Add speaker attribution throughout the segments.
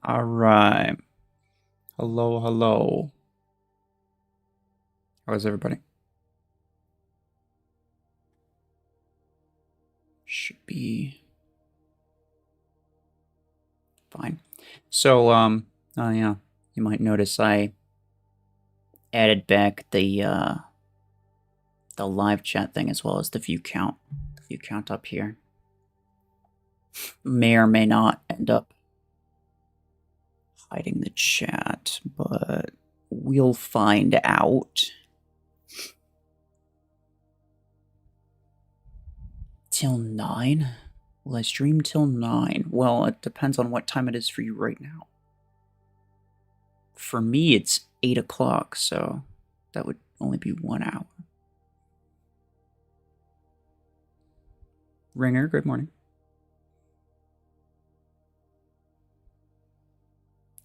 Speaker 1: All right. Hello, hello. How's everybody? Should be fine. So, oh yeah, you might notice I added back the live chat thing as well as the view count. The view count up here may or may not end up hiding the chat, but we'll find out. Till 9? Will I stream till 9? Well, it depends on what time it is for you right now. For me, it's 8 o'clock, so that would only be 1 hour. Ringer, good morning.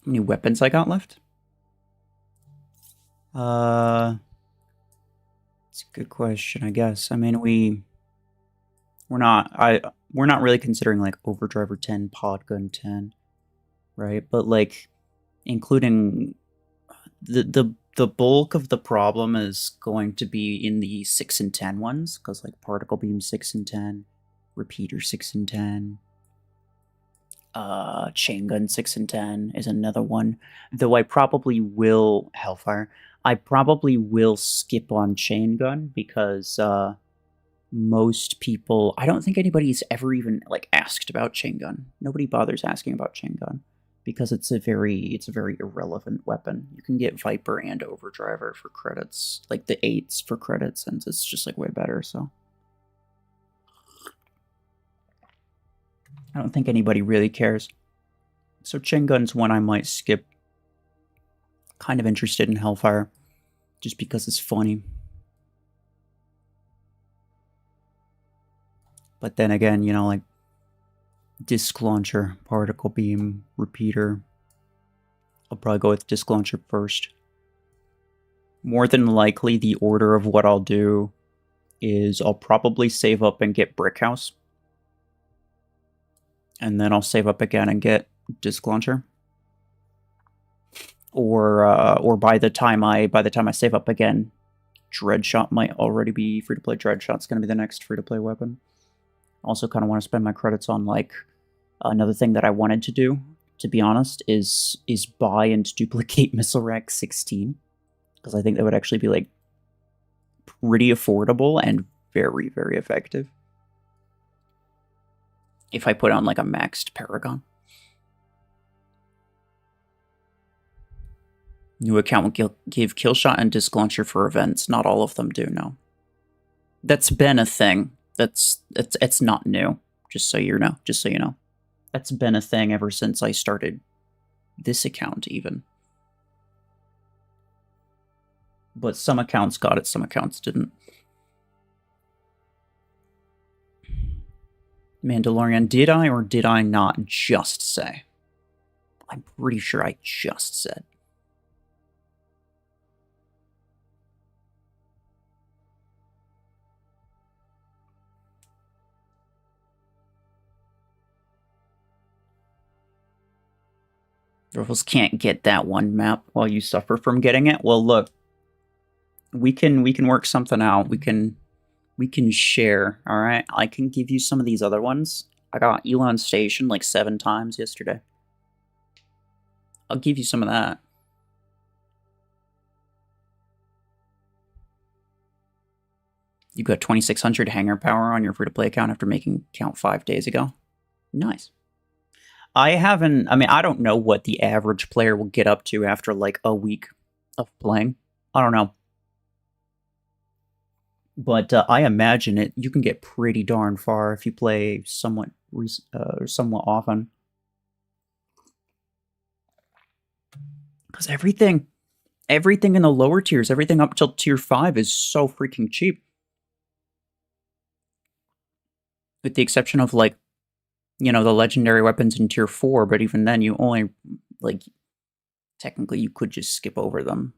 Speaker 1: How many weapons I got left? It's a good question, I guess. I mean, we're not really considering like Overdriver 10, Podgun 10, right? But like including the bulk of the problem is going to be in the 6 and 10 ones, because like Particle Beam 6 and 10, Repeater 6 and 10, Chain Gun 6 and 10 is another one. Though I probably will Hellfire. I probably will skip on Chain Gun because most people, I don't think anybody's ever even like asked about Chain Gun. Nobody bothers asking about Chain Gun because it's a very irrelevant weapon. You can get Viper and Overdriver for credits, like the 8s for credits, and it's just like way better. So I don't think anybody really cares. So Chain Gun's one I might skip. Kind of interested in Hellfire just because it's funny. But then again, you know, like Disc Launcher, Particle Beam, Repeater. I'll probably go with Disc Launcher first. More than likely, the order of what I'll do is I'll probably save up and get Brick House. And then I'll save up again and get Disc Launcher. Or by the time I save up again, Dreadshot might already be free to play. Dreadshot's gonna be the next free to play weapon. Also kind of want to spend my credits on like another thing that I wanted to do, to be honest, is buy and duplicate Missile Rack 16, because I think that would actually be like pretty affordable and very, very effective if I put on like a maxed Paragon. New account will give Killshot and Disc Launcher for events. Not all of them do, no. That's been a thing. It's not new, just so you know. Just so you know. That's been a thing ever since I started this account, even. But some accounts got it, some accounts didn't. Mandalorian, did I or did I not just say? I'm pretty sure I just said. RuFFles can't get that one map while you suffer from getting it. Well, look, we can work something out. We can share. All right, I can give you some of these other ones. I got Elon Station like 7 times yesterday. I'll give you some of that. You got 2600 hanger power on your free-to-play account after making count 5 days ago. Nice. I don't know what the average player will get up to after like a week of playing. I don't know. But I imagine you can get pretty darn far if you play somewhat often. Because everything in the lower tiers, everything up till tier 5 is so freaking cheap. With the exception of like, you know, the legendary weapons in tier 4, but even then you only, like, technically you could just skip over them.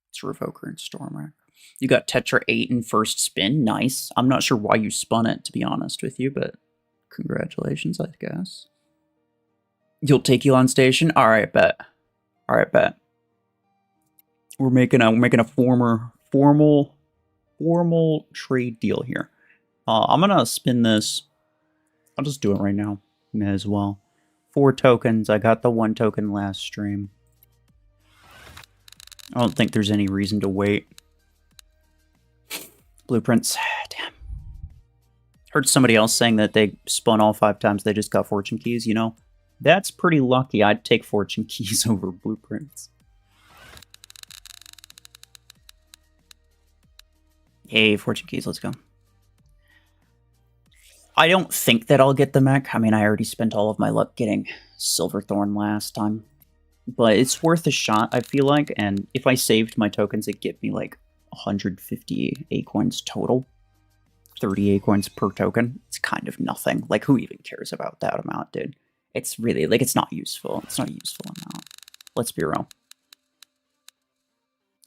Speaker 1: It's Revoker and Stormer. You got Tetra 8 in first spin, nice. I'm not sure why you spun it, to be honest with you, but congratulations, I guess. You'll take Elon Station? Alright, bet. Alright, bet. We're making a formal trade deal here. I'm gonna spin this. I'll just do it right now. May as well. 4 tokens. I got the 1 token last stream. I don't think there's any reason to wait. Blueprints. Damn. Heard somebody else saying that they spun all 5 times they just got fortune keys, you know? That's pretty lucky. I'd take fortune keys over blueprints. Hey, fortune keys, let's go. I don't think that I'll get the mech. I mean, I already spent all of my luck getting Silverthorn last time. But it's worth a shot, I feel like, and if I saved my tokens, it'd get me like 150 acorns total. 30 acorns per token. It's kind of nothing. Like, who even cares about that amount, dude? It's really, like, it's not useful. It's not a useful amount. Let's be real.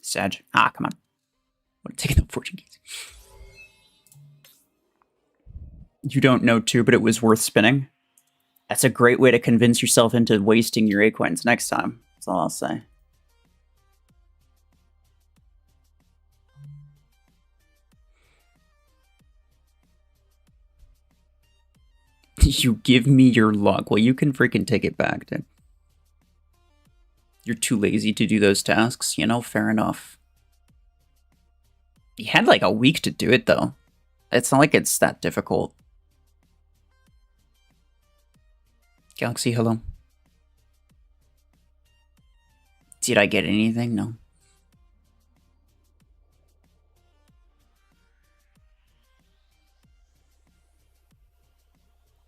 Speaker 1: Sag. Ah, come on. I'm taking the fortune keys. You don't know too, but it was worth spinning. That's a great way to convince yourself into wasting your acorns next time. That's all I'll say. You give me your luck. Well, you can freaking take it back, dude. You're too lazy to do those tasks, you know? Fair enough. You had like a week to do it, though. It's not like it's that difficult. Galaxy, hello. Did I get anything? No.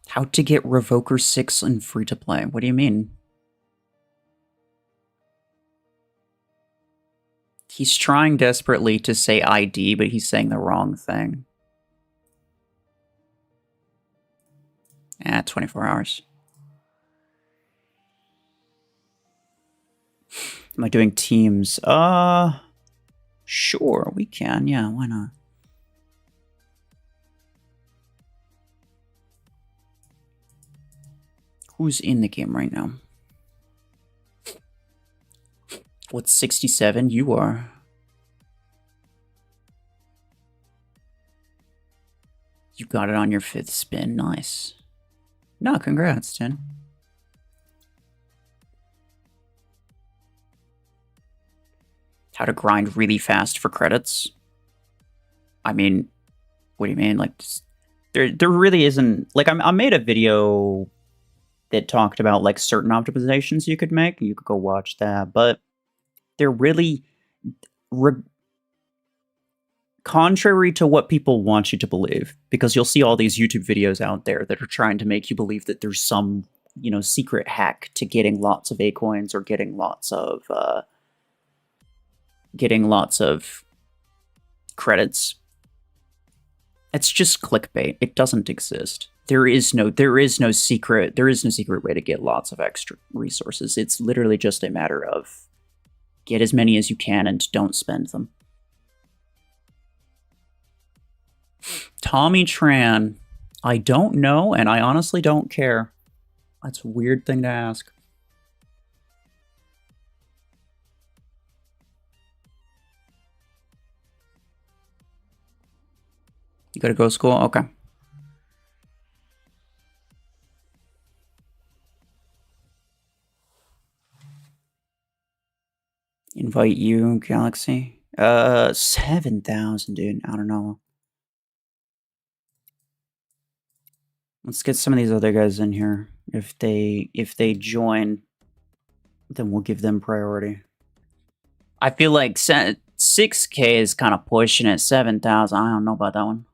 Speaker 1: How to get Revoker 6 in free-to-play? What do you mean? He's trying desperately to say ID, but he's saying the wrong thing. 24 hours. Am I doing teams? Sure, we can. Yeah, why not? Who's in the game right now? What's 67? You are. You got it on your 5th spin. Nice. No, congrats, Jen. How to grind really fast for credits. I mean, what do you mean? Like, there really isn't. Like, I made a video that talked about like certain optimizations you could make. You could go watch that, but they're really contrary to what people want you to believe, because you'll see all these YouTube videos out there that are trying to make you believe that there's some, you know, secret hack to getting lots of acorns or getting lots of credits. It's just clickbait. It doesn't exist. There is no secret way to get lots of extra resources. It's literally just a matter of get as many as you can and don't spend them. Tommy Tran. I don't know, and I honestly don't care. That's a weird thing to ask. You gotta go to school? Okay. Invite you, Galaxy. 7,000, dude. I don't know. Let's get some of these other guys in here. If they join, then we'll give them priority. I feel like 6K is kind of pushing it. 7,000. I don't know about that one.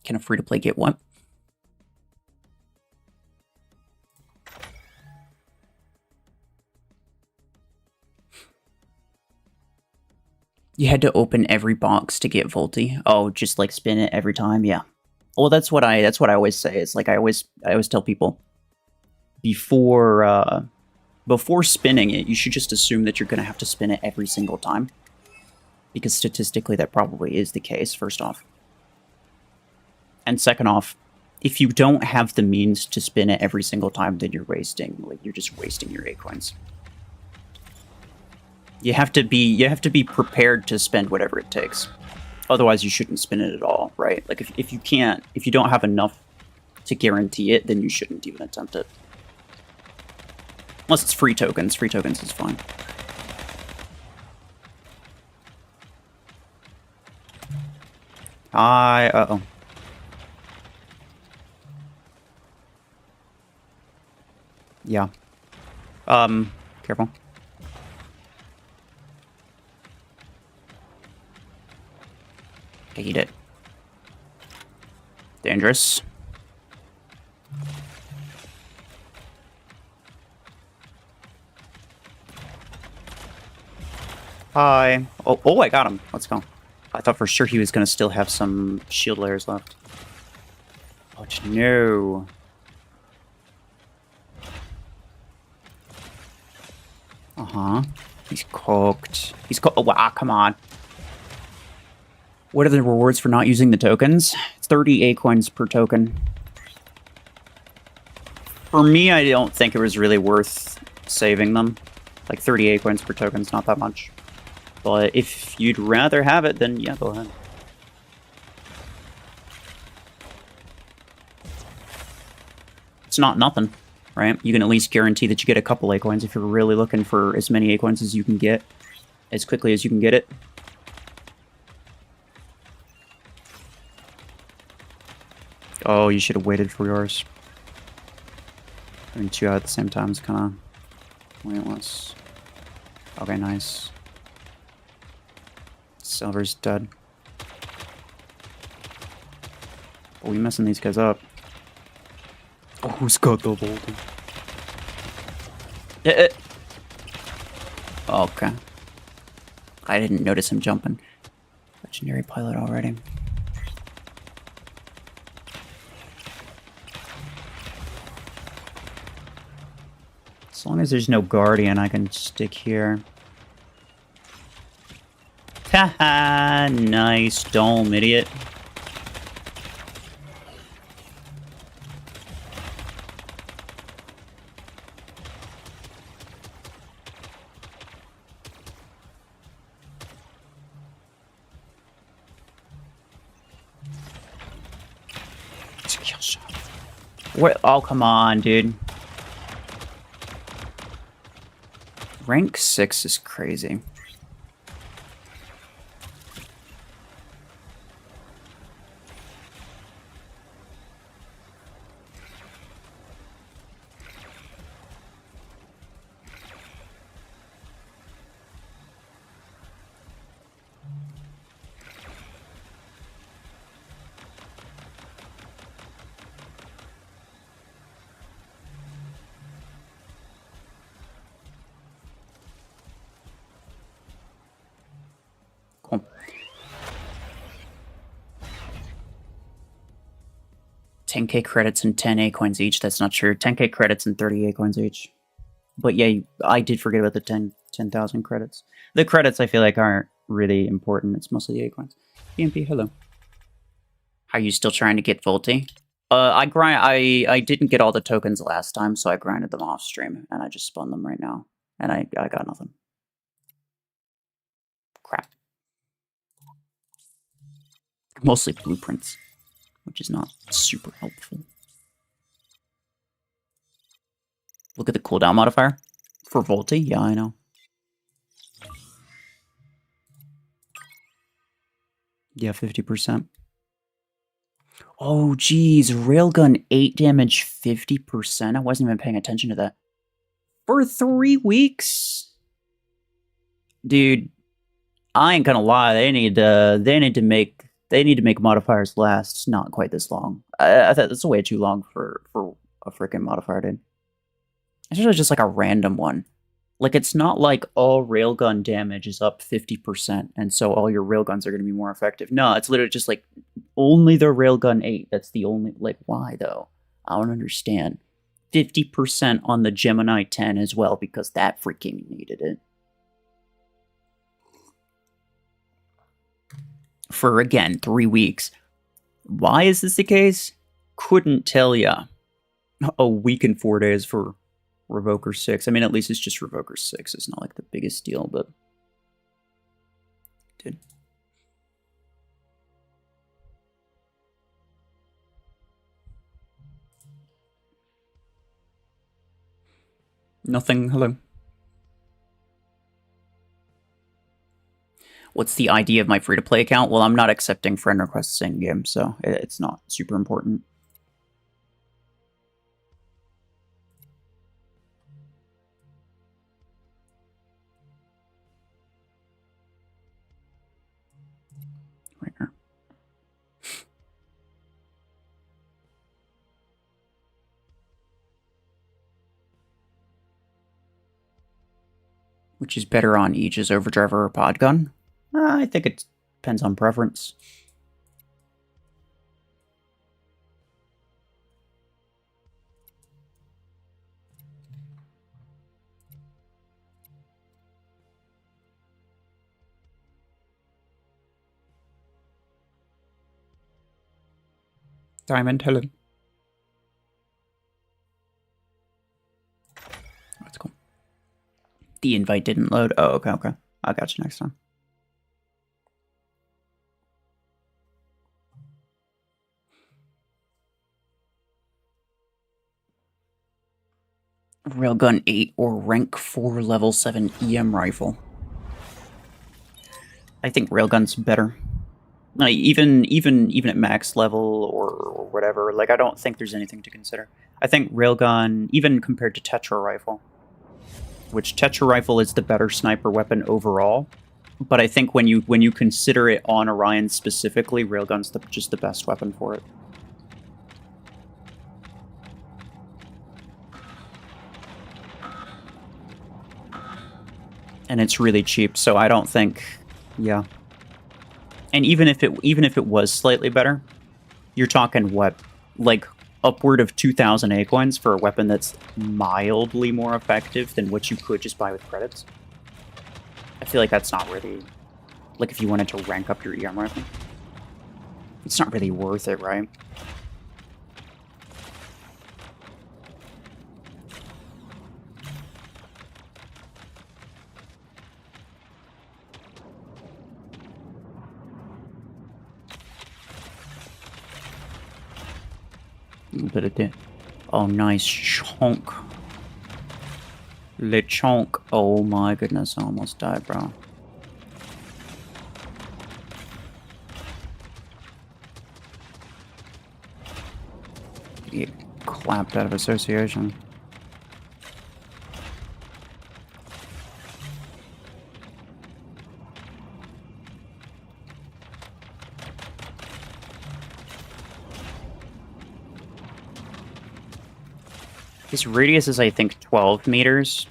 Speaker 1: Can a free-to-play get one? You had to open every box to get VOLTI. Oh, just like spin it every time. Yeah. Well, that's what I always say. It's like I always tell people before spinning it, you should just assume that you're going to have to spin it every single time, because statistically that probably is the case. First off, and second off, if you don't have the means to spin it every single time, then you're just wasting your Acorns. You have to be prepared to spend whatever it takes. Otherwise, you shouldn't spin it at all, right? Like if you don't have enough to guarantee it, then you shouldn't even attempt it. Unless it's free tokens. Free tokens is fine. Uh-oh. Yeah. Careful. Eat it. Dangerous. Hi. Oh, I got him. Let's go. I thought for sure he was going to still have some shield layers left. Oh, no. Uh-huh. He's cooked. He's cooked. Oh, wow, come on. What are the rewards for not using the tokens? 30 Acorns per token. For me, I don't think it was really worth saving them. Like 30 Acorns per token is not that much. But if you'd rather have it, then yeah, go ahead. It's not nothing, right? You can at least guarantee that you get a couple Acorns if you're really looking for as many Acorns as you can get, as quickly as you can get it. Oh, you should have waited for yours. Having two out at the same time is kind of pointless. Okay, nice. Silver's dead. Are we messing these guys up? Oh, who's got the VOLTI? Okay. I didn't notice him jumping. Legendary pilot already. As long as there's no Guardian, I can stick here. Haha, nice dome, idiot. It's a kill shot. What? Oh, come on, dude. Rank 6 is crazy. Cool. $10K credits and 10 Acorns each. That's not true. 10K credits and 30 Acorns each. But yeah, I did forget about the 10,000 credits. The credits I feel like aren't really important. It's mostly the Acorns. BMP, hello. Are you still trying to get VOLTI? I didn't get all the tokens last time, so I grinded them off stream, and I just spun them right now. And I got nothing. Crap. Mostly blueprints, which is not super helpful. Look at the cooldown modifier for VOLTI. Yeah, I know. Yeah, 50%. Oh, geez. Railgun 8 damage, 50%. I wasn't even paying attention to that. For 3 weeks? Dude, I ain't gonna lie. They need to make modifiers last not quite this long. I thought that's way too long for a freaking modifier, dude. It's usually just like a random one. Like, it's not like all railgun damage is up 50%, and so all your railguns are going to be more effective. No, it's literally just like only the railgun 8. That's the only, like, why though? I don't understand. 50% on the Gemini 10 as well, because that freaking needed it. For, again, 3 weeks. Why is this the case? couldn't tell ya a week and 4 days for Revoker 6. I mean, at least it's just Revoker 6. It's not like the biggest deal, but... Dude. Nothing. Hello. What's the ID of my free-to-play account? Well, I'm not accepting friend requests in-game, so it's not super important. Right here. Which is better on Aegis Overdrive or Podgun? I think it depends on preference. Diamond, hello. That's cool. The invite didn't load. Oh, okay, okay. I'll got you next time. Railgun 8 or rank 4 level 7 EM rifle. I think Railgun's better. Even at max level or whatever, like I don't think there's anything to consider. I think Railgun, even compared to Tetra Rifle, which Tetra Rifle is the better sniper weapon overall, but I think when you consider it on Orion specifically, Railgun's just the best weapon for it. And it's really cheap, so I don't think, yeah. And even if it was slightly better, you're talking what, like upward of 2,000 A coins for a weapon that's mildly more effective than what you could just buy with credits. I feel like that's not really, like if you wanted to rank up your EM rifle, it's not really worth it, right? A little bit of that. Oh, nice chunk. Le chunk. Oh my goodness, I almost died, bro. Get clapped out of association. His radius is, I think, 12 meters,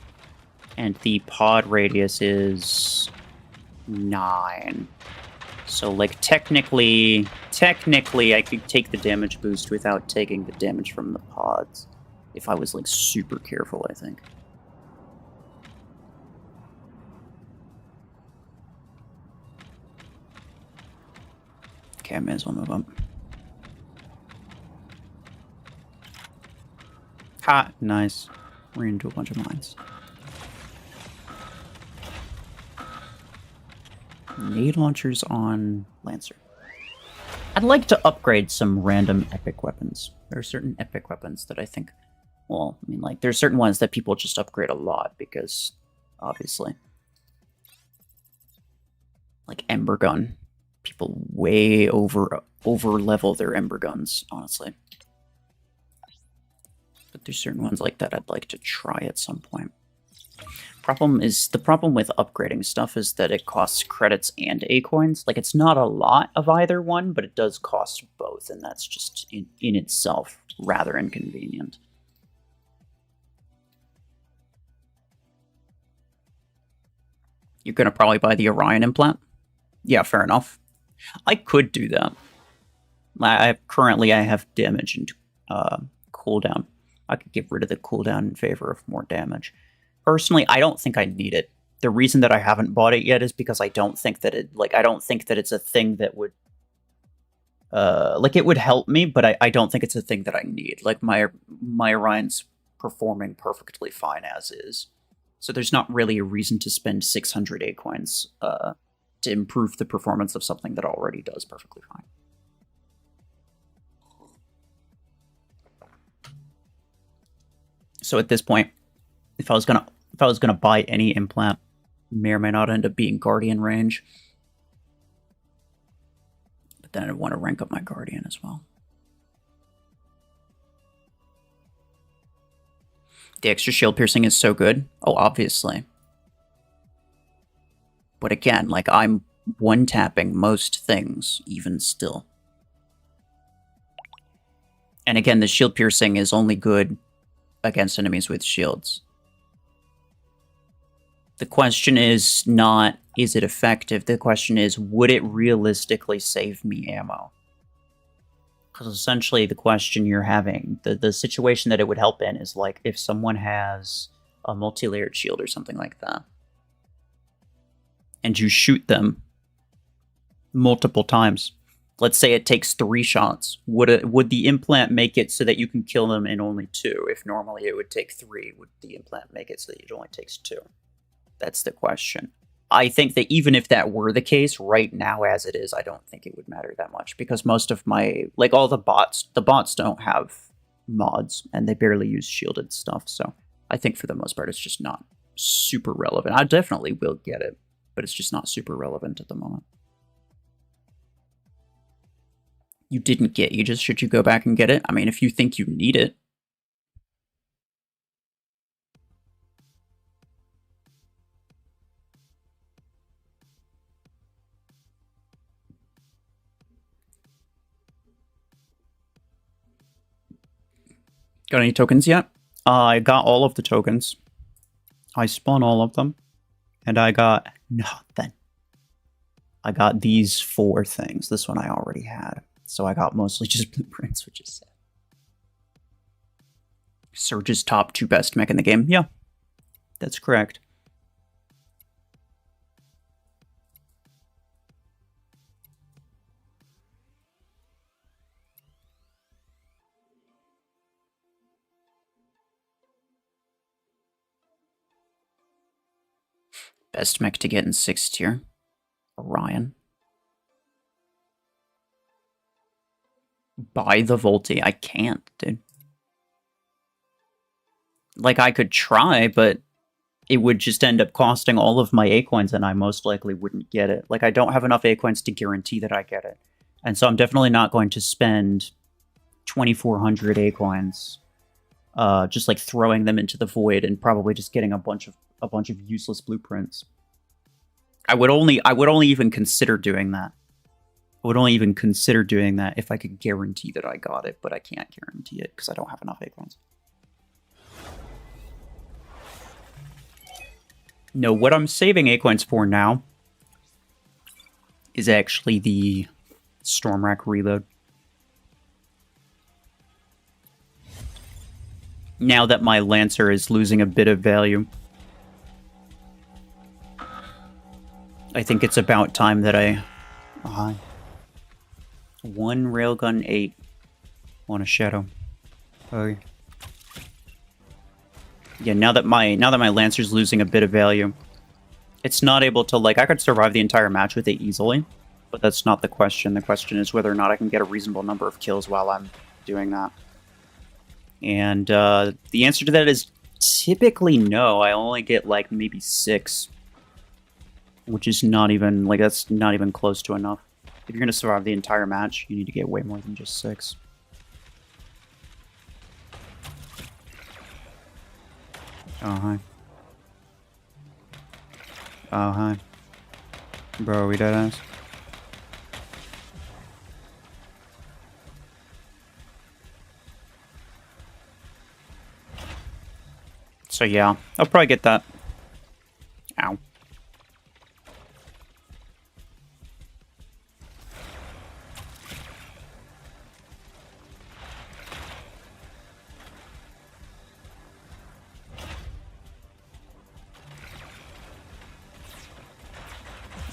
Speaker 1: and the pod radius is 9. So, like, technically, I could take the damage boost without taking the damage from the pods, if I was, like, super careful, I think. Okay, I may as well move up. Ha! Nice. We're into a bunch of mines. Nade launchers on Lancer. I'd like to upgrade some random epic weapons. There are certain epic weapons that I think... Well, I mean, like, there's certain ones that people just upgrade a lot because, obviously. Like Ember Gun. People way over-level their Ember Guns, honestly. But there's certain ones like that I'd like to try at some point. The problem with upgrading stuff is that it costs credits and A coins. Like, it's not a lot of either one, but it does cost both, and that's just in itself rather inconvenient. You're gonna probably buy the Orion implant? Yeah, fair enough. I could do that. Currently I have damage and cooldown. I could get rid of the cooldown in favor of more damage. Personally, I don't think I need it. The reason that I haven't bought it yet is because I don't think that it's a thing that would Like, it would help me, but I don't think it's a thing that I need. Like, my Orion's performing perfectly fine as is. So there's not really a reason to spend 600 A coins to improve the performance of something that already does perfectly fine. So at this point, if I was gonna buy any implant, may or may not end up being Guardian range. But then I'd want to rank up my Guardian as well. The extra shield piercing is so good. Oh, obviously. But again, like, I'm one-tapping most things, even still. And again, the shield piercing is only good against enemies with shields. The question is not, is it effective? The question is, would it realistically save me ammo? Because essentially the question you're having, the situation that it would help in is like if someone has a multi-layered shield or something like that, and you shoot them multiple times. Let's say it takes 3 shots. Would the implant make it so that you can kill them in only 2? If normally it would take 3, would the implant make it so that it only takes 2? That's the question. I think that even if that were the case, right now as it is, I don't think it would matter that much. Because most of my, like, all the bots don't have mods, and they barely use shielded stuff. So I think for the most part, it's just not super relevant. I definitely will get it, but it's just not super relevant at the moment. You didn't get Aegis, should you go back and get it? I mean, if you think you need it. Got any tokens yet? I got all of the tokens. I spun all of them. And I got nothing. I got these 4 things. This one I already had. So I got mostly just blueprints, which is sad. Surge's top 2 best mech in the game. Yeah, that's correct. Best mech to get in 6th tier. Orion. Buy the VOLTI. I can't, dude. Like, I could try, but it would just end up costing all of my A-coins, and I most likely wouldn't get it. Like, I don't have enough A-coins to guarantee that I get it. And so I'm definitely not going to spend 2,400 A-coins just, like, throwing them into the void and probably just getting a bunch of useless blueprints. I would only even consider doing that. I would only even consider doing that if I could guarantee that I got it, but I can't guarantee it because I don't have enough A-coins. No, what I'm saving A-coins for now is actually the Stormrack reload. Now that my Lancer is losing a bit of value, I think it's about time that I... 1 railgun 8 on a shadow. Oh. Yeah, now that my Lancer's losing a bit of value, it's not able to, like, I could survive the entire match with it easily, but that's not the question. The question is whether or not I can get a reasonable number of kills while I'm doing that. And the answer to that is typically no. I only get, like, maybe 6. Which is not even, like, that's not even close to enough. If you're going to survive the entire match, you need to get way more than just 6. Oh, hi. Oh, hi. Bro, are we dead ass? So yeah, I'll probably get that. Ow.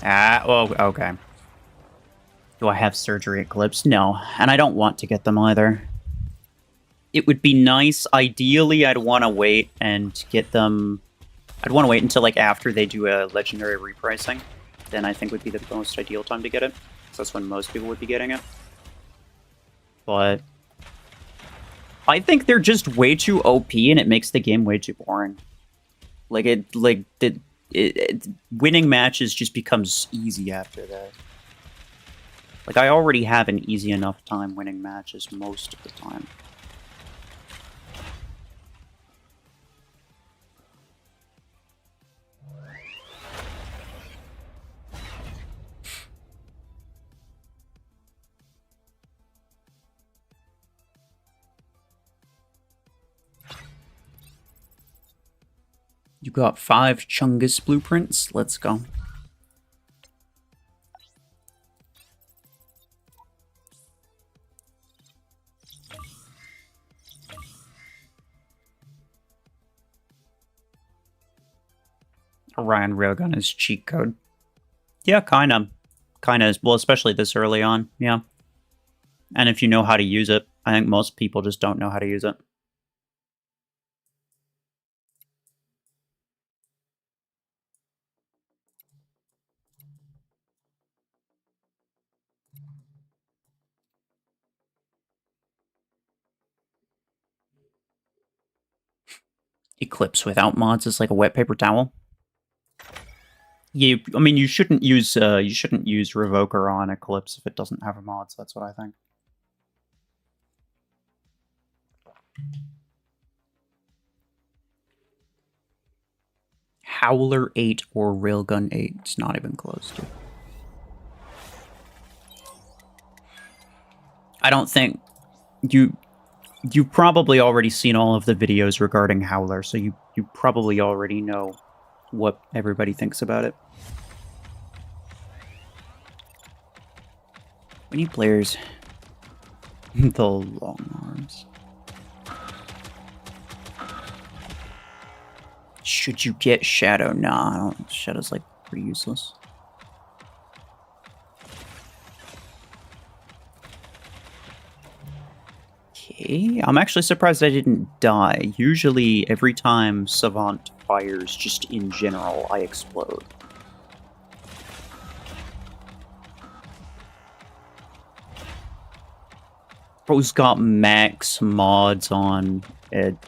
Speaker 1: Ah, well, okay. Do I have surgery Eclipse? No, and I don't want to get them either. It would be nice. Ideally, I'd want to wait and get them... I'd want to wait until, like, after they do a legendary repricing. Then I think would be the most ideal time to get it. So that's when most people would be getting it. But... I think they're just way too OP, and it makes the game way too boring. Winning matches just becomes easy after that. Like, I already have an easy enough time winning matches most of the time. You got 5 Chungus blueprints. Let's go. Orion Railgun is cheat code. Yeah, kinda. Kinda. Well, especially this early on. Yeah. And if you know how to use it, I think most people just don't know how to use it. Eclipse without mods is like a wet paper towel. Yeah, I mean, you shouldn't use Revoker on Eclipse if it doesn't have a mods. That's what I think. Howler 8 or Railgun 8. It's not even close to. I don't think you've probably already seen all of the videos regarding Howler, so you probably already know what everybody thinks about it. We need players. The long arms. Should you get Shadow? Nah, I don't. Shadow's like pretty useless. Okay, I'm actually surprised I didn't die. Usually, every time Savant fires, just in general, I explode. Bro's got max mods on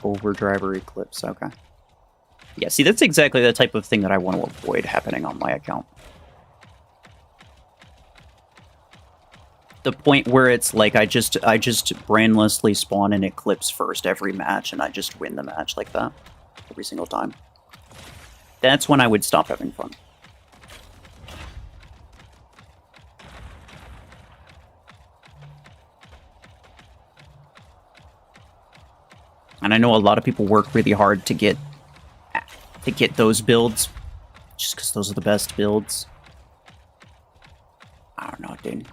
Speaker 1: Overdriver Eclipse. Okay. Yeah, see, that's exactly the type of thing that I want to avoid happening on my account. The point where it's like I just brainlessly spawn an Eclipse first every match, and I just win the match like that every single time. That's when I would stop having fun. And I know a lot of people work really hard to get those builds, just because those are the best builds. I don't know, dude.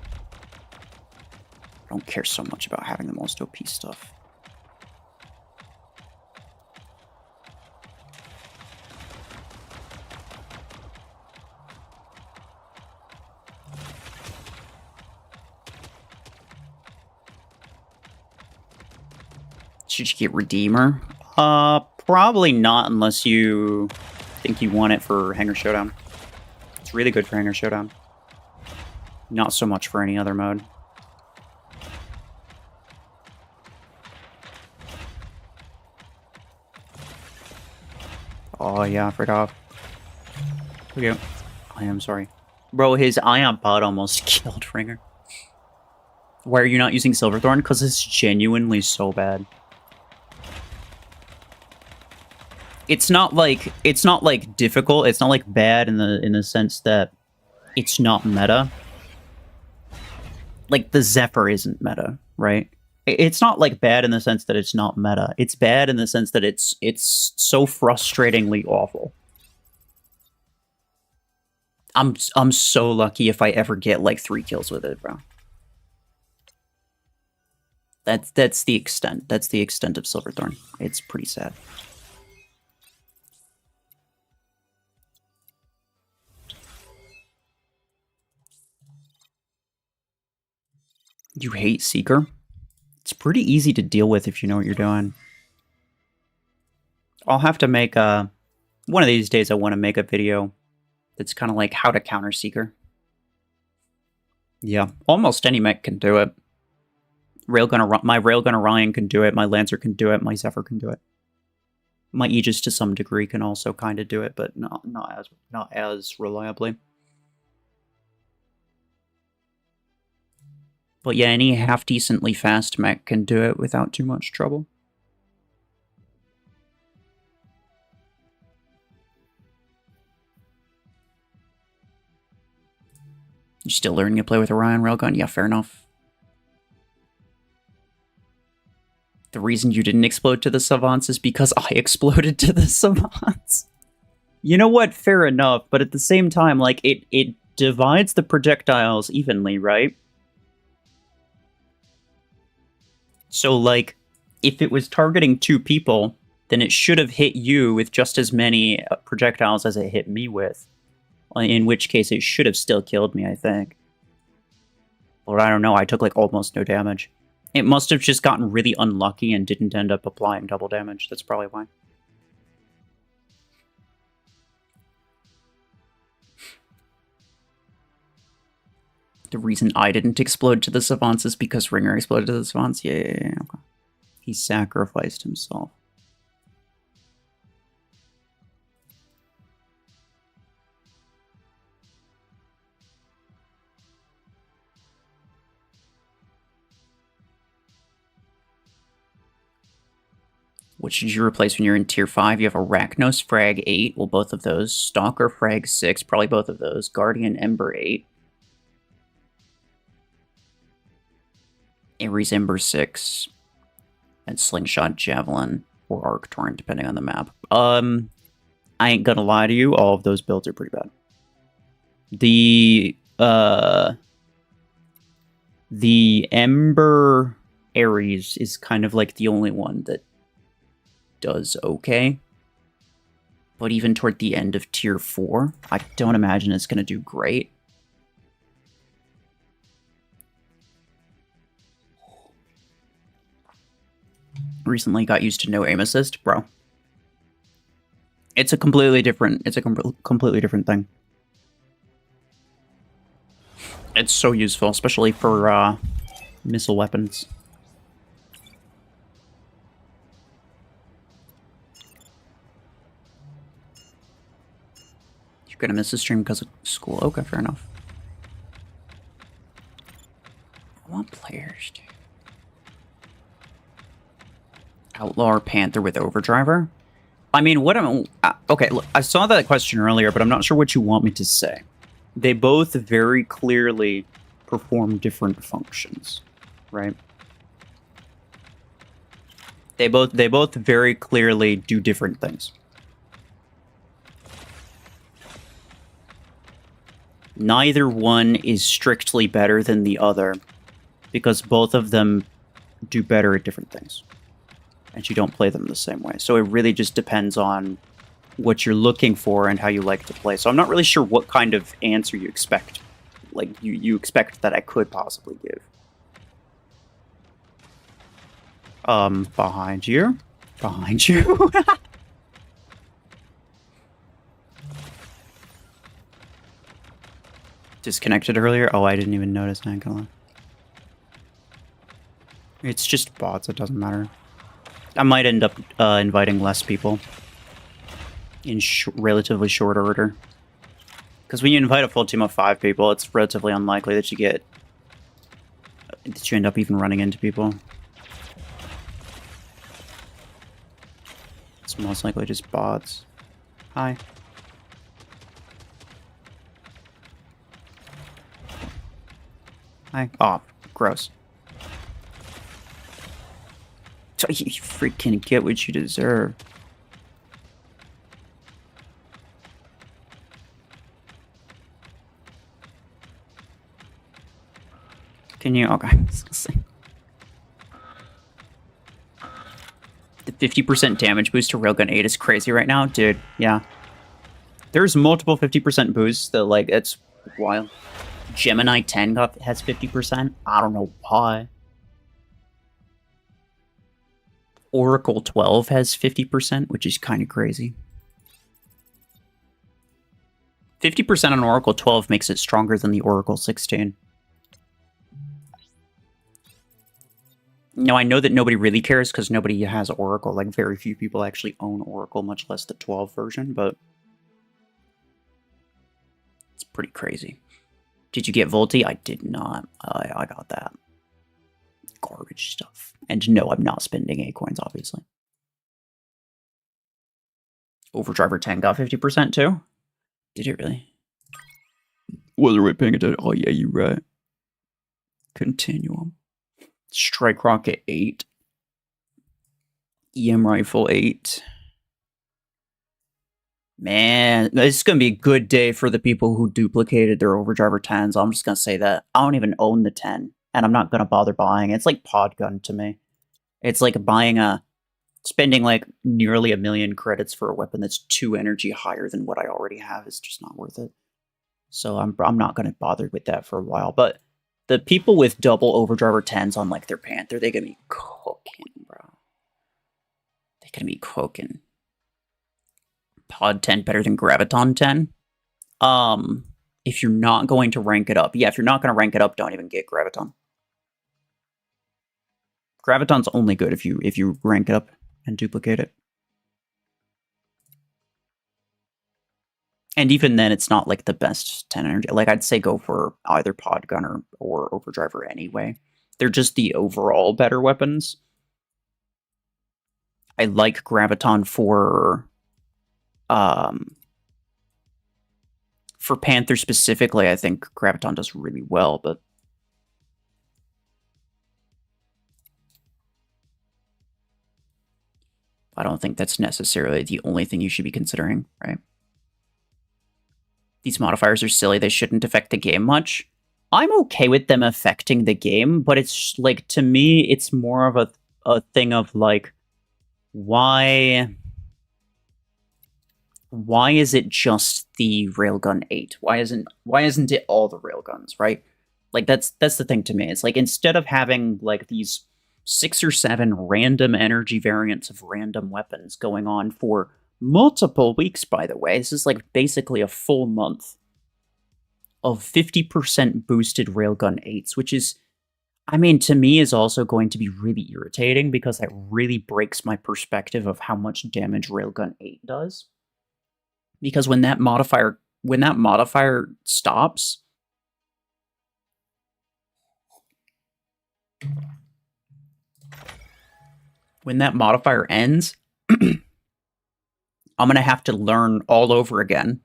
Speaker 1: I don't care so much about having the most OP stuff. Should you get Redeemer? Probably not unless you think you want it for Hangar Showdown. It's really good for Hangar Showdown. Not so much for any other mode. Oh yeah, I forgot. Okay. I am sorry. Bro, his Ion Pod almost killed Ringer. Why are you not using Silverthorn? Because it's genuinely so bad. It's not like difficult. It's not like bad in the sense that it's not meta. Like the Zephyr isn't meta, right? It's not like bad in the sense that it's not meta. It's bad in the sense that it's so frustratingly awful. I'm so lucky if I ever get like 3 kills with it, bro. That's the extent. That's the extent of Silverthorn. It's pretty sad. You hate Seeker? It's pretty easy to deal with if you know what you're doing. I'll have to make a... One of these days I want to make a video that's kind of like how to counter Seeker. Yeah, almost any mech can do it. My Railgun Orion can do it, my Lancer can do it, my Zephyr can do it. My Aegis to some degree can also kind of do it, but not as reliably. But yeah, any half-decently fast mech can do it without too much trouble. You're still learning to play with Orion Railgun? Yeah, fair enough. The reason you didn't explode to the Savants is because I exploded to the Savants. You know what? Fair enough, but at the same time, like, it divides the projectiles evenly, right? So, like, if it was targeting 2 people, then it should have hit you with just as many projectiles as it hit me with. In which case, it should have still killed me, I think. But I don't know, I took, like, almost no damage. It must have just gotten really unlucky and didn't end up applying double damage. That's probably why. The reason I didn't explode to the Savants is because Ringer exploded to the Savants? Yeah, okay. He sacrificed himself. What should you replace when you're in Tier 5? You have Arachnos, Frag 8. Well, both of those. Stalker, Frag 6. Probably both of those. Guardian, Ember 8. Ares, Ember 6. And Slingshot, Javelin, or Arc Torrent, depending on the map. I ain't gonna lie to you. All of those builds are pretty bad. The Ember Ares is kind of like the only one that does okay. But even toward the end of Tier 4, I don't imagine it's going to do great. Recently got used to no aim assist, bro. It's a completely different thing. It's so useful, especially for missile weapons. Gonna miss the stream because of school. Okay, fair enough. I want players, dude. Outlaw or Panther with Overdriver? I mean, what am okay, look, I saw that question earlier, but I'm not sure what you want me to say. They both very clearly perform different functions, right? They both very clearly do different things. Neither one is strictly better than the other, because both of them do better at different things. And you don't play them the same way. So it really just depends on what you're looking for and how you like to play. So I'm not really sure what kind of answer you expect. Like, you expect that I could possibly give. Behind you? Behind you? Disconnected earlier? Oh, I didn't even notice. I ain't gonna lie. It's just bots, it doesn't matter. I might end up inviting less people in relatively short order. Because when you invite a full team of 5 people, it's relatively unlikely that you end up even running into people. It's most likely just bots. Hi. Hi. Oh, gross. So you freaking get what you deserve. Can you? Okay. The 50% damage boost to Railgun 8 is crazy right now, dude. Yeah. There's multiple 50% boosts that, like, it's wild. Gemini 10 has 50%. I don't know why. Oracle 12 has 50%, which is kind of crazy. 50% on Oracle 12 makes it stronger than the Oracle 16. Now, I know that nobody really cares because nobody has Oracle. Like, very few people actually own Oracle, much less the 12 version, but it's pretty crazy. Did you get VOLTI? I did not. I got that. Garbage stuff. And no, I'm not spending A-coins, obviously. Overdriver 10 got 50% too? Did it really? Wasn't really paying attention. Oh yeah, you're right. Continuum. Strike Rocket 8. EM Rifle 8. Man, this is going to be a good day for the people who duplicated their Overdriver 10s. I'm just going to say that. I don't even own the 10, and I'm not going to bother buying it. It's like Pod Gun to me. It's like spending like nearly 1 million credits for a weapon that's 2 energy higher than what I already have is just not worth it. So I'm not going to bother with that for a while. But the people with double Overdriver 10s on like their Panther, they're going to be cooking, bro. They're going to be cooking. Pod 10 better than Graviton 10. If you're not going to rank it up, yeah, if you're not going to rank it up, don't even get Graviton. Graviton's only good if you rank it up and duplicate it. And even then, it's not like the best 10 energy. Like, I'd say go for either Pod Gunner or Overdriver anyway. They're just the overall better weapons. I like Graviton for Panther specifically. I think Graviton does really well, but I don't think that's necessarily the only thing you should be considering, right? These modifiers are silly. They shouldn't affect the game much. I'm okay with them affecting the game, but it's like, to me, it's more of a thing of like, why is it just the Railgun 8? Why isn't it all the Railguns, right? Like, that's the thing to me. It's like, instead of having like these 6 or 7 random energy variants of random weapons going on for multiple weeks, by the way, this is like basically a full month of 50% boosted Railgun 8s, which is, I mean, to me is also going to be really irritating because that really breaks my perspective of how much damage Railgun 8 does. Because when that modifier stops, when that modifier ends, I'm going to have to learn all over again.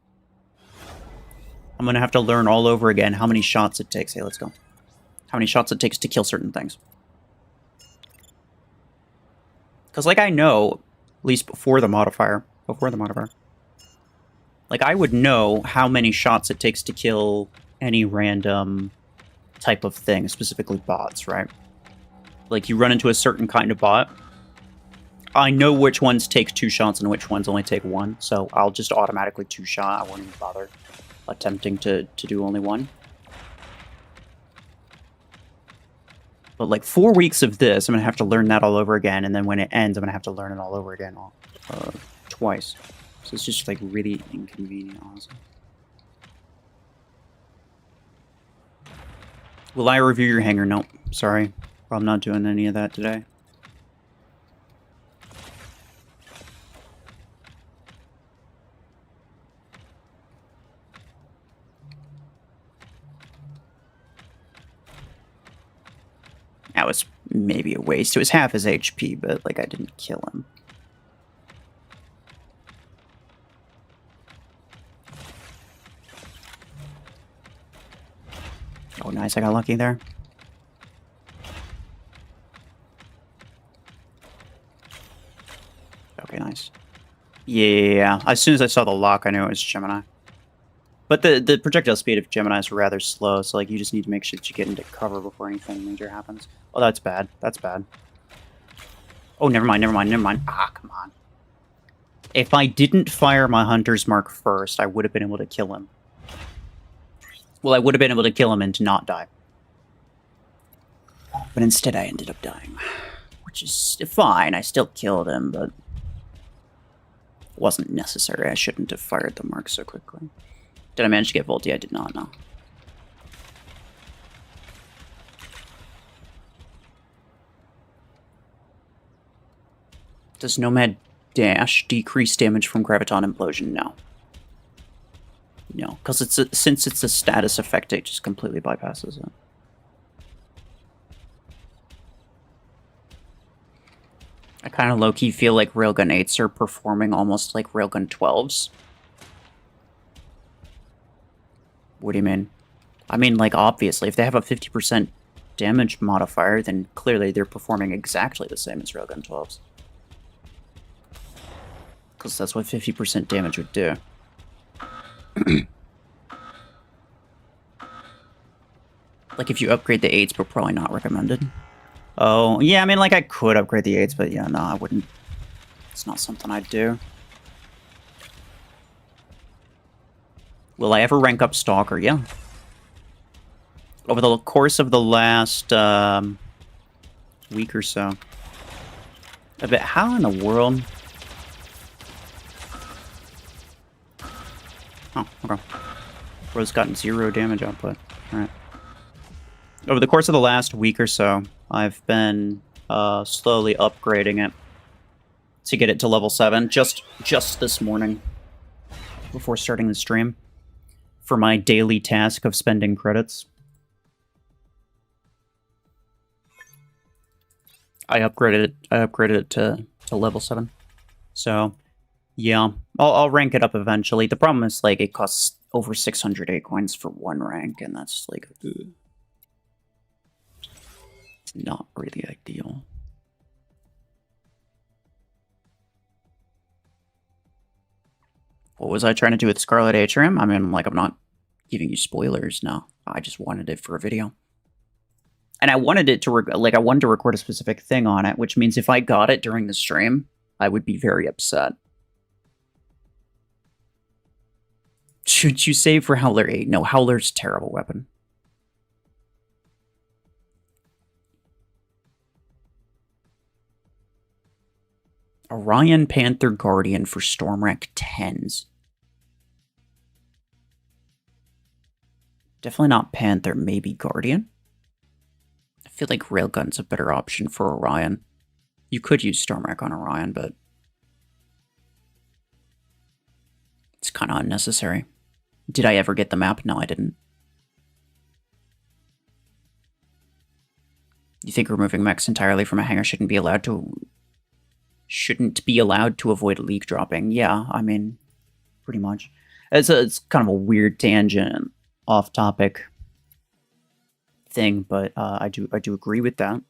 Speaker 1: I'm going to have to learn all over again how many shots it takes. Hey, let's go. How many shots it takes to kill certain things. Because, like, I know, at least before the modifier, like, I would know how many shots it takes to kill any random type of thing, specifically bots, right? Like, you run into a certain kind of bot, I know which ones take 2 shots and which ones only take 1, so I'll just automatically 2-shot. I won't even bother attempting to do only 1. But like 4 weeks of this, I'm going to have to learn that all over again, and then when it ends, I'm going to have to learn it all over again twice. So it's just like really inconvenient, honestly. Will I review your hanger? Nope. Sorry. I'm not doing any of that today. That was maybe a waste. It was half his HP, but like I didn't kill him. Oh, nice. I got lucky there. Okay, nice. Yeah. As soon as I saw the lock, I knew it was Gemini. But the projectile speed of Gemini is rather slow, so like you just need to make sure that you get into cover before anything major happens. Oh, that's bad. That's bad. Oh, never mind. Ah, come on. If I didn't fire my Hunter's Mark first, I would have been able to kill him. Well, I would have been able to kill him and to not die. But instead I ended up dying. Which is fine, I still killed him, but... it wasn't necessary. I shouldn't have fired the mark so quickly. Did I manage to get VOLTI? I did not, no. Does Nomad Dash decrease damage from Graviton Implosion? No. No, because since it's a status effect, it just completely bypasses it. I kind of low-key feel like Railgun 8s are performing almost like Railgun 12s. What do you mean? I mean, like, obviously, if they have a 50% damage modifier, then clearly they're performing exactly the same as Railgun 12s. Because that's what 50% damage would do. Like, if you upgrade the 8s, but probably not recommended. Oh, yeah, I mean, like, I could upgrade the 8s, but yeah, no, I wouldn't. It's not something I'd do. Will I ever rank up Stalker? Yeah. Over the course of the last week or so. I bet, how in the world? Oh, okay. Bro's gotten 0 damage output. Alright. Over the course of the last week or so, I've been slowly upgrading it to get it to level 7, just this morning, before starting the stream, for my daily task of spending credits. I upgraded it to level 7. So, yeah, I'll rank it up eventually. The problem is, like, it costs over 600 A-coins for 1 rank, and that's, like, not really ideal. What was I trying to do with Scarlet Atrium? I mean, like, I'm not giving you spoilers, no. I just wanted it for a video. And I wanted it to, I wanted to record a specific thing on it, which means if I got it during the stream, I would be very upset. Should you save for Howler 8? No, Howler's a terrible weapon. Orion Panther Guardian for Stormwreck 10s. Definitely not Panther, maybe Guardian. I feel like Railgun's a better option for Orion. You could use Stormwreck on Orion, but it's kind of unnecessary. Did I ever get the map? No, I didn't. You think removing mechs entirely from a hangar shouldn't be allowed to avoid leak dropping? Yeah, I mean, pretty much. It's kind of a weird tangent, off-topic thing, but I do agree with that.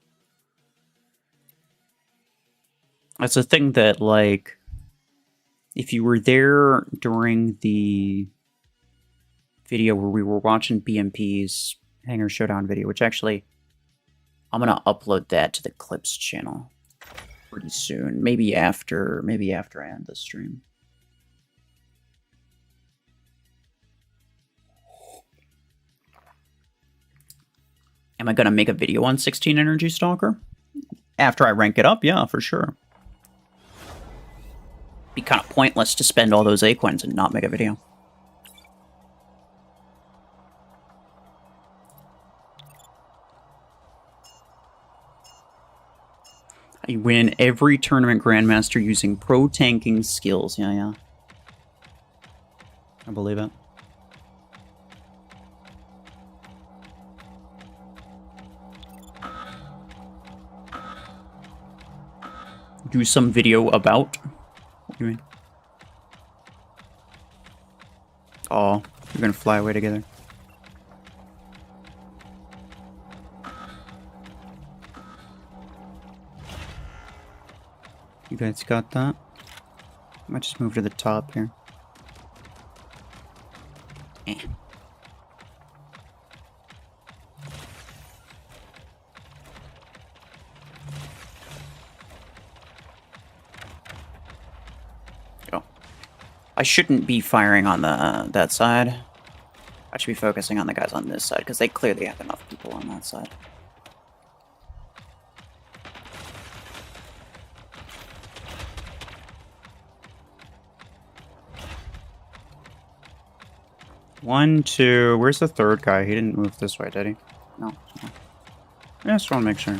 Speaker 1: That's a thing that, like, if you were there during the video where we were watching BMP's Hangar Showdown video, which actually, I'm gonna upload that to the Clips channel pretty soon. Maybe after I end the stream. Am I gonna make a video on 16 Energy Stalker? After I rank it up, yeah, for sure. Be kind of pointless to spend all those A-coins and not make a video. I win every tournament Grandmaster using pro tanking skills. Yeah. I believe it. Do some video about? What do you mean? Oh, you're gonna fly away together. You guys got that? I might just move to the top here. Oh. I shouldn't be firing on that side. I should be focusing on the guys on this side, because they clearly have enough people on that side. One, two. Where's the third guy? He didn't move this way, did he? No. I just want to make sure.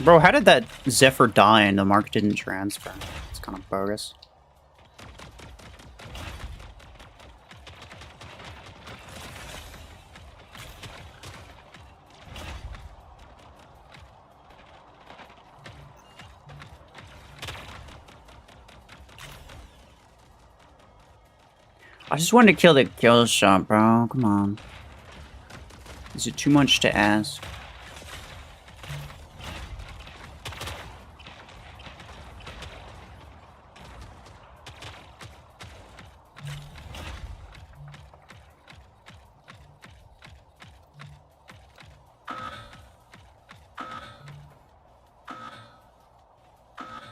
Speaker 1: Bro, how did that Zephyr die and the mark didn't transfer? It's kind of bogus. I just wanted to kill the kill shot, bro. Come on. Is it too much to ask?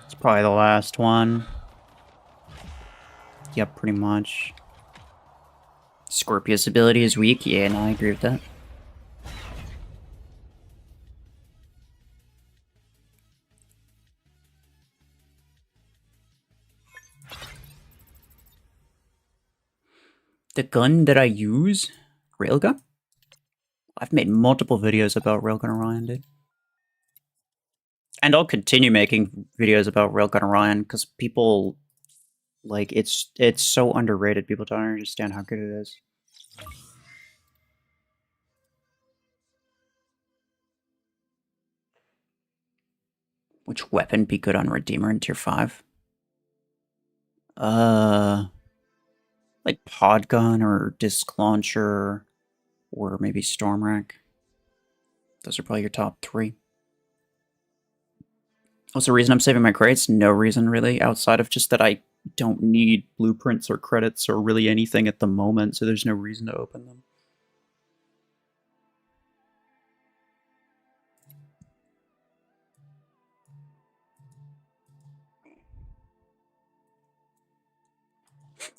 Speaker 1: It's probably the last one. Yep, pretty much. Scorpius ability is weak. Yeah, no, I agree with that. The gun that I use? Railgun? I've made multiple videos about Railgun Orion, dude. And I'll continue making videos about Railgun Orion, because people, like, it's so underrated. People don't understand how good it is. Which weapon be good on Redeemer in Tier 5? Like Podgun or Disc Launcher, or maybe Storm Rack. Those are probably your top 3. What's the reason I'm saving my crates? No reason, really, outside of just that I don't need blueprints or credits or really anything at the moment, so there's no reason to open them.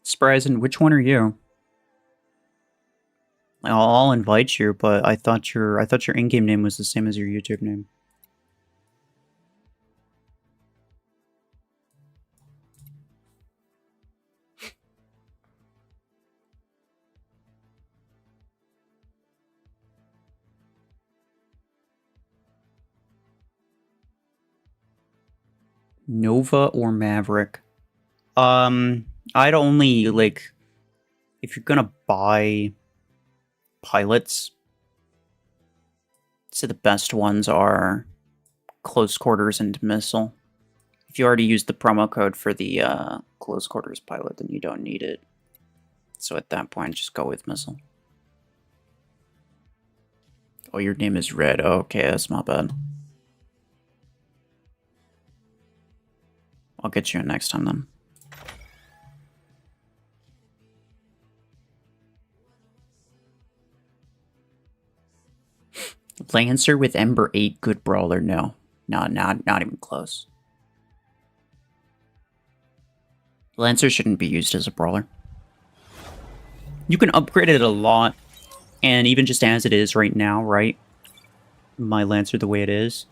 Speaker 1: Spryzen, which one are you? I'll invite you, but I thought your in-game name was the same as your YouTube name. Nova or Maverick? I'd only, like, if you're gonna buy pilots, so the best ones are Close Quarters and Missile. If you already used the promo code for the Close Quarters pilot, then you don't need it. So at that point, just go with Missile. Oh, your name is Red. Oh, okay, that's not bad. I'll get you in next time then. Lancer with Ember 8, good brawler. No, not even close. Lancer shouldn't be used as a brawler. You can upgrade it a lot, and even just as it is right now, right? My Lancer the way it is,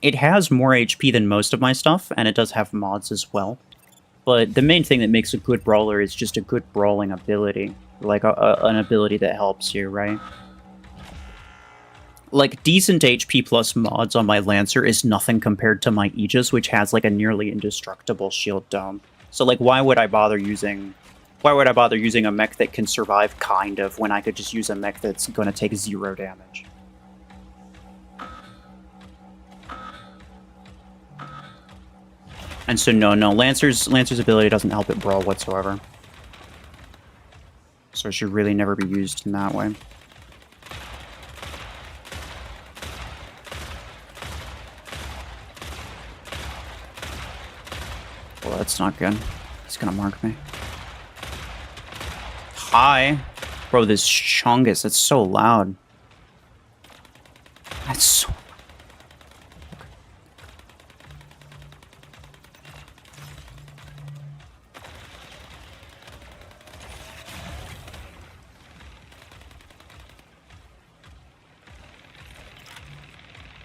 Speaker 1: it has more HP than most of my stuff, and it does have mods as well. But the main thing that makes a good brawler is just a good brawling ability, like an ability that helps you, right? Like, decent HP plus mods on my Lancer is nothing compared to my Aegis, which has, like, a nearly indestructible shield dome. So, like, why would I bother using a mech that can survive, kind of, when I could just use a mech that's going to take 0 damage? And so, no, Lancer's ability doesn't help it brawl whatsoever. So it should really never be used in that way. Well, that's not good. He's gonna mark me. Hi. Bro, this Chungus, that's so loud. That's so...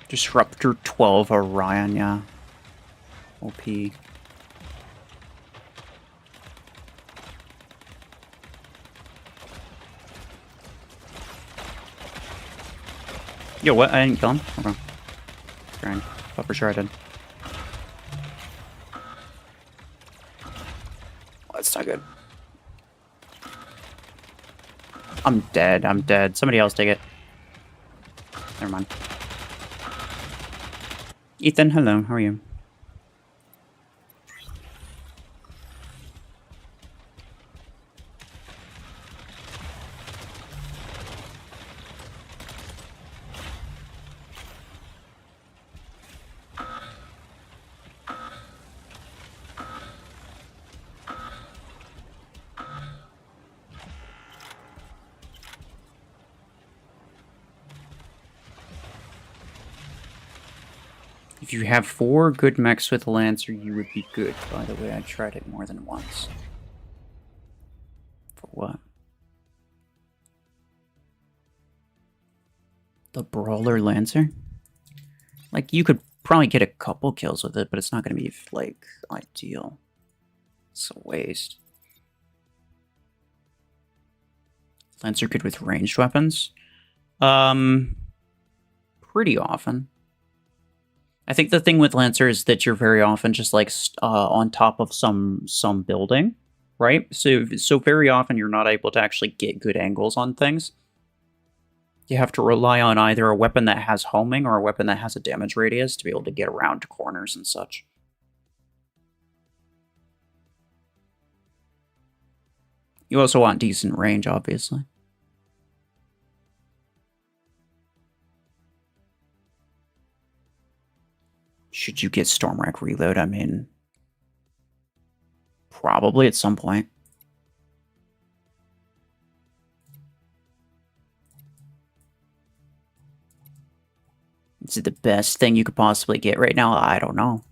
Speaker 1: Disruptor 12 Orion, yeah. OP. Yo, what? I didn't kill him? Okay. Grand. Thought for sure I did. Oh, that's not good. I'm dead. I'm dead. Somebody else take it. Never mind. Ethan, hello. How are you? If you have 4 good mechs with Lancer, you would be good. By the way, I tried it more than once. For what? The Brawler Lancer? Like, you could probably get a couple kills with it, but it's not going to be, like, ideal. It's a waste. Lancer good with ranged weapons? Pretty often. I think the thing with Lancer is that you're very often just like on top of some building, right? So very often you're not able to actually get good angles on things. You have to rely on either a weapon that has homing or a weapon that has a damage radius to be able to get around corners and such. You also want decent range, obviously. Should you get Stormwreck Reload? I mean, probably at some point. Is it the best thing you could possibly get right now? I don't know.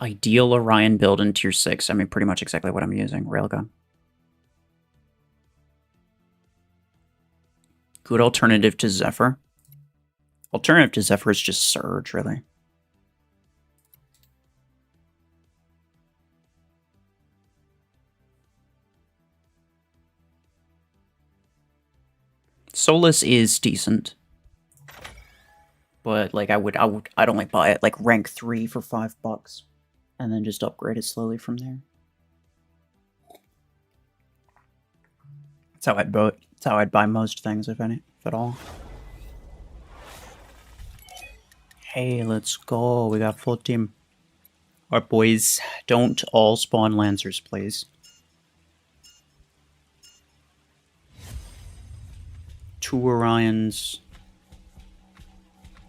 Speaker 1: Ideal Orion build in tier 6. I mean, pretty much exactly what I'm using. Railgun. Good alternative to Zephyr. Alternative to Zephyr is just Surge, really. Solus is decent. But like I'd only buy it like rank 3 for $5 and then just upgrade it slowly from there. That's how I'd buy it. That's how I'd buy most things, if at all. Hey, let's go. We got full team. Alright, boys. Don't all spawn Lancers, please. 2 Orions.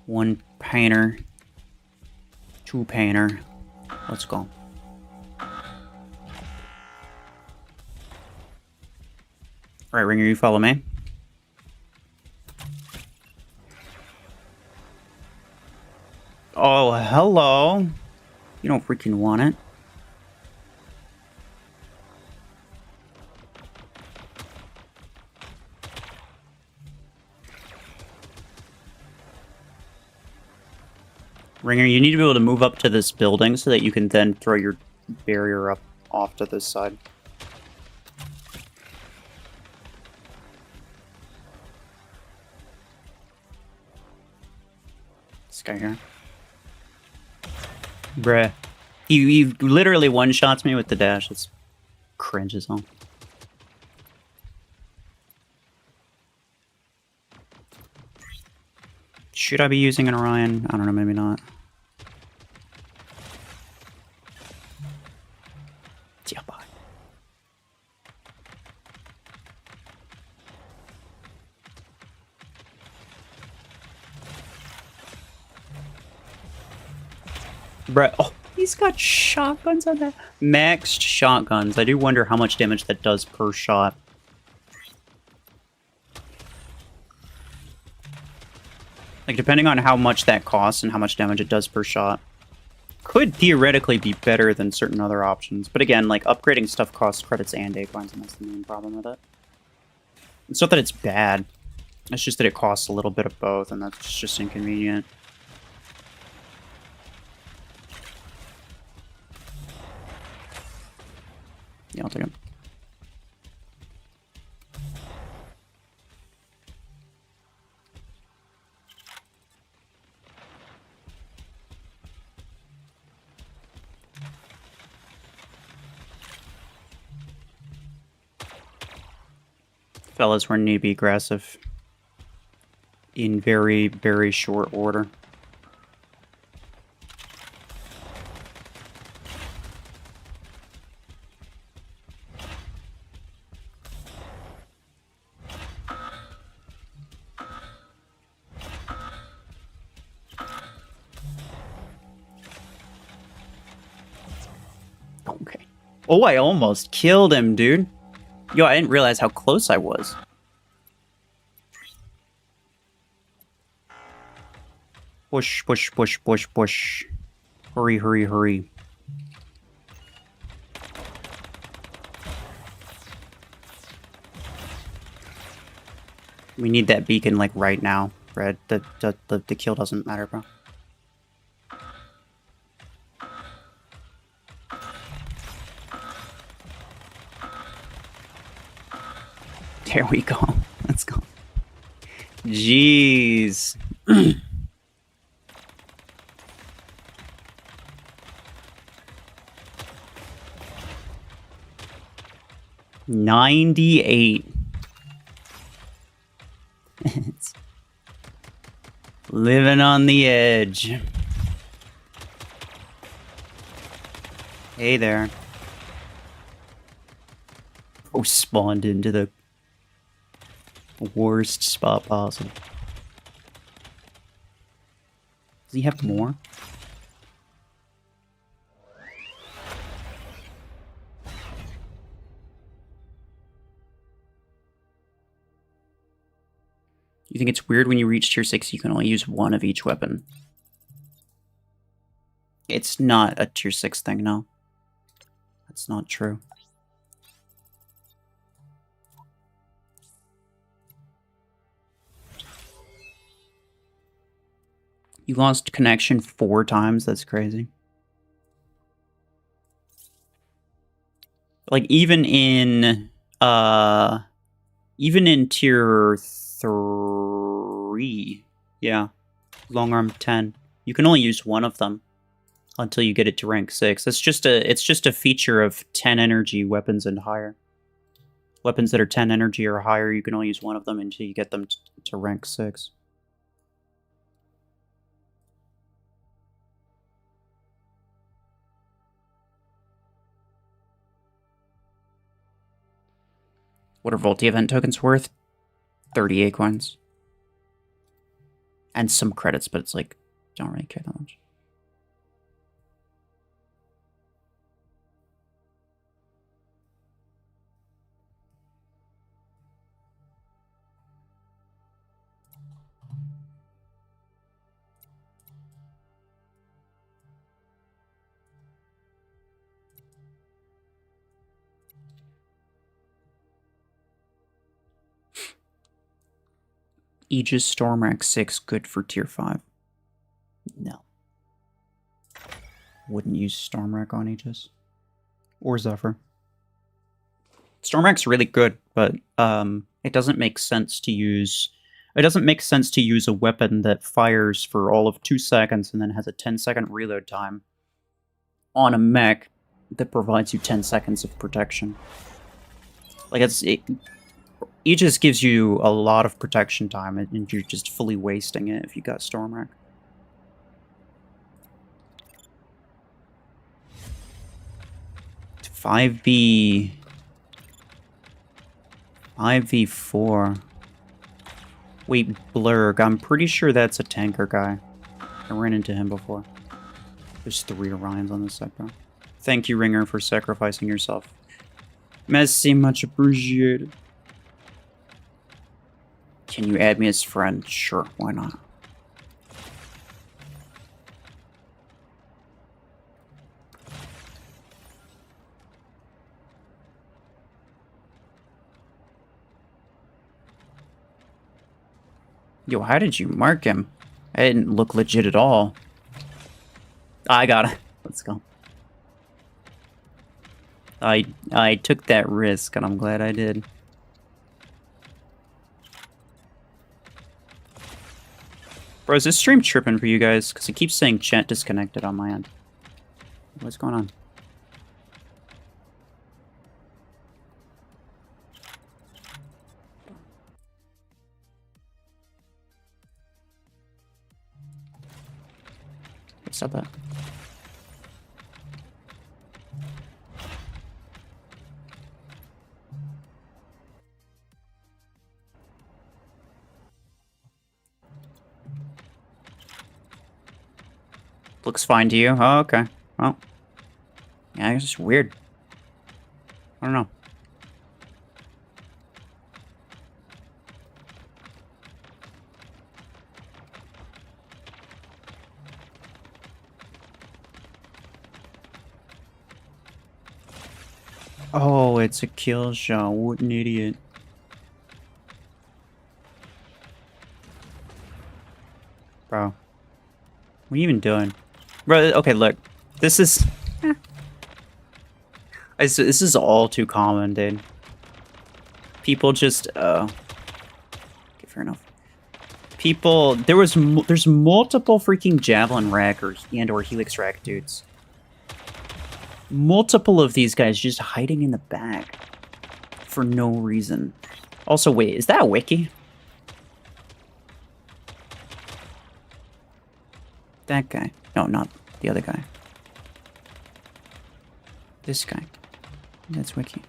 Speaker 1: 1 Painter. 2 Painter. Let's go. Alright, Ringer, you follow me. Oh, hello. You don't freaking want it. Ringer, you need to be able to move up to this building so that you can then throw your barrier up off to this side. This guy here. Bruh. He literally one-shots me with the dash. It's cringe as hell. Should I be using an Orion? I don't know, maybe not. Yeah, bye. Bruh, oh, he's got shotguns on that. Maxed shotguns. I do wonder how much damage that does per shot. Like, depending on how much that costs and how much damage it does per shot, could theoretically be better than certain other options. But again, like, upgrading stuff costs credits and acorns, and that's the main problem with it. It's not that it's bad. It's just that it costs a little bit of both, and that's just inconvenient. Yeah, I'll take it. Fellas, we're need to be aggressive in very, very short order. Okay. Oh, I almost killed him, dude. Yo, I didn't realize how close I was. Push, push, push, push, push. Hurry, hurry, hurry. We need that beacon, like, right now, Red. The kill doesn't matter, bro. There we go. Let's go. Jeez. $98. Living on the edge. Hey there. Oh, spawned into the worst spot possible. Does he have more? You think it's weird when you reach tier 6 you can only use one of each weapon? It's not a tier 6 thing, no. That's not true. You lost connection 4 times? That's crazy. Like, even in tier 3, yeah, long arm 10, you can only use one of them until you get it to rank 6. It's just a feature of 10 energy weapons and higher. Weapons that are 10 energy or higher, you can only use one of them until you get them to rank 6. What are VOLTI event tokens worth? 30 acorns. And some credits, but it's like, don't really care that much. Aegis Storm rank 6, good for tier 5. No. Wouldn't use Storm Rack on Aegis. Or Zephyr. Storm Rack's really good, but it doesn't make sense to use... It doesn't make sense to use a weapon that fires for all of 2 seconds and then has a 10-second reload time on a mech that provides you 10 seconds of protection. Like, Aegis gives you a lot of protection time, and you're just fully wasting it if you got Storm Rack. It's 5v4. Wait, Blurg, I'm pretty sure that's a tanker guy. I ran into him before. There's 3 Orions on this side, bro. Thank you, Ringer, for sacrificing yourself. Merci, much appreciated. Can you add me as friend? Sure, why not? Yo, how did you mark him? I didn't look legit at all. I got it. Let's go. I took that risk, and I'm glad I did. Bro, is this stream tripping for you guys? Because it keeps saying chat disconnected on my end. What's going on? Stop that. Looks fine to you? Oh, okay. Well. Yeah, it's just weird. I don't know. Oh, it's a kill shot. What an idiot. Bro. What are you even doing? Bro, okay, look. This is... This is all too common, dude. People just... Okay, fair enough. People... There's multiple freaking Javelin rack or Helix rack dudes. Multiple of these guys just hiding in the back. For no reason. Also, wait, is that a wiki? That guy. No, not the other guy. This guy. That's wiki.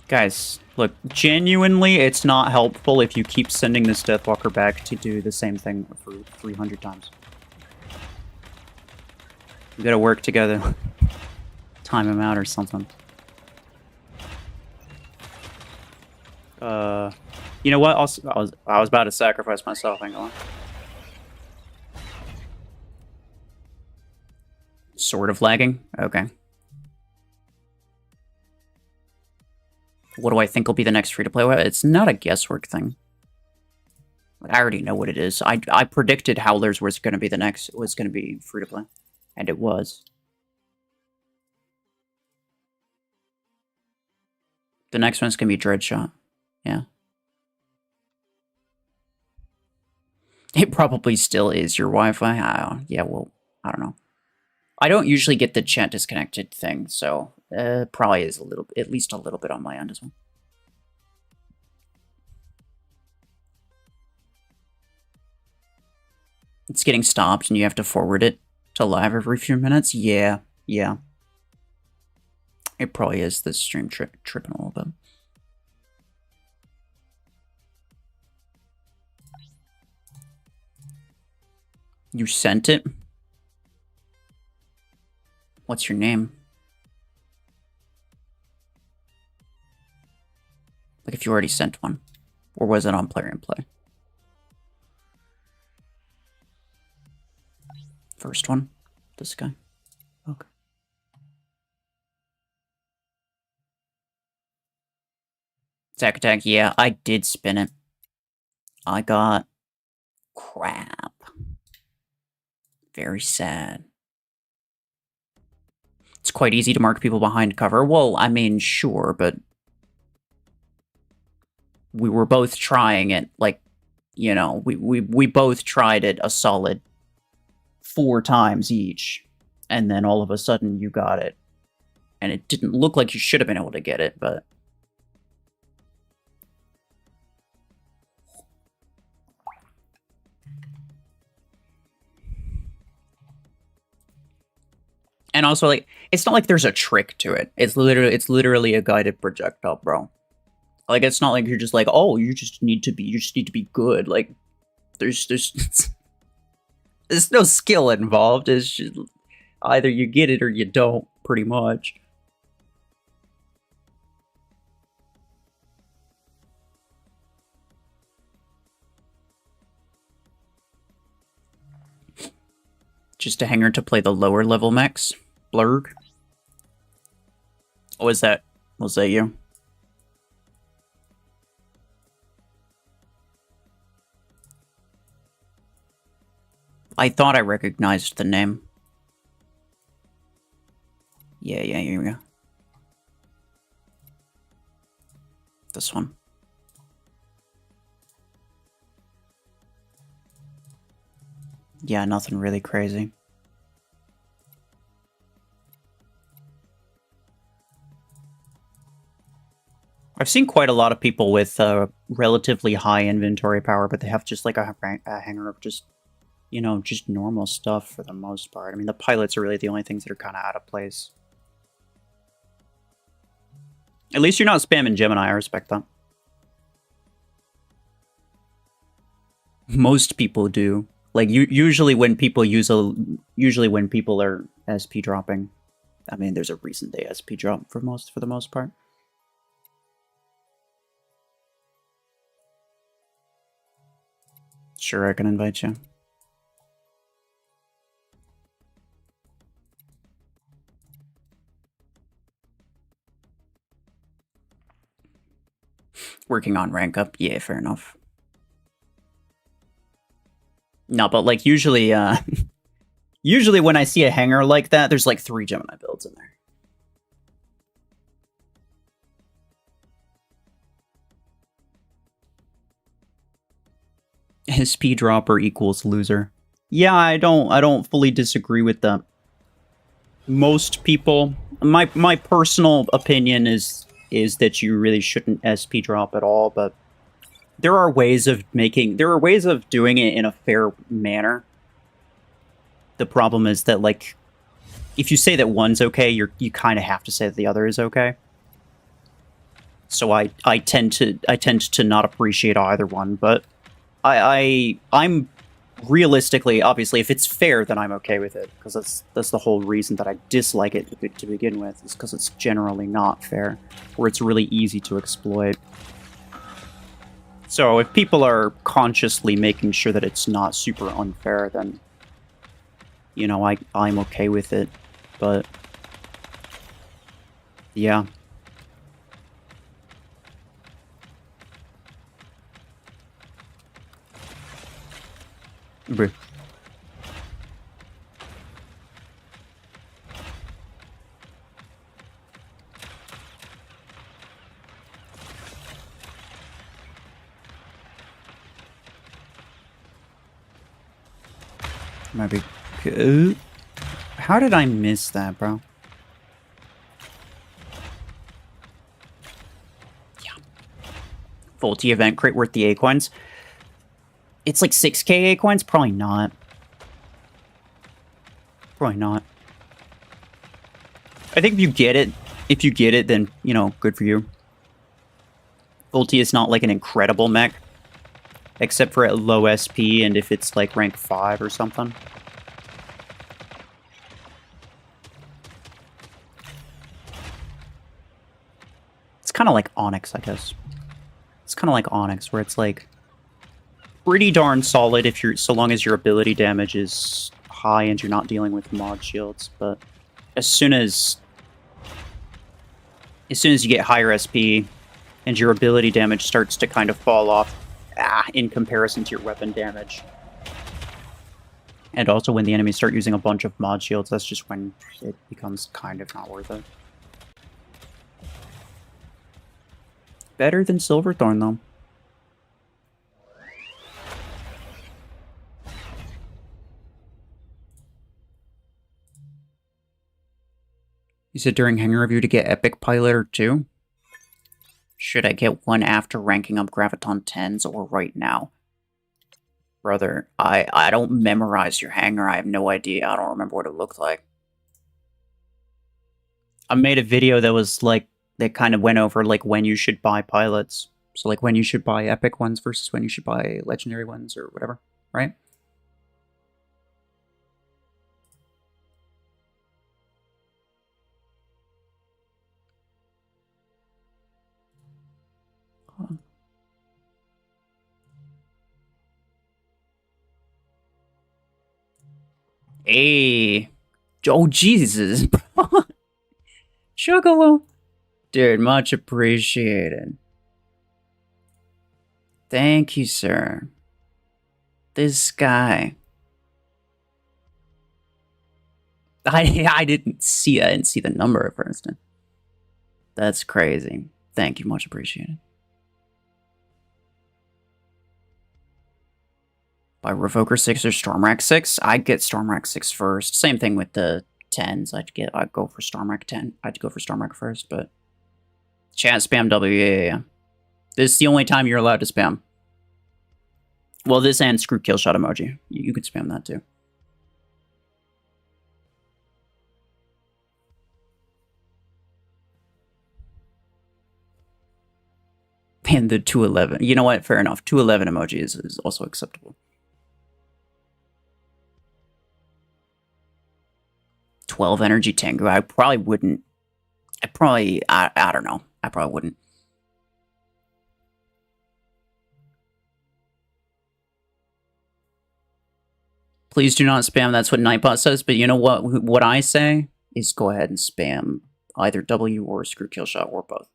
Speaker 1: Guys, look, genuinely, it's not helpful if you keep sending this Deathwalker back to do the same thing for 300 times. We gotta work together. Time him out or something. You know what? I was about to sacrifice myself. Hang on. Sort of lagging? Okay. What do I think will be the next free-to-play? Well, it's not a guesswork thing. Like, I already know what it is. I predicted Howlers was going to be the next, was going to be free-to-play. And it was. The next one's going to be Dreadshot. Yeah. It probably still is your Wi-Fi. Yeah, well, I don't know. I don't usually get the chat disconnected thing, so probably is at least a little bit on my end as well. It's getting stopped and you have to forward it to live every few minutes? Yeah. It probably is the stream tripping a little bit. You sent it? What's your name? Like if you already sent one. Or was it on Plarium Play? First one? This guy? Okay. Attack, yeah, I did spin it. I got crap. Very sad. It's quite easy to mark people behind cover. Well, I mean, sure, but we were both trying it, like, you know, we both tried it a solid 4 times each, and then all of a sudden you got it. And it didn't look like you should have been able to get it, but... And also, like, it's not like there's a trick to it. It's literally a guided projectile, bro. Like, it's not like you're just like, oh, you just need to be good. Like, there's no skill involved. It's just either you get it or you don't, pretty much. Just a hanger to play the lower level mechs. Blurg. Oh, was that you? I thought I recognized the name. Yeah, here we go. This one. Yeah, nothing really crazy. I've seen quite a lot of people with relatively high inventory power, but they have just like a hanger of just, you know, just normal stuff for the most part. I mean, the pilots are really the only things that are kind of out of place. At least you're not spamming Gemini, I respect that. Most people do. Like, usually when people are SP dropping, I mean, there's a reason they SP drop for the most part. Sure, I can invite you. Working on rank up. Yeah, fair enough. No, but like usually usually when I see a hanger like that, there's like 3 Gemini builds in there. SP dropper equals loser. Yeah, I don't fully disagree with that. Most people, my personal opinion is that you really shouldn't SP drop at all, but there are ways of doing it in a fair manner. The problem is that, like, if you say that one's okay, you kind of have to say that the other is okay. So I tend to not appreciate either one, but I'm realistically, obviously, if it's fair, then I'm okay with it, because that's the whole reason that I dislike it to begin with, is because it's generally not fair, or it's really easy to exploit. So if people are consciously making sure that it's not super unfair, then, you know, I'm okay with it. But yeah. Bruh. Might be good. How did I miss that, bro? Yeah. VOLTI event crate worth the A-coins. It's like 6k A-coins? Probably not. Probably not. I think if you get it, then, you know, good for you. VOLTI is not like an incredible mech, except for at low SP and if it's like rank 5 or something. It's kind of like Onyx, I guess. It's kind of like Onyx, where it's like pretty darn solid if you're, so long as your ability damage is high and you're not dealing with mod shields. But as soon as you get higher SP and your ability damage starts to kind of fall off in comparison to your weapon damage, and also when the enemies start using a bunch of mod shields, that's just when it becomes kind of not worth it. Better than Silverthorn, though. You said during Hanger Review to get Epic Pilot or 2? Should I get one after ranking up Graviton 10s or right now? Brother, I don't memorize your hanger. I have no idea. I don't remember what it looked like. I made a video that was like, that kind of went over like when you should buy pilots. So like when you should buy epic ones versus when you should buy legendary ones or whatever, right? Hey. Oh, Jesus. Juggalo. Dude, much appreciated. Thank you, sir. This guy. I didn't see the number at first. That's crazy. Thank you, much appreciated. By Revoker 6 or Stormrack 6? I'd get Stormrack 6 first. Same thing with the 10s. I'd go for Stormrack 10. I'd go for Stormrack first, but chat spam W, yeah. This is the only time you're allowed to spam. Well, this and screw kill shot emoji. You could spam that too. And the 211. You know what? Fair enough. 211 emoji is also acceptable. 12 energy Tengu. I probably wouldn't. I don't know. I probably wouldn't. Please do not spam. That's what Nightbot says. But you know what? What I say is go ahead and spam either W or screw kill shot or both.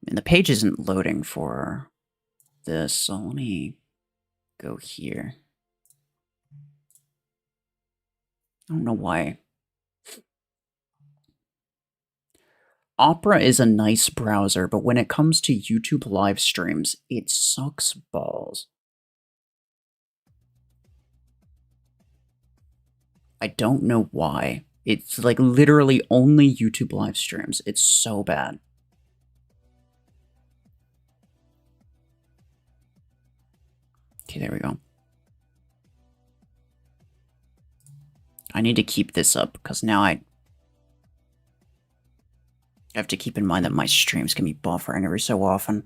Speaker 1: And the page isn't loading for this, so let me go here. I don't know why. Opera is a nice browser, but when it comes to YouTube live streams, it sucks balls. I don't know why. It's like literally only YouTube live streams. It's so bad. Okay, there we go. I need to keep this up because now I have to keep in mind that my streams can be buffering every so often.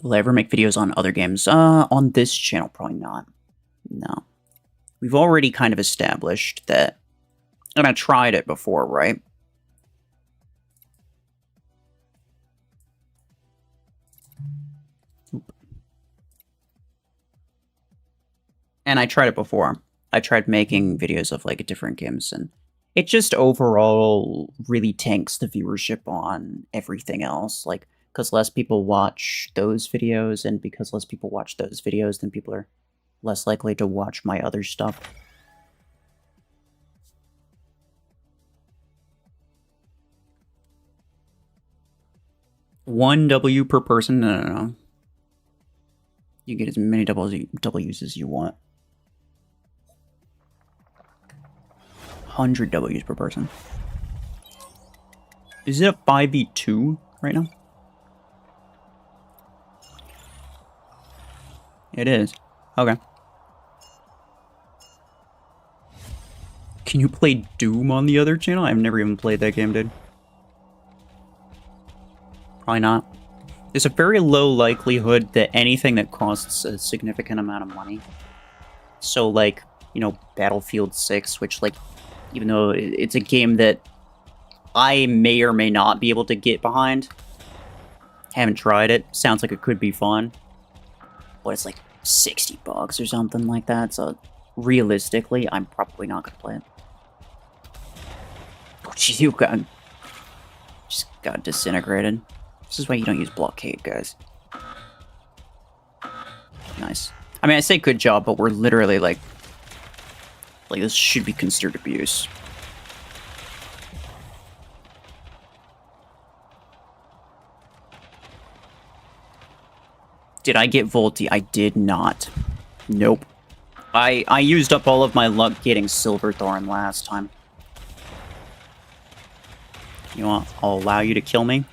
Speaker 1: Will I ever make videos on other games? On this channel, probably not. No. We've already kind of established that, and I tried it before, right? And I tried it before. I tried making videos of like different games, and it just overall really tanks the viewership on everything else. Like, because less people watch those videos, and because less people watch those videos, then people are less likely to watch my other stuff. One W per person? No. You get as many W's as you want. 100 W's per person. Is it a 5v2 right now? It is. Okay. Can you play Doom on the other channel? I've never even played that game, dude. Probably not. There's a very low likelihood that anything that costs a significant amount of money. So, like, you know, Battlefield 6, which, like, even though it's a game that I may or may not be able to get behind. Haven't tried it. Sounds like it could be fun. But it's like $60 or something like that, so realistically, I'm probably not gonna play it. Oh, jeez, you just got disintegrated. This is why you don't use blockade, guys. Nice. I mean, I say good job, but we're literally like this should be considered abuse. Did I get VOLTI? I did not. Nope. I used up all of my luck getting Silverthorn last time. You know what? I'll allow you to kill me.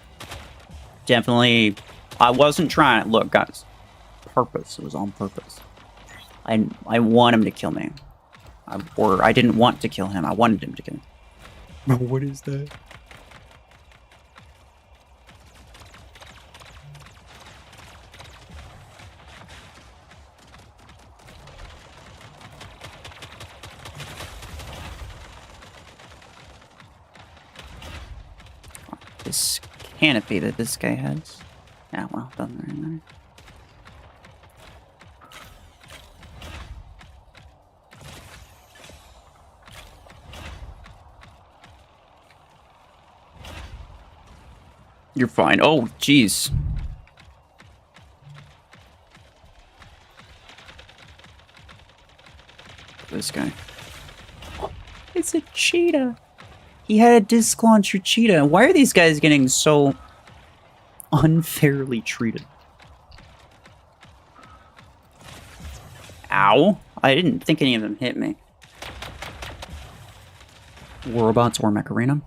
Speaker 1: Definitely. I wasn't trying. Look, guys. Purpose. It was on purpose. I want him to kill me. Or I didn't want to kill him. I wanted him to kill me. What is that? this canopy that this guy has. Yeah, well, doesn't really matter. You're fine. Oh, jeez. This guy. It's a cheetah. He had a disc launcher cheetah. Why are these guys getting so unfairly treated? Ow. I didn't think any of them hit me. Robots or Mech Arena?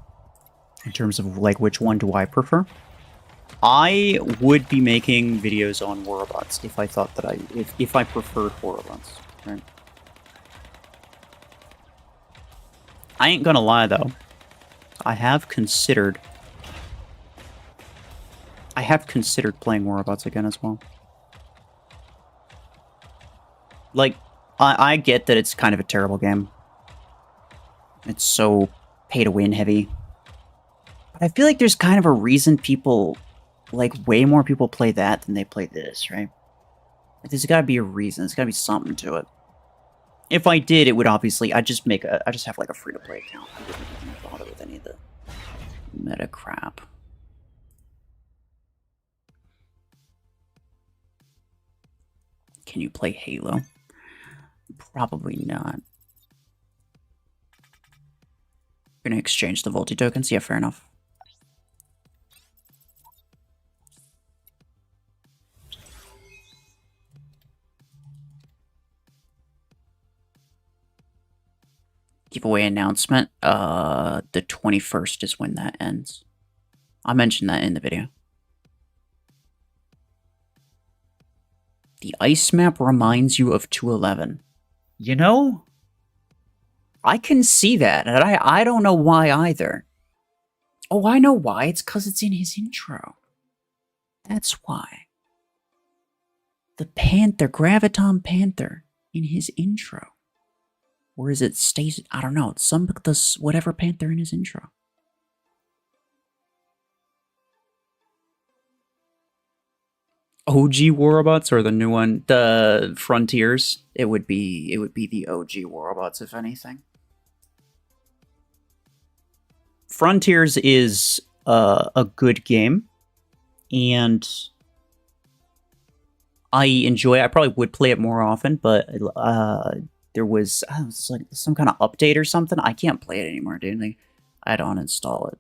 Speaker 1: In terms of, like, which one do I prefer? I would be making videos on war robots if I thought that if I preferred war robots, right? I ain't gonna lie, though. I have considered playing war robots again as well. Like, I get that it's kind of a terrible game. It's so pay-to-win heavy. But I feel like there's kind of a reason people, like, way more people play that than they play this, right? Like, there's gotta be a reason. There's gotta be something to it. If I did, it would obviously, I'd just have, like, a free-to-play account. I wouldn't even bother with any of the meta crap. Can you play Halo? Probably not. We're gonna exchange the VOLTI tokens? Yeah, fair enough. Giveaway announcement. The 21st is when that ends. I mentioned that in the video. The ice map reminds you of 211. You know, I can see that, and I don't know why either. Oh, I know why. It's because it's in his intro. That's why. The Panther, Graviton Panther, in his intro. Or is it stays? I don't know. It's whatever Panther in his intro. OG War Robots or the new one, the Frontiers? It would be the OG War Robots, if anything. Frontiers is a good game, and I enjoy it. I probably would play it more often, but there was like some kind of update or something. I can't play it anymore, dude. I had to uninstall it.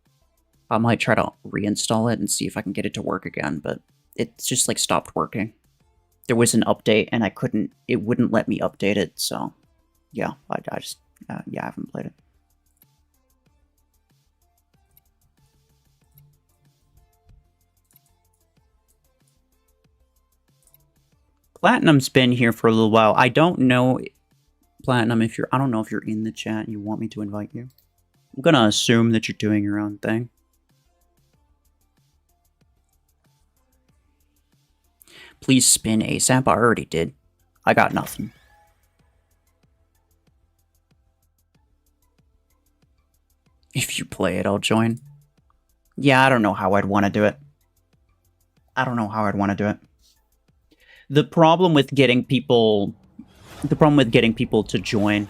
Speaker 1: I might try to reinstall it and see if I can get it to work again, but it's just like stopped working. There was an update and it wouldn't let me update it, so yeah, I haven't played it. Platinum's been here for a little while. I don't know, Platinum, I don't know if you're in the chat and you want me to invite you. I'm gonna assume that you're doing your own thing. Please spin ASAP. I already did. I got nothing. If you play it, I'll join. Yeah, I don't know how I'd want to do it. The problem with getting people to join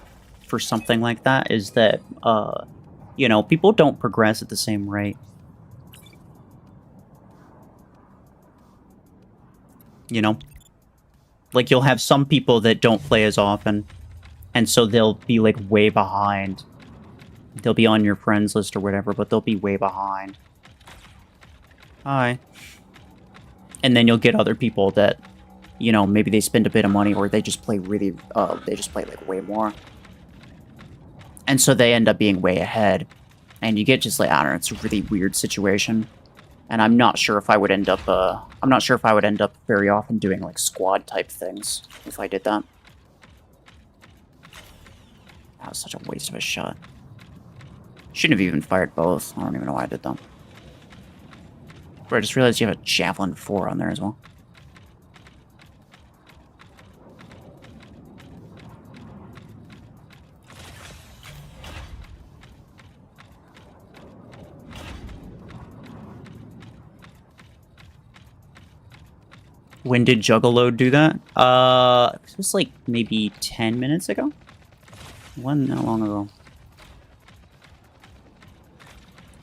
Speaker 1: for something like that is that, you know, people don't progress at the same rate. You know? Like, you'll have some people that don't play as often, and so they'll be, like, way behind. They'll be on your friends list or whatever, but they'll be way behind. Hi. And then you'll get other people that, you know, maybe they spend a bit of money or they just play really, like, way more. And so they end up being way ahead. And you get just, like, I don't know, it's a really weird situation. And I'm not sure if I would end up, very often doing, like, squad-type things if I did that. That was such a waste of a shot. Shouldn't have even fired both. I don't even know why I did that. But I just realized you have a Javelin 4 on there as well. When did Juggalo do that? It was like maybe 10 minutes ago? When? How long ago?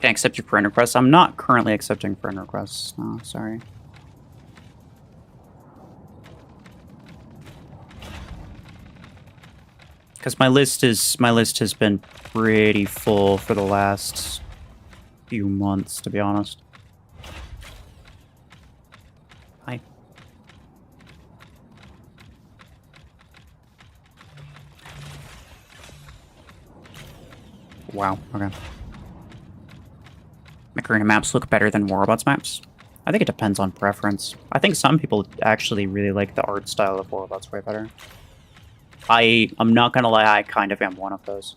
Speaker 1: Can I accept your friend request? I'm not currently accepting friend requests. No, sorry. Because my list has been pretty full for the last few months, to be honest. Hi. Wow, okay. Macarena maps look better than Warabots maps? I think it depends on preference. I think some people actually really like the art style of Warabots way better. I'm not gonna lie, I kind of am one of those.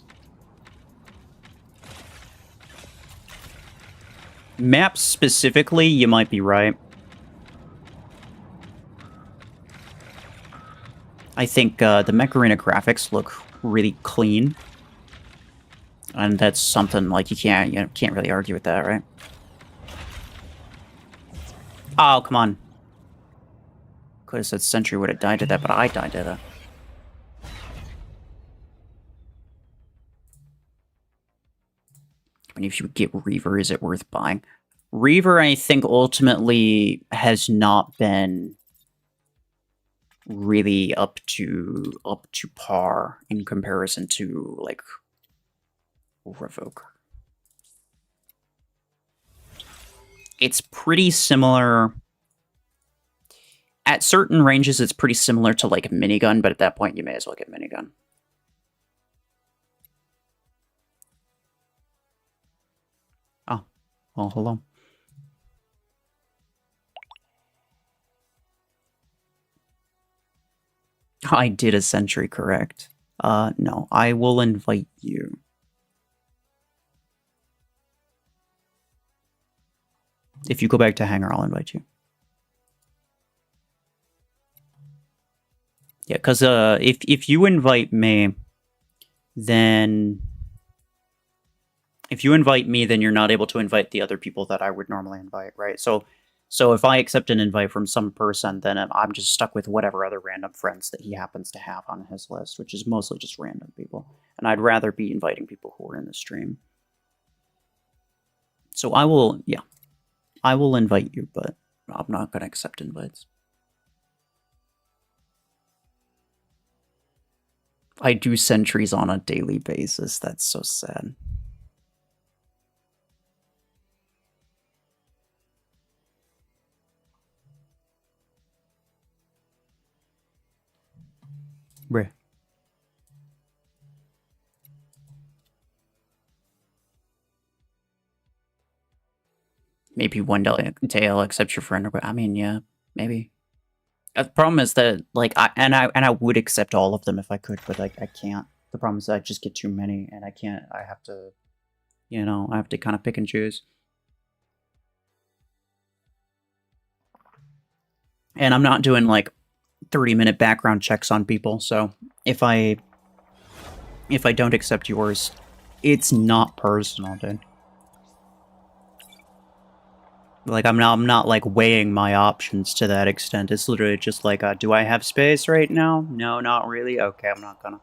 Speaker 1: Maps specifically, you might be right. I think the Macarena graphics look really clean. And that's something like you can't really argue with that, right? Oh, come on. Could have said Sentry would have died to that, but I died to that. I mean, if you get Reaver, is it worth buying? Reaver, I think, ultimately has not been really up to par in comparison to, like, Revoke. It's pretty similar. At certain ranges, it's pretty similar to, like, Minigun, but at that point, you may as well get Minigun. Oh, well, hello. I did a Sentry, correct. No, I will invite you. If you go back to Hangar, I'll invite you. Yeah, because if you invite me, then... If you invite me, then you're not able to invite the other people that I would normally invite, right? So if I accept an invite from some person, then I'm just stuck with whatever other random friends that he happens to have on his list, which is mostly just random people. And I'd rather be inviting people who are in the stream. So I will invite you, but I'm not going to accept invites. I do sentries on a daily basis. That's so sad. Bruh. Maybe one day I'll accept your friend request. I mean, yeah, maybe. The problem is that, like, I would accept all of them if I could, but, like, I can't. The problem is that I just get too many, and I can't. I have to, you know, I have to kind of pick and choose. And I'm not doing, like, 30-minute background checks on people, so if I don't accept yours, it's not personal, dude. Like, I'm not like weighing my options to that extent. It's literally just like, do I have space right now? No, not really. Okay, I'm not gonna.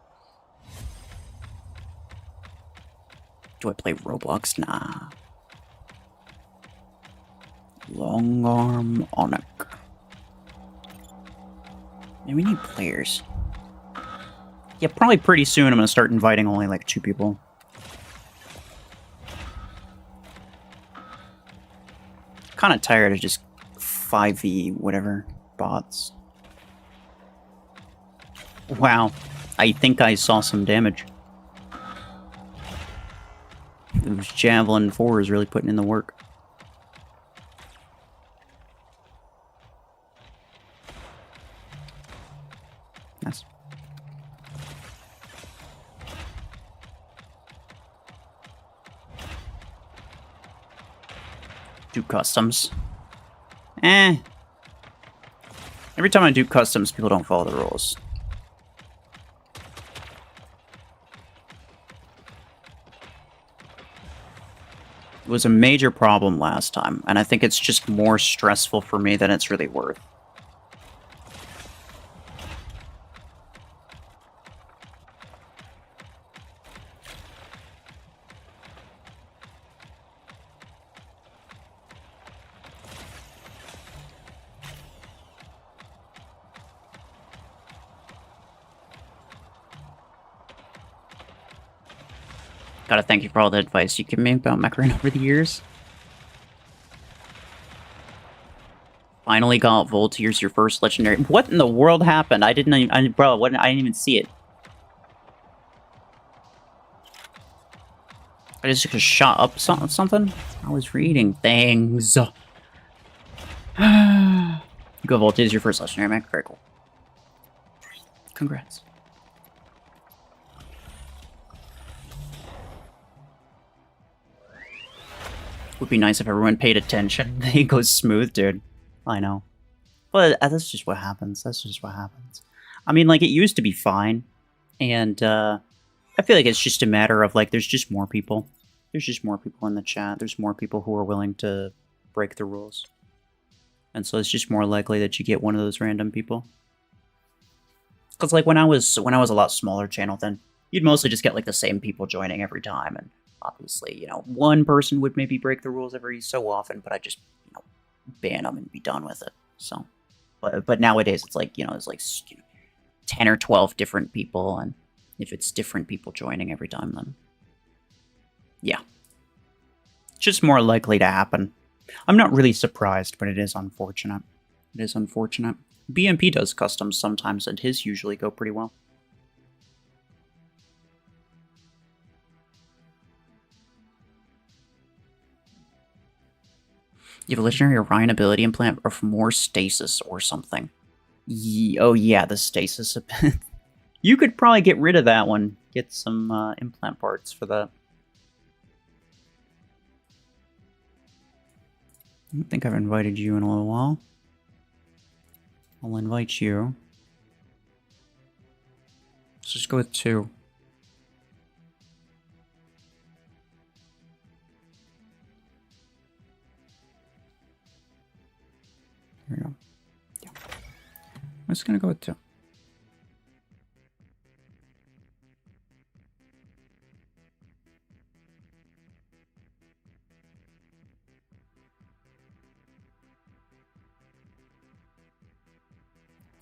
Speaker 1: Do I play Roblox? Nah. Long arm Onic. And we need players. Yeah, probably pretty soon I'm gonna start inviting only like 2 people. Kind of tired of just 5v whatever bots. Wow, I think I saw some damage. Those Javelin 4 is really putting in the work. Nice. Do customs. Every time I do customs, people don't follow the rules. It was a major problem last time, and I think it's just more stressful for me than it's really worth. Gotta thank you for all the advice you give me about Mech over the years. Finally got VOLTI. Here's your first legendary. What in the world happened? I didn't even... bro, what, I didn't even see it. I just shot up something? I was reading things. Go VOLTI is your first legendary Mech. Very cool. Congrats. Would be nice if everyone paid attention. It goes smooth, dude. I know. But that's just what happens. That's just what happens. I mean, like, it used to be fine. And, I feel like it's just a matter of, like, there's just more people. There's just more people in the chat. There's more people who are willing to break the rules. And so it's just more likely that you get one of those random people. Because, like, when I was a lot smaller channel, then you'd mostly just get, like, the same people joining every time. And obviously, you know, one person would maybe break the rules every so often, but I just, you know, ban them and be done with it. So, but nowadays it's like, you know, it's like 10 or 12 different people, and if it's different people joining every time, then yeah, it's just more likely to happen. I'm not really surprised, but it is unfortunate. It is unfortunate. BMP does customs sometimes, and his usually go pretty well. You have a legendary Orion ability implant or more stasis or something. Oh yeah, the stasis. You could probably get rid of that one. Get some implant parts for that. I don't think I've invited you in a little while. I'll invite you. Let's just go with 2. There we go. Yeah. I'm just gonna go with 2.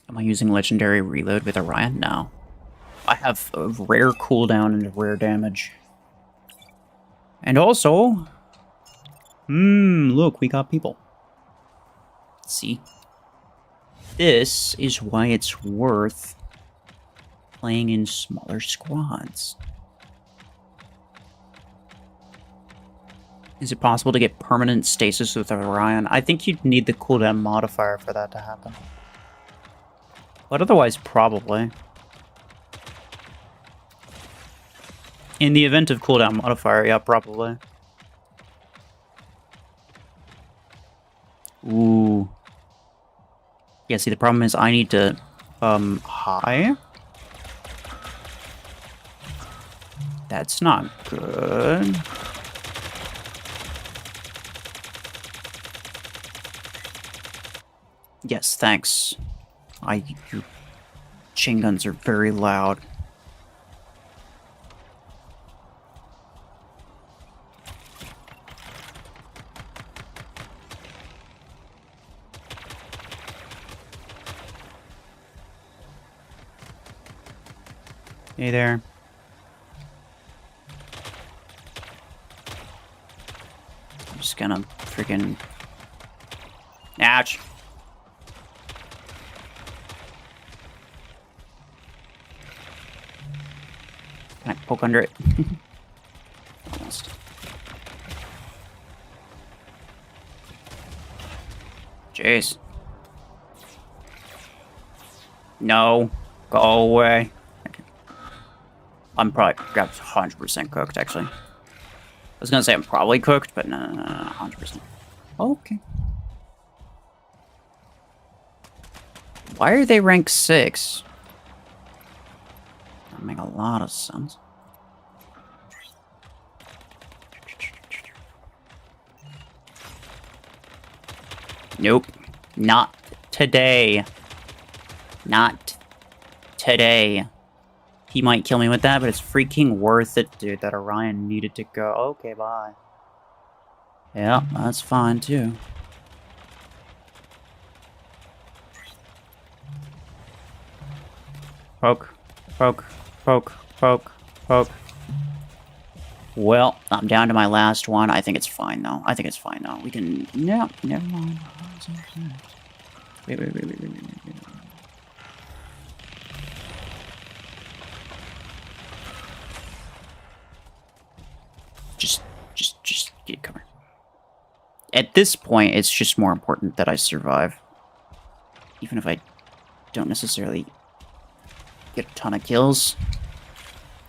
Speaker 1: Am I using legendary reload with Orion? No. I have a rare cooldown and a rare damage. And also... look, we got people. See? This is why it's worth playing in smaller squads. Is it possible to get permanent stasis with Orion? I think you'd need the cooldown modifier for that to happen. But otherwise, probably. In the event of cooldown modifier, yeah, probably. Ooh. Yeah, see, the problem is I need to, high? That's not good. Yes, thanks. Your chain guns are very loud. Hey there. I'm just gonna freaking... Ouch! Can I poke under it? Almost. Jeez. No. Go away. I'm probably 100% cooked, actually. I was gonna say I'm probably cooked, but no, 100%. Okay. Why are they rank 6? That make a lot of sense. Nope. Not today. Not today. He might kill me with that, but it's freaking worth it, dude. That Orion needed to go. Okay, bye. Yeah, that's fine, too. Poke. Poke. Poke. Poke. Poke. Well, I'm down to my last one. I think it's fine, though. I think it's fine, though. We can... No, never mind. Wait. Just get cover. At this point, it's just more important that I survive. Even if I don't necessarily get a ton of kills,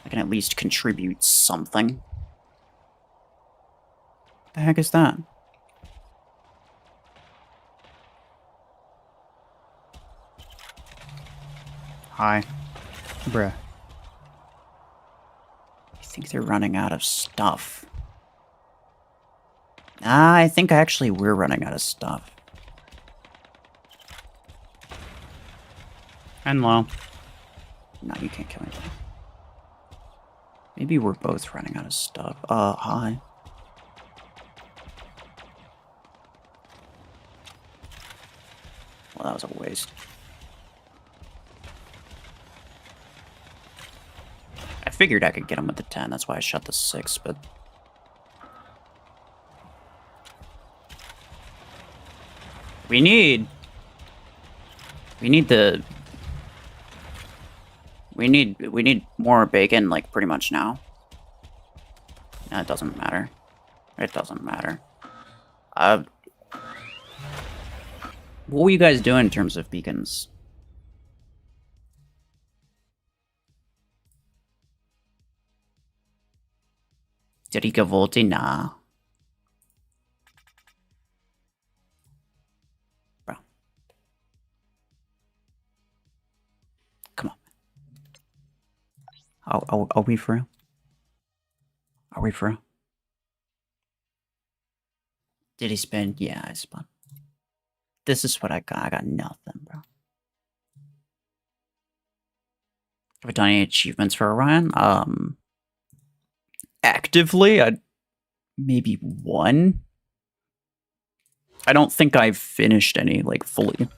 Speaker 1: I can at least contribute something. The heck is that? Hi. Bruh. I think they're running out of stuff. I think actually we're running out of stuff. And low. No, you can't kill me. Maybe we're both running out of stuff. Hi. Well, that was a waste. I figured I could get him with the 10, that's why I shot the 6, but... We need more bacon, like, pretty much now. No, it doesn't matter. It doesn't matter. What were you guys doing in terms of beacons? Did he go VOLTI? Nah. Bro. Come on. Are we for real? Are we for real? Did he spend? Yeah, I spun. This is what I got. I got nothing, bro. Have I done any achievements for Orion? Actively, maybe one. I don't think I've finished any, like, fully.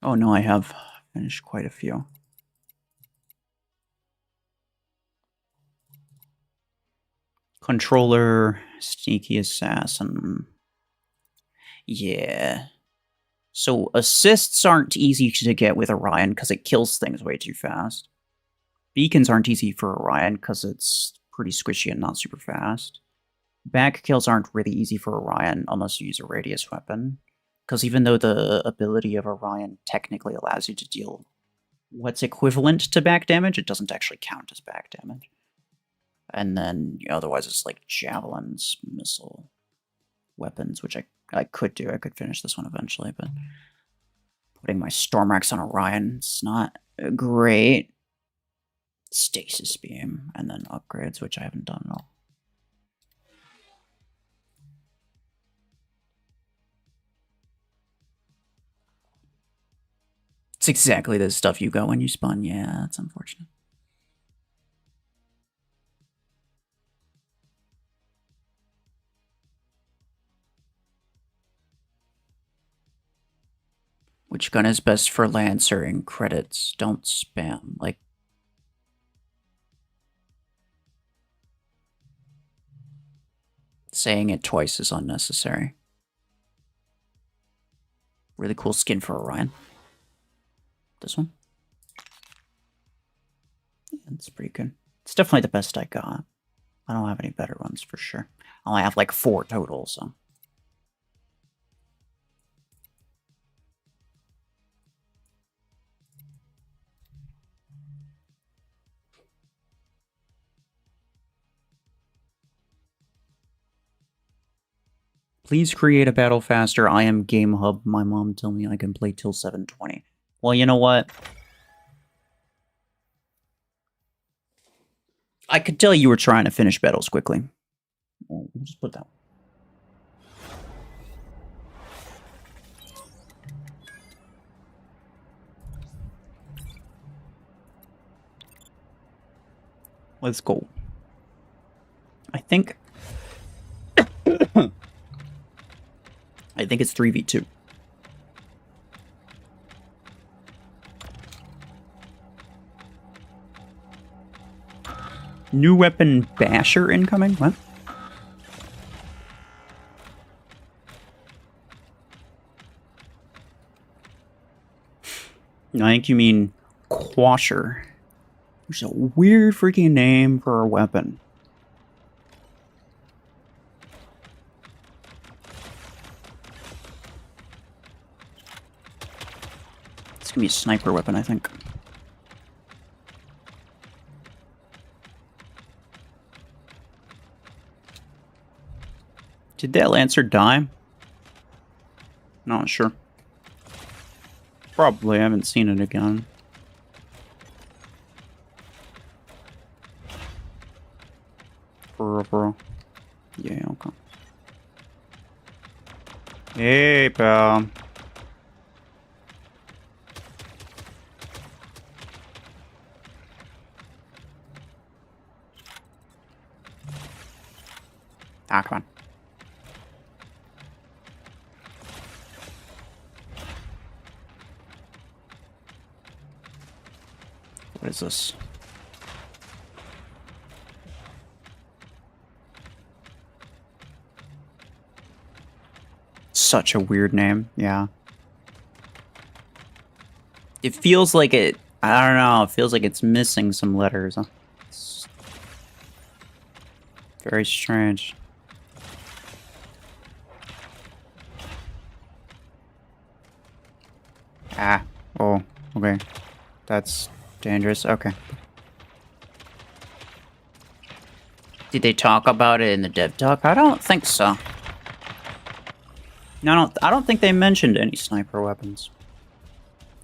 Speaker 1: Oh, no, I have finished quite a few. Controller, Sneaky Assassin. Yeah. So, assists aren't easy to get with Orion because it kills things way too fast. Beacons aren't easy for Orion because it's pretty squishy and not super fast. Back kills aren't really easy for Orion unless you use a radius weapon. Because even though the ability of Orion technically allows you to deal what's equivalent to back damage, it doesn't actually count as back damage. And then, you know, otherwise it's like javelins, missile, weapons, which I could do. I could finish this one eventually, but putting my Stormax on Orion is not great. Stasis beam, and then upgrades, which I haven't done at all. It's exactly the stuff you got when you spawn. Yeah, that's unfortunate. Which gun is best for Lancer in credits? Don't spam. Like, saying it twice is unnecessary. Really cool skin for Orion. This one? Yeah, it's pretty good. It's definitely the best I got. I don't have any better ones for sure. I only have like 4 total, so. Please create a battle faster. I am Game Hub. My mom told me I can play till 7:20. Well, you know what? I could tell you were trying to finish battles quickly. We'll just put that. Let's go. I think... I think it's 3v2. New weapon basher incoming? What? I think you mean quasher. Which is a weird freaking name for a weapon. It's gonna be a sniper weapon, I think. Did that Lancer die? Not sure. Probably, I haven't seen it again. Bro. Yeah, okay. Hey, pal. Ah, come on. What is this? Such a weird name, yeah. It feels like it, I don't know, it feels like it's missing some letters. Huh? It's very strange. Ah, oh, okay. That's dangerous, okay. Did they talk about it in the dev talk? I don't think so. No, I don't think they mentioned any sniper weapons.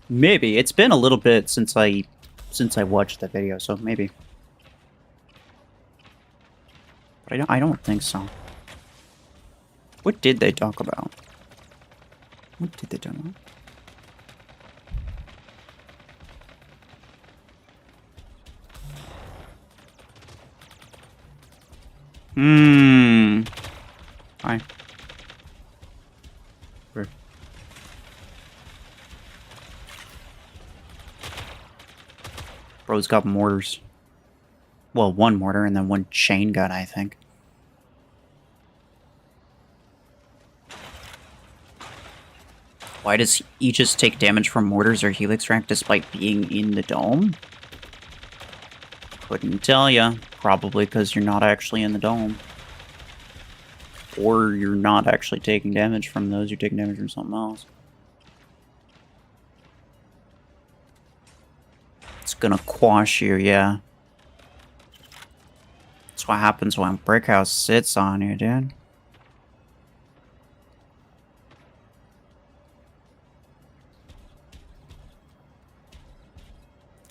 Speaker 1: Maybe. It's been a little bit since I watched the video, so maybe. But I don't think so. What did they talk about? What did they talk about? Hi. Where? Bro's got mortars. Well, one mortar and then one chain gun, I think. Why does he just take damage from mortars or helix rank despite being in the dome? Couldn't tell ya. Probably because you're not actually in the dome. Or you're not actually taking damage from those, you're taking damage from something else. It's gonna quash you, yeah. That's what happens when Brickhouse sits on you, dude.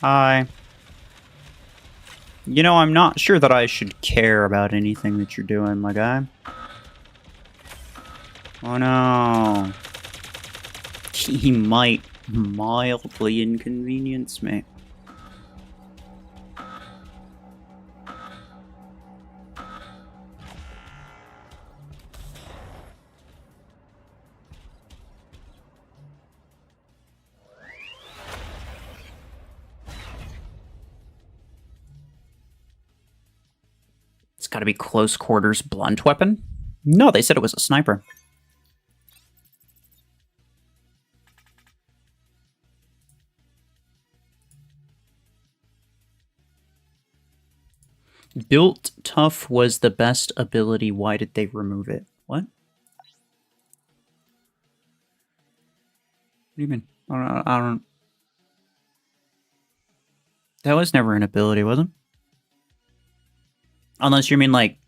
Speaker 1: Hi. You know, I'm not sure that I should care about anything that you're doing, my guy. Oh no. He might mildly inconvenience me. It's gotta be close quarters blunt weapon? No, they said it was a sniper. Built tough was the best ability. Why did they remove it? What? What do you mean? I don't... That was never an ability, was it? Unless you mean like...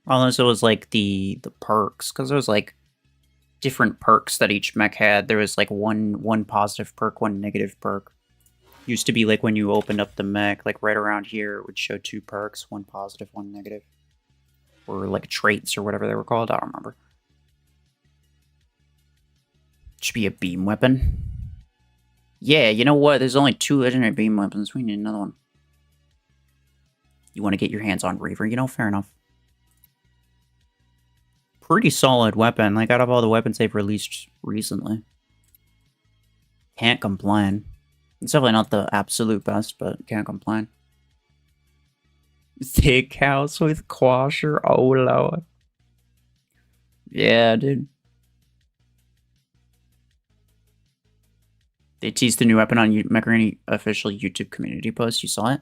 Speaker 1: Unless it was like the perks. Because there was like different perks that each mech had. There was like one positive perk, one negative perk. Used to be like when you opened up the mech, like right around here, it would show 2 perks, one positive, one negative. Or like traits or whatever they were called, I don't remember. Should be a beam weapon. Yeah, you know what? There's only 2 legendary beam weapons. We need another one. You want to get your hands on Reaver? You know, fair enough. Pretty solid weapon. Like, out of all the weapons they've released recently. Can't complain. It's definitely not the absolute best, but can't complain. Thick house with quasher. Oh, lord. Yeah, dude. They teased the new weapon on Macaroni official YouTube community post. You saw it?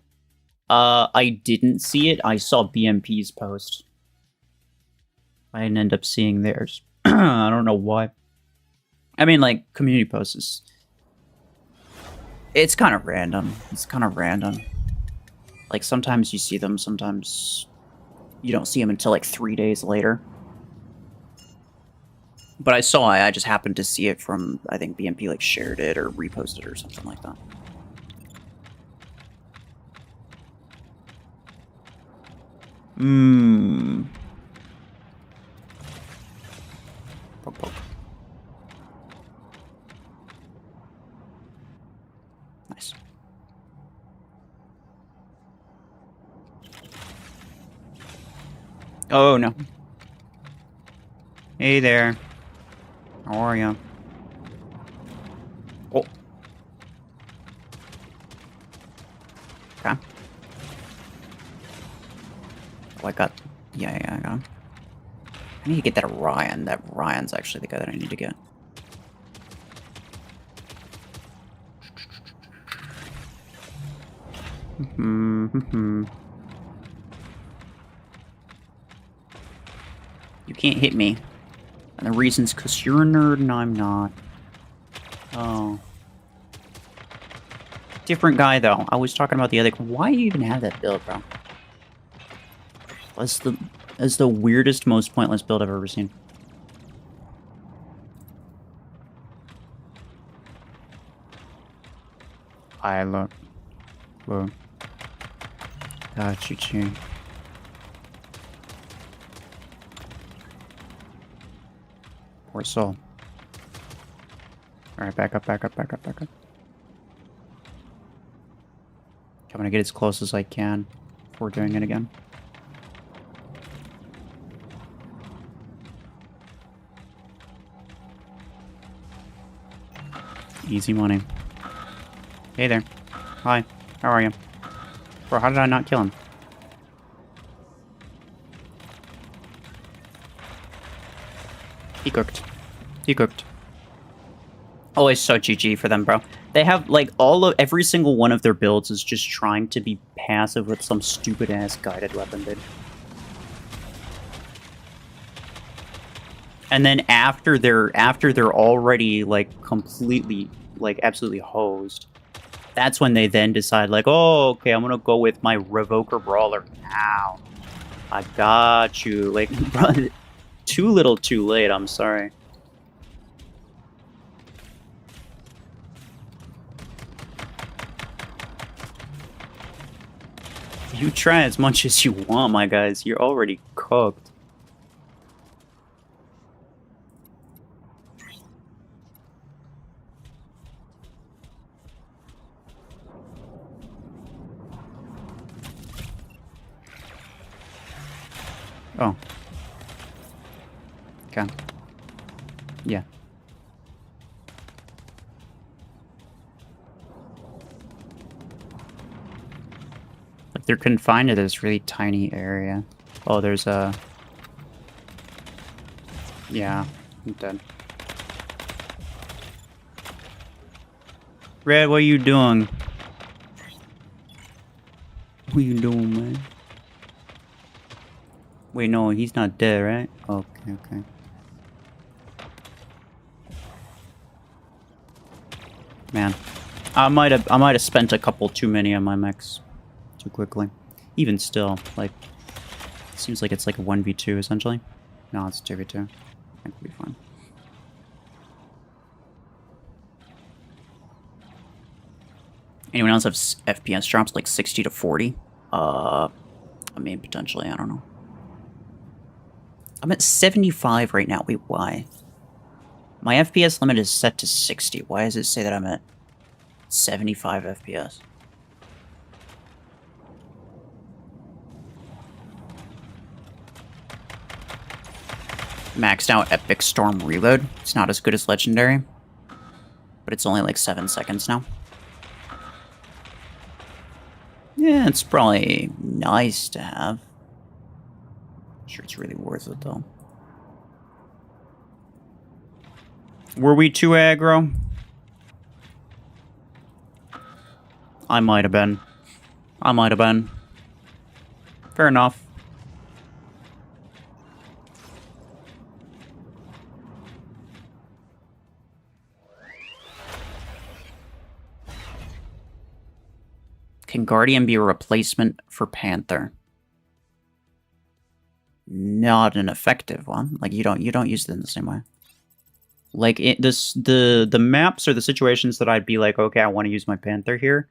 Speaker 1: I didn't see it. I saw BMP's post. I didn't end up seeing theirs. I don't know why. I mean, like, community posts. It's kind of random. It's kind of random. Like, sometimes you see them, sometimes you don't see them until, like, 3 days later. But I saw it. I just happened to see it from, I think BMP, like, shared it or reposted it or something like that. Poke, poke. Nice. Oh, no. Hey there. How are you? Oh. Okay. Oh, I got... Yeah, I got him. I need to get that Ryan. That Ryan's actually the guy that I need to get. You can't hit me. And the reason's because you're a nerd and I'm not. Oh. Different guy, though. I was talking about the other... Why do you even have that build, bro? That's the weirdest, most pointless build I've ever seen. I look. Whoa. Got you. Poor soul. Alright, back up. I'm gonna get as close as I can before doing it again. Easy money. Hey there. Hi. How are you? Bro, how did I not kill him? He cooked. Always so GG for them, bro. They have, like, every single one of their builds is just trying to be passive with some stupid-ass guided weapon, dude. And then after they're already, like, completely, like, absolutely hosed, that's when they then decide, like, oh, okay, I'm gonna go with my Revoker Brawler now. I got you. Like, bro, too little too late, I'm sorry. You try as much as you want, my guys. You're already cooked. Oh. Okay. Yeah. Like, they're confined to this really tiny area. Oh, there's a... Yeah, I'm dead. Red, what are you doing? What are you doing, man? Wait, no, he's not dead, right? Okay. Man, I might have spent a couple too many on my mechs too quickly. Even still, like, it seems like it's like a 1v2 essentially. No, it's 2v2. I think we'll be fine. Anyone else have FPS drops like 60 to 40? I mean, potentially, I don't know. I'm at 75 right now. Wait, why? My FPS limit is set to 60. Why does it say that I'm at 75 FPS? Maxed out Epic Storm Reload. It's not as good as Legendary, but it's only like 7 seconds now. Yeah, it's probably nice to have. I'm sure it's really worth it, though. Were we too aggro? I might have been. I might have been. Fair enough. Can Guardian be a replacement for Panther? Not an effective one. Like you don't use it in the same way. Like the maps or the situations that I'd be like, okay, I want to use my Panther here,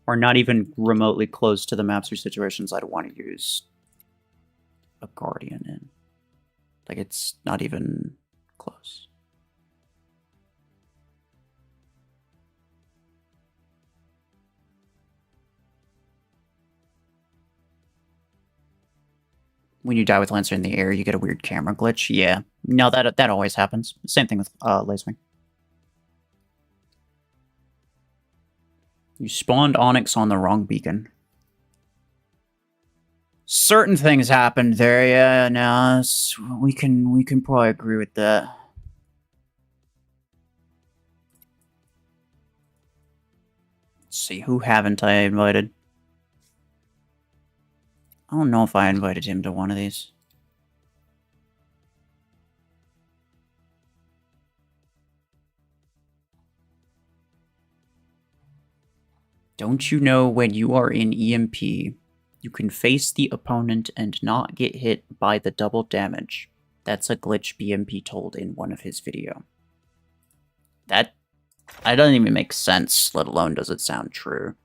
Speaker 1: are not even remotely close to the maps or situations I'd want to use a Guardian in. Like it's not even close. When you die with Lancer in the air, you get a weird camera glitch. Yeah. No, that always happens. Same thing with Lasewing. You spawned Onyx on the wrong beacon. Certain things happened there, yeah, no, we can probably agree with that. Let's see, who haven't I invited? I don't know if I invited him to one of these. Don't you know when you are in EMP, you can face the opponent and not get hit by the double damage? That's a glitch BMP told in one of his video. That doesn't even make sense, let alone does it sound true.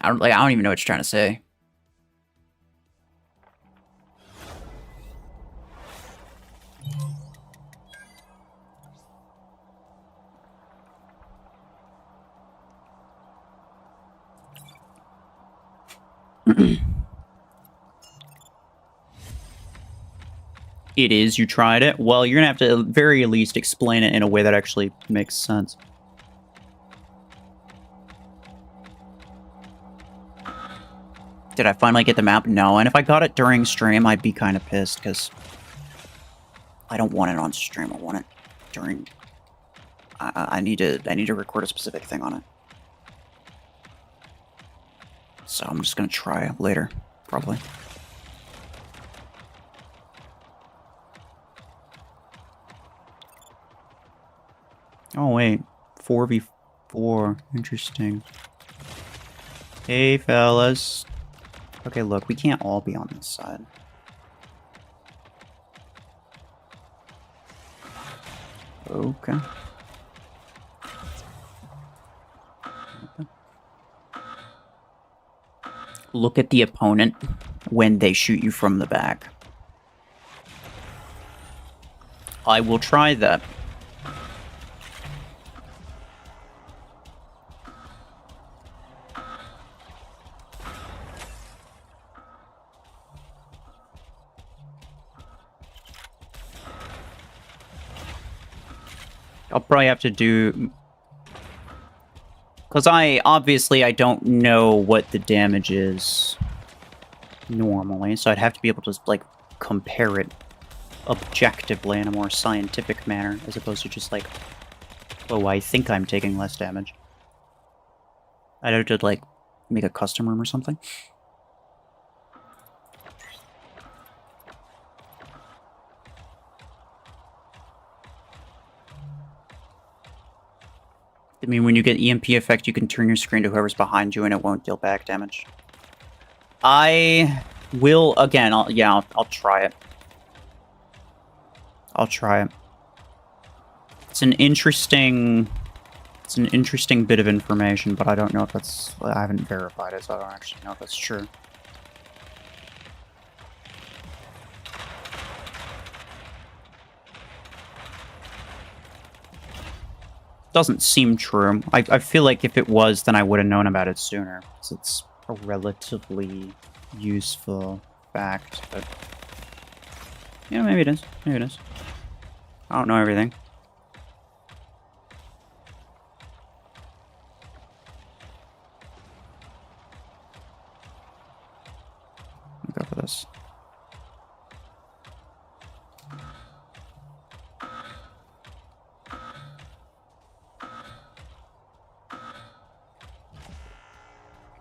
Speaker 1: I don't even know what you're trying to say. It is, you tried it? Well, you're gonna have to at very least explain it in a way that actually makes sense. Did I finally get the map? No, and if I got it during stream, I'd be kind of pissed, because I don't want it on stream, I want it during... I need to record a specific thing on it. So I'm just gonna try later, probably. Oh wait, 4v4, interesting. Hey fellas. Okay, look, we can't all be on this side. Okay. Look at the opponent when they shoot you from the back. I will try that. I'll probably have to do... Because obviously I don't know what the damage is normally, so I'd have to be able to, like, compare it objectively in a more scientific manner, as opposed to just like, oh, I think I'm taking less damage. I'd have to, like, make a custom room or something. I mean, when you get EMP effect, you can turn your screen to whoever's behind you and it won't deal back damage. I will, again, I'll try it. I'll try it. It's an interesting bit of information, but I don't know if that's... I haven't verified it, so I don't actually know if that's true. Doesn't seem true. I feel like if it was, then I would have known about it sooner. So it's a relatively useful fact, but... Yeah, maybe it is. Maybe it is. I don't know everything.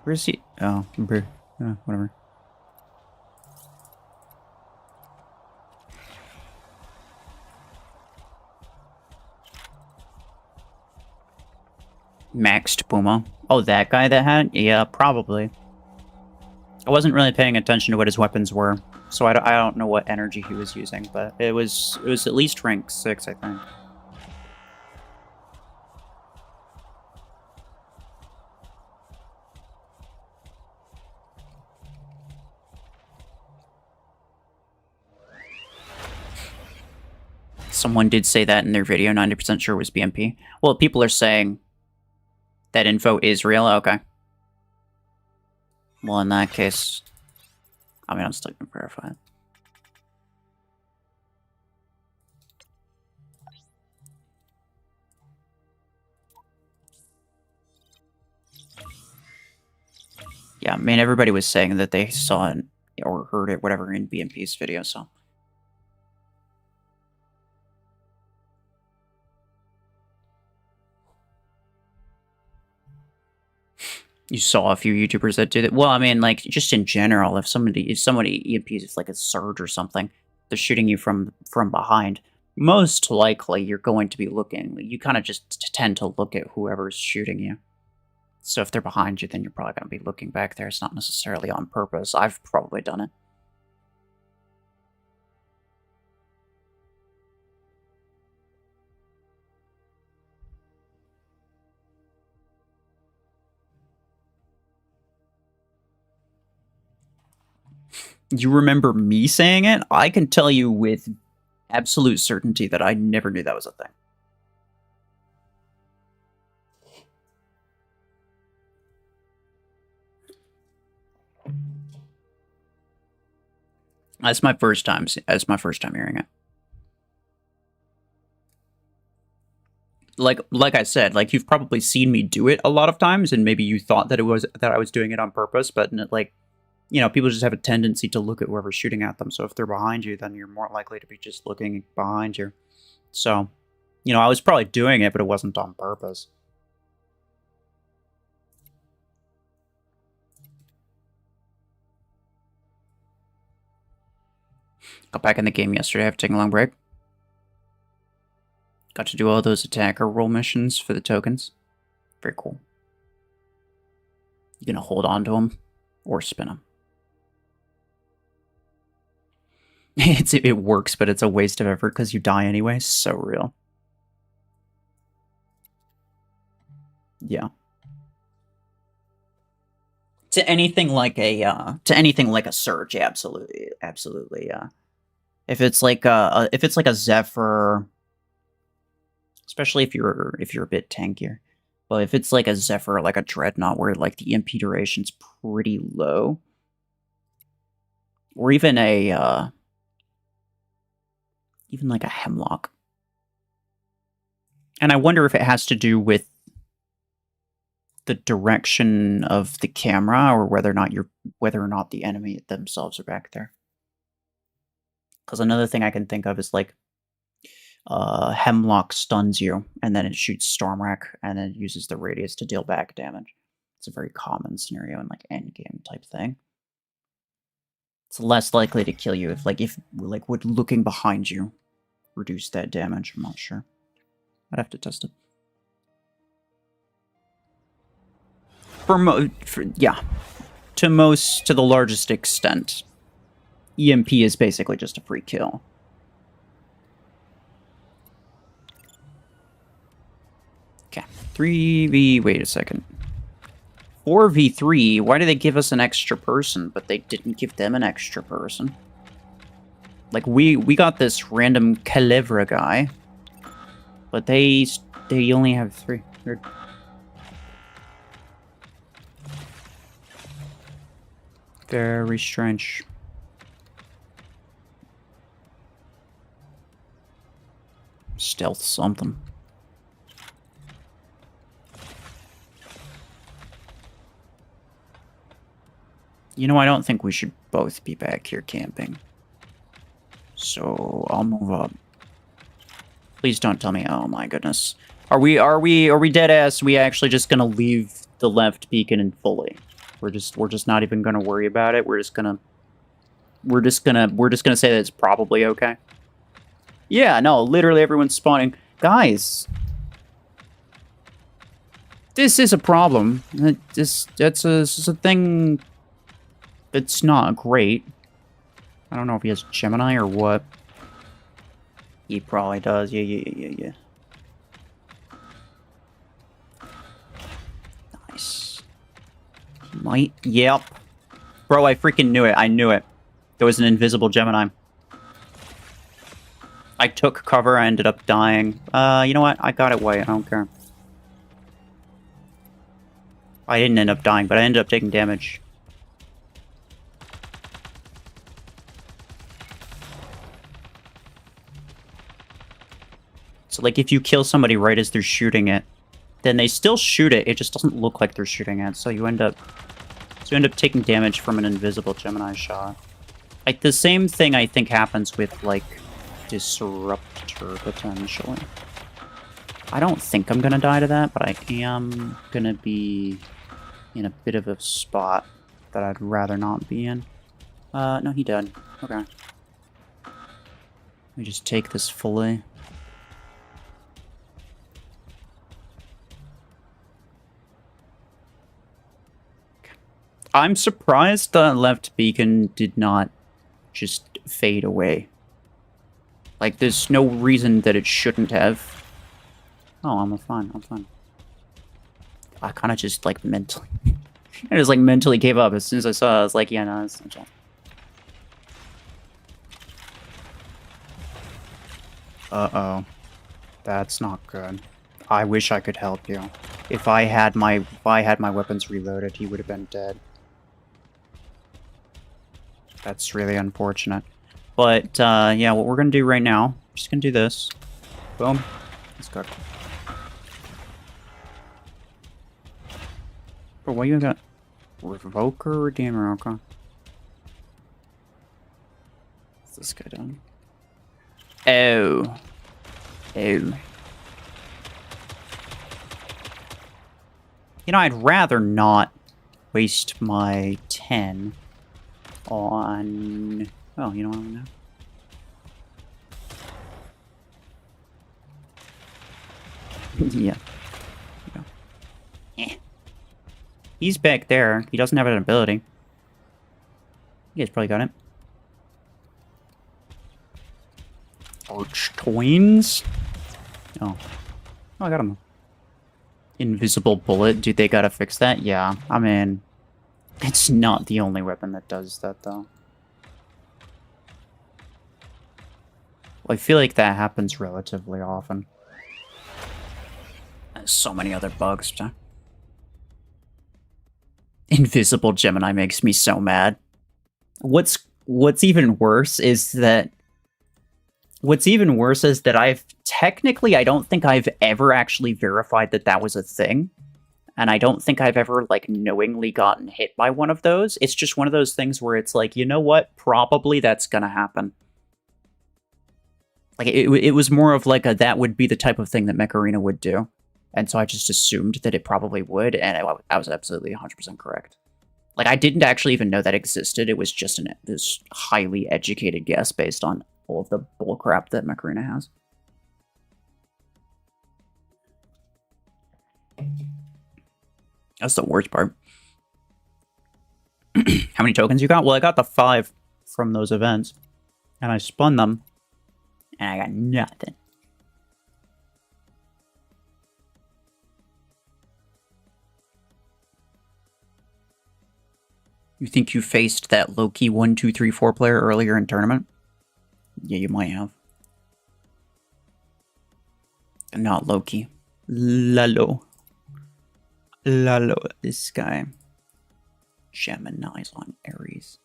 Speaker 1: Where's he? Oh, whatever. Maxed Puma. Oh, that guy that had? Yeah, probably. I wasn't really paying attention to what his weapons were, so I don't know what energy he was using, but it was at least rank 6, I think. Someone did say that in their video, 90% sure it was BMP. Well, people are saying that info is real, okay. Well, in that case, I mean, I'm still gonna verify it. Yeah, I mean, everybody was saying that they saw it or heard it, whatever, in BMP's video, so. You saw a few YouTubers that did it. Well, I mean, like, just in general, if somebody EMPs, it's like a surge or something, they're shooting you from behind, most likely you're going to be looking. You kind of just tend to look at whoever's shooting you. So if they're behind you, then you're probably going to be looking back there. It's not necessarily on purpose. I've probably done it. You remember me saying it? I can tell you with absolute certainty that I never knew that was a thing. That's my first time hearing it. Like I said, like, you've probably seen me do it a lot of times, and maybe you thought that I was doing it on purpose, but like, you know, people just have a tendency to look at whoever's shooting at them. So if they're behind you, then you're more likely to be just looking behind you. So, you know, I was probably doing it, but it wasn't on purpose. Got back in the game yesterday after taking a long break. Got to do all those attacker role missions for the tokens. Very cool. You're gonna hold on to them or spin them. It works, but it's a waste of effort because you die anyway. So real. Yeah. To anything like a surge, yeah, absolutely. If it's like a Zephyr, especially if you're a bit tankier, but if it's like a Zephyr, like a Dreadnought, where like the EMP duration's pretty low, or even like a Hemlock. And I wonder if it has to do with the direction of the camera, or whether or not the enemy themselves are back there. Because another thing I can think of is like Hemlock stuns you, and then it shoots Stormwreck, and then it uses the radius to deal back damage. It's a very common scenario in like endgame type thing. It's less likely to kill you if would looking behind you reduce that damage. I'm not sure. I'd have to test it. To the largest extent, EMP is basically just a free kill. Okay, 3v. Wait a second. 4v3. Why do they give us an extra person, but they didn't give them an extra person? Like, we got this random Calivra guy, but they only have 3. Weird. Very strange. Stealth something. You know, I don't think we should both be back here camping. So I'll move up. Please don't tell me. Oh my goodness. Are we dead ass? We actually just gonna leave the left beacon in fully? We're just not even gonna worry about it. We're just gonna say that it's probably okay. Yeah, no, literally everyone's spawning. Guys, this is a problem. This is a thing that's not great. I don't know if he has Gemini or what. He probably does. Yeah. Nice. Might. Yep. Bro, I freaking knew it. I knew it. There was an invisible Gemini. I took cover. I ended up dying. You know what? I got it white. I don't care. I didn't end up dying, but I ended up taking damage. So, like, if you kill somebody right as they're shooting it, then they still shoot it. It just doesn't look like they're shooting it. So you end up taking damage from an invisible Gemini shot. Like, the same thing I think happens with, like, Disruptor, potentially. I don't think I'm gonna die to that, but I am gonna be in a bit of a spot that I'd rather not be in. No, he died. Okay. Let me just take this fully. I'm surprised the left beacon did not just fade away. Like, there's no reason that it shouldn't have. Oh, I'm fine. I kind of just, like, mentally... I just, like, mentally gave up. As soon as I saw it, I was like, yeah, no, that's not all. Uh-oh. That's not good. I wish I could help you. If I had my weapons reloaded, he would have been dead. That's really unfortunate. But, yeah, what we're gonna do right now, just gonna do this. Boom. Let's go. But what you got? Revoker or Redeemer? Okay. What's this guy done? Oh. You know, I'd rather not waste my 10 on... Oh, you know what I'm gonna do? Yeah. Eh. He's back there. He doesn't have an ability. You guys probably got it. Arch Twins? Oh. Oh, I got him. Invisible bullet. Dude, they gotta fix that? Yeah. I mean, it's not the only weapon that does that, though. Well, I feel like that happens relatively often. There's so many other bugs. Invisible Gemini makes me so mad. What's even worse is that I've technically, I don't think I've ever actually verified that that was a thing. And I don't think I've ever, like, knowingly gotten hit by one of those. It's just one of those things where it's like, you know what? Probably that's gonna happen. Like, it was more of like that would be the type of thing that Mech Arena would do. And so I just assumed that it probably would, and I was absolutely 100% correct. Like, I didn't actually even know that existed. It was just this highly educated guess based on all of the bullcrap that Mech Arena has. That's the worst part. How many tokens you got? Well, I got the 5 from those events, and I spun them, and I got nothing. You think you faced that low-key 1, 2, 3, 4 player earlier in tournament? Yeah, you might have. Not low-key. Lalo. This guy. Gemini's on Aries.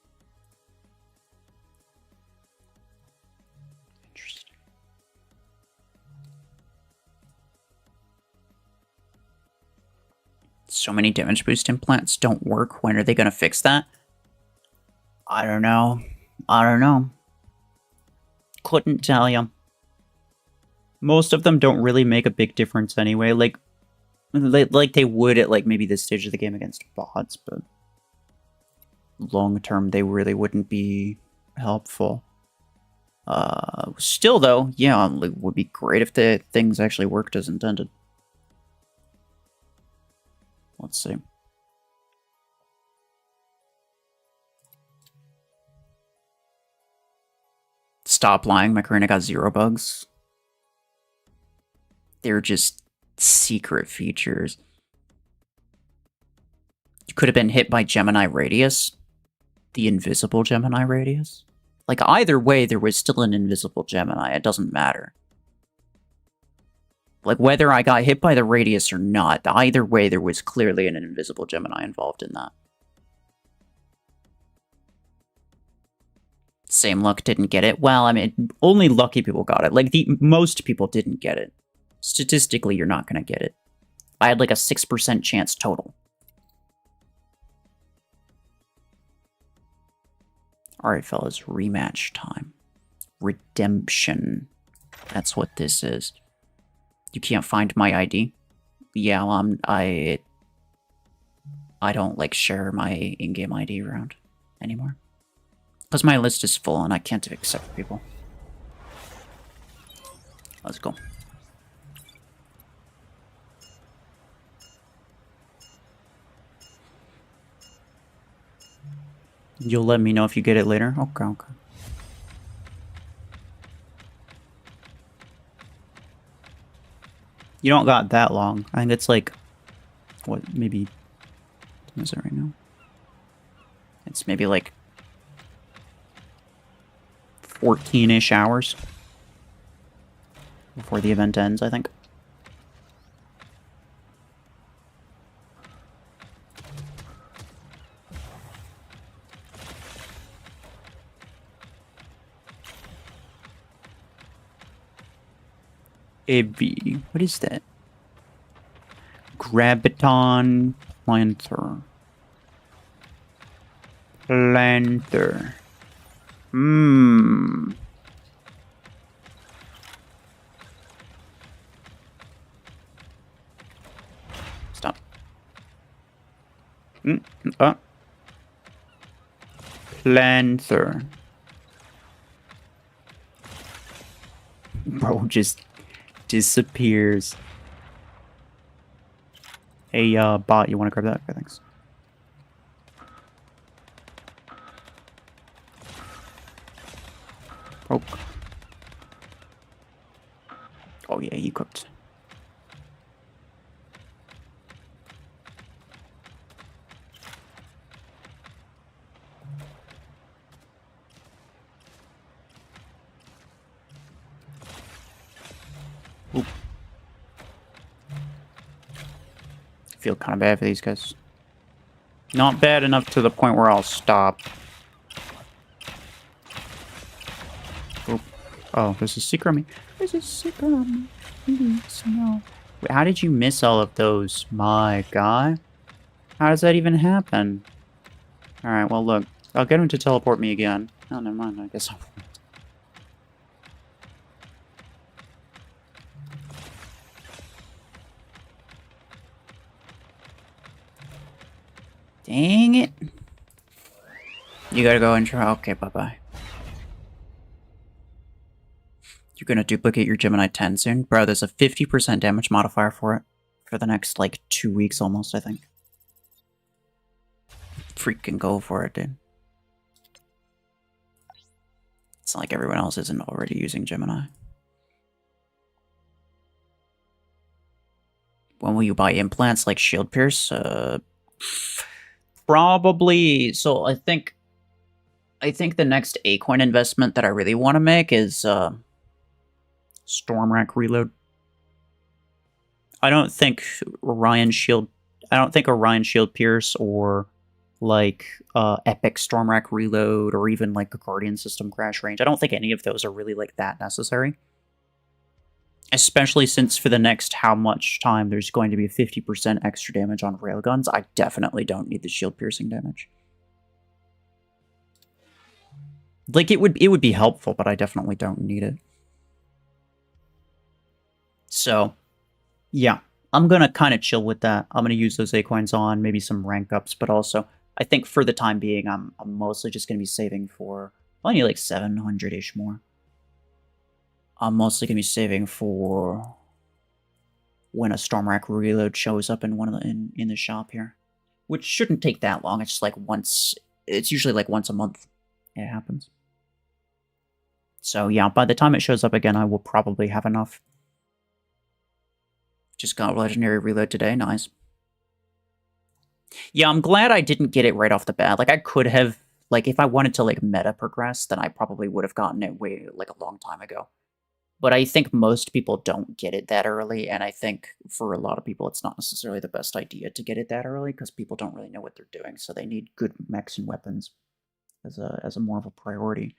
Speaker 1: Interesting. So many damage boost implants don't work. When are they going to fix that? I don't know. Couldn't tell you. Most of them don't really make a big difference anyway. Like they would at, like, maybe this stage of the game against bots, but long term they really wouldn't be helpful. Still though, yeah, it would be great if the things actually worked as intended. Let's see. Stop lying, Macarena got 0 bugs. They're just secret features. You could have been hit by Gemini Radius. The invisible Gemini Radius. Like, either way, there was still an invisible Gemini. It doesn't matter. Like, whether I got hit by the Radius or not, either way, there was clearly an invisible Gemini involved in that. Same luck didn't get it. Well, I mean, only lucky people got it. Like, most people didn't get it. Statistically, you're not going to get it. I had like a 6% chance total. Alright, fellas, rematch time. Redemption. That's what this is. You can't find my ID? Yeah, well, I don't, like, share my in-game ID around anymore. Because my list is full and I can't accept people. Let's go. You'll let me know if you get it later? Okay, okay. You don't got that long. I think it's like, what, maybe, what is it right now? It's maybe like 14-ish hours before the event ends, I think. AB. What is that? Graviton Planter. Planter. Stop. Planter. Bro just disappears. Hey, bot, you want to grab that? Okay, thanks. Oh. Oh yeah, he cooked. Oop. Feel kind of bad for these guys. Not bad enough to the point where I'll stop. Oop. Oh, there's a secret on me. There's a secret on me. Please, no. Wait, how did you miss all of those? My God. How does that even happen? Alright, well look. I'll get him to teleport me again. Oh, never mind. I guess I'll... Dang it. You gotta go and try. Okay, bye-bye. You're gonna duplicate your Gemini 10 soon? Bro, there's a 50% damage modifier for it. For the next, like, 2 weeks almost, I think. Freaking go for it, dude. It's not like everyone else isn't already using Gemini. When will you buy implants like Shield Pierce? Probably. So I think the next A-coin investment that I really want to make is Stormrack Reload. I don't think Orion Shield Pierce or like Epic Stormrack Reload or even like a Guardian System Crash Range. I don't think any of those are really like that necessary. Especially since for the next how much time there's going to be 50% extra damage on railguns, I definitely don't need the shield piercing damage. Like it would be helpful, but I definitely don't need it. So, yeah, I'm gonna kind of chill with that. I'm gonna use those A-coins on maybe some rank ups, but also I think for the time being, I'm mostly just going to be saving for only like 700-ish more. I'm mostly going to be saving for when a Stormrack reload shows up in one of the in the shop here, which shouldn't take that long. It's just like once. It's usually like once a month. It happens. So yeah, by the time it shows up again, I will probably have enough. Just got legendary reload today. Nice. Yeah, I'm glad I didn't get it right off the bat. Like, I could have, like, if I wanted to, like, meta progress, then I probably would have gotten it way, like, a long time ago. But I think most people don't get it that early, and I think for a lot of people, it's not necessarily the best idea to get it that early, because people don't really know what they're doing, so they need good mechs and weapons as a more of a priority.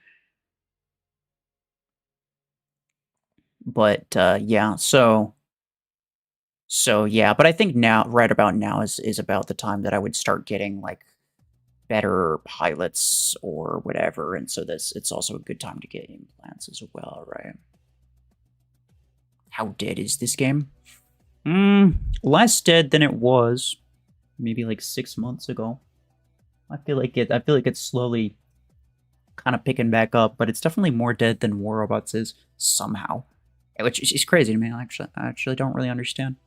Speaker 1: But, yeah, so yeah, but I think now, right about now, is about the time that I would start getting, like, better pilots or whatever, and so it's also a good time to get implants as well, right? How dead is this game? Less dead than it was maybe like 6 months ago. I feel like it's slowly kind of picking back up, but it's definitely more dead than War Robots is somehow, which is crazy to me. I actually don't really understand.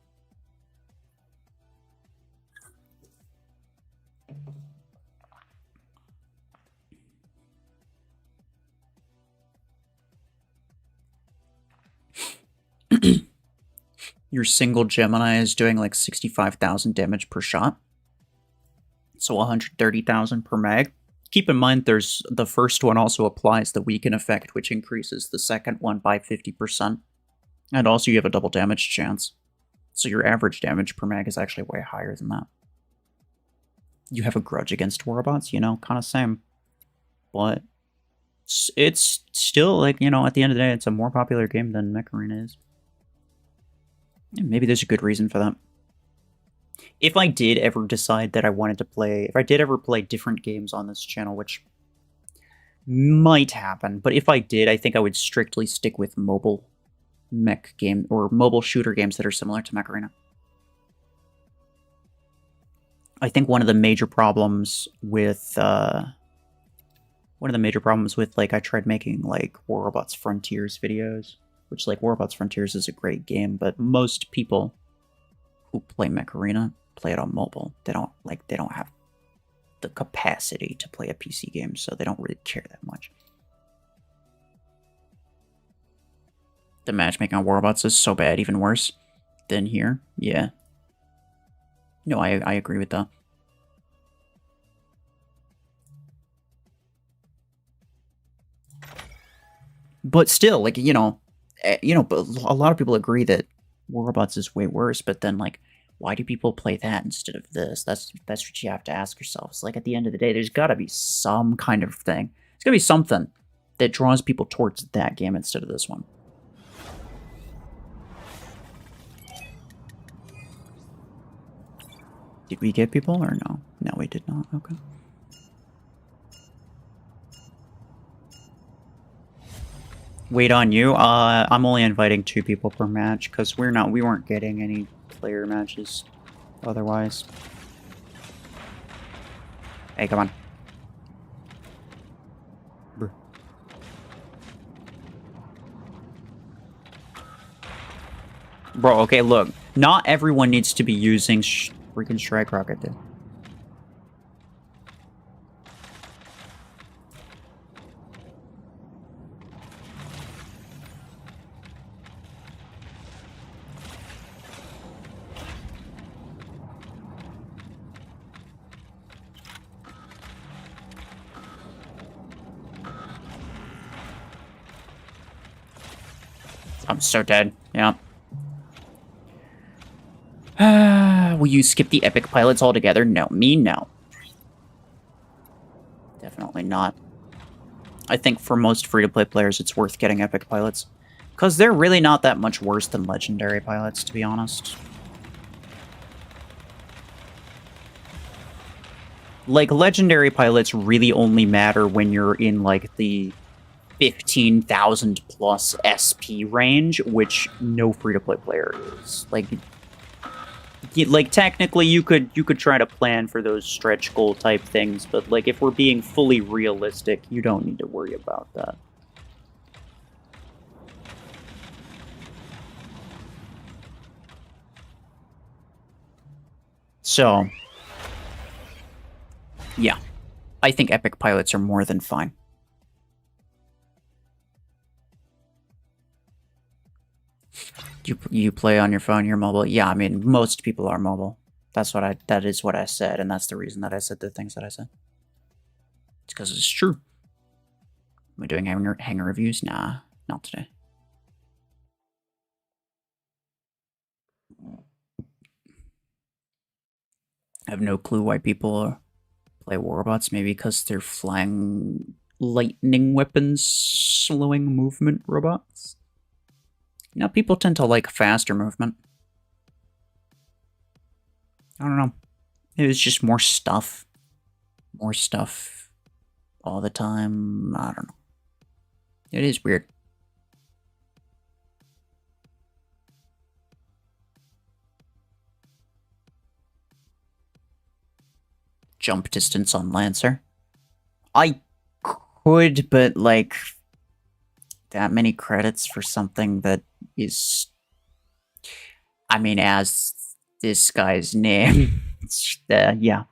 Speaker 1: Your single Gemini is doing like 65,000 damage per shot. So 130,000 per mag. Keep in mind there's the first one also applies the weaken effect, which increases the second one by 50%. And also you have a double damage chance. So your average damage per mag is actually way higher than that. You have a grudge against Warbots, you know, kind of same. But it's still, like, you know, at the end of the day, it's a more popular game than Mech Arena is. And maybe there's a good reason for that. If I did ever decide that I wanted to play, if I did ever play different games on this channel, which might happen, but if I did, I think I would strictly stick with mobile mech game or mobile shooter games that are similar to Mech Arena. I think one of the major problems with like I tried making like War Robots Frontiers videos, which like War Robots Frontiers is a great game, but most people who play Mech Arena play it on mobile. They don't have the capacity to play a PC game, so they don't really care that much. The matchmaking on War Robots is so bad, even worse than here. Yeah. No, I agree with that. But still, like, you know, but a lot of people agree that War Robots is way worse, but then, like, why do people play that instead of this? That's what you have to ask yourselves. Like, at the end of the day, there's got to be some kind of thing. There's got to be something that draws people towards that game instead of this one. Did we get people or no? No, we did not. Okay. Wait on you. I'm only inviting 2 people per match because we weren't getting any player matches otherwise. Hey, come on. Brr. Bro, okay, look. Not everyone needs to be using freaking Strike Rocket, dude. I'm so dead. Yeah. Will you skip the epic pilots altogether? No. Me, no. Definitely not. I think for most free-to-play players, it's worth getting epic pilots. Because they're really not that much worse than legendary pilots, to be honest. Like, legendary pilots really only matter when you're in, like, the 15,000 plus SP range, which no free-to-play player is. Like, Like, technically, you could try to plan for those stretch goal type things, but, like, if we're being fully realistic, you don't need to worry about that. So, yeah. I think epic pilots are more than fine. You play on your phone, you're mobile. Yeah, I mean, most people are mobile. That is what I said, and that's the reason that I said the things that I said. It's because it's true. Am I doing hanger reviews? Nah, not today. I have no clue why people play Warbots. Maybe because they're flying lightning weapons, slowing movement robots. You know, people tend to like faster movement. I don't know. It was just more stuff. More stuff all the time. I don't know. It is weird. Jump distance on Lancer. I could, but like that many credits for something that is, I mean, as this guy's name, yeah.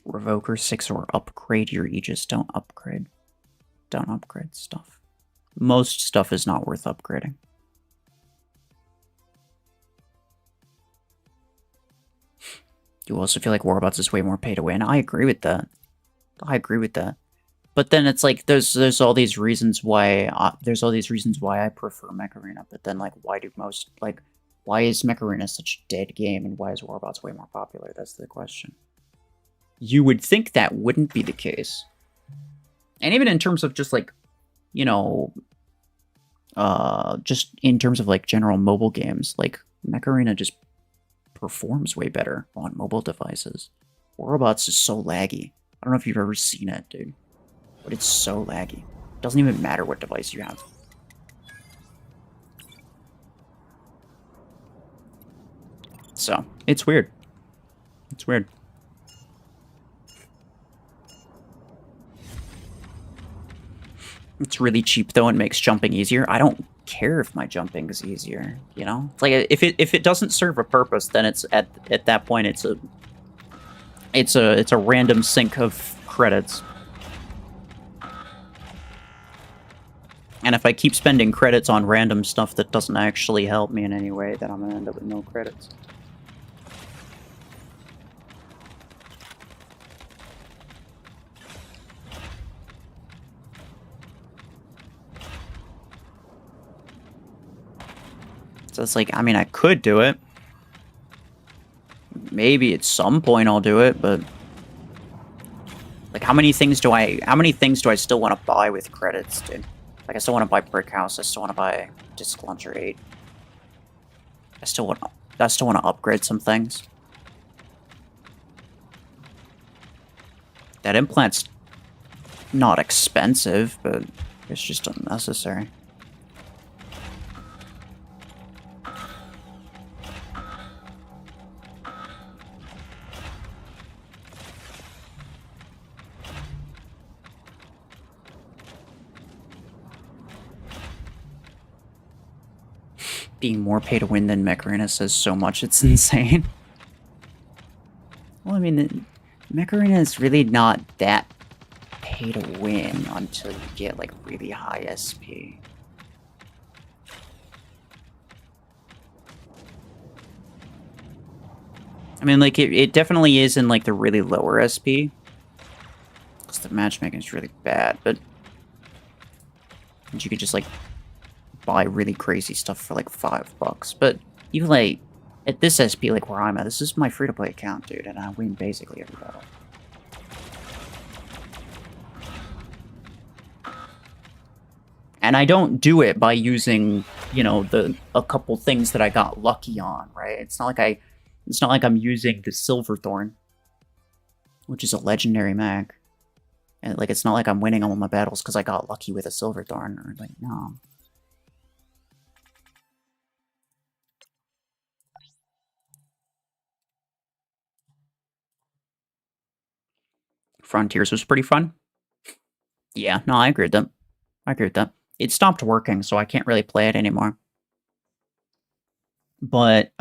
Speaker 1: Revoker 6 or upgrade your Aegis. Don't upgrade. Don't upgrade stuff. Most stuff is not worth upgrading. You also feel like Warbots is way more pay to win. I agree with that. I agree with that. But then it's like there's all these reasons why I prefer Mech Arena. But then like why is Mech Arena such a dead game and why is Warbots way more popular? That's the question. You would think that wouldn't be the case. And even in terms of just like, you know, just in terms of like general mobile games, like Mech Arena just performs way better on mobile devices. Warbots is so laggy. I don't know if you've ever seen it, dude. But it's so laggy. It doesn't even matter what device you have. So, it's weird. It's weird. It's really cheap though and makes jumping easier. I don't care if my jumping is easier, you know? It's like if it doesn't serve a purpose, then it's at that point it's a random sink of credits. And if I keep spending credits on random stuff that doesn't actually help me in any way, then I'm gonna end up with no credits. So it's like, I mean, I could do it. Maybe at some point I'll do it, but like, how many things do I still want to buy with credits, dude? Like, I still want to buy Brick House. I still want to buy Disc Launcher 8. I still want to upgrade some things. That implant's not expensive, but it's just unnecessary. Being more pay to win than Mech Arena says so much, it's insane. Well, I mean, Mech Arena is really not that pay to win until you get like really high SP. I mean, like, it definitely is in like the really lower SP. Because the matchmaking is really bad, but you could just like buy really crazy stuff for like $5. But even like at this SP, like where I'm at, this is my free-to-play account, dude, and I win basically every battle. And I don't do it by using you know, a couple things that I got lucky on, right? It's not like I'm using the Silverthorn, which is a legendary mech. And like it's not like I'm winning all my battles because I got lucky with a Silverthorn, or like, no. Frontiers was pretty fun. Yeah, no, I agree with that. I agree with that. It stopped working, so I can't really play it anymore. But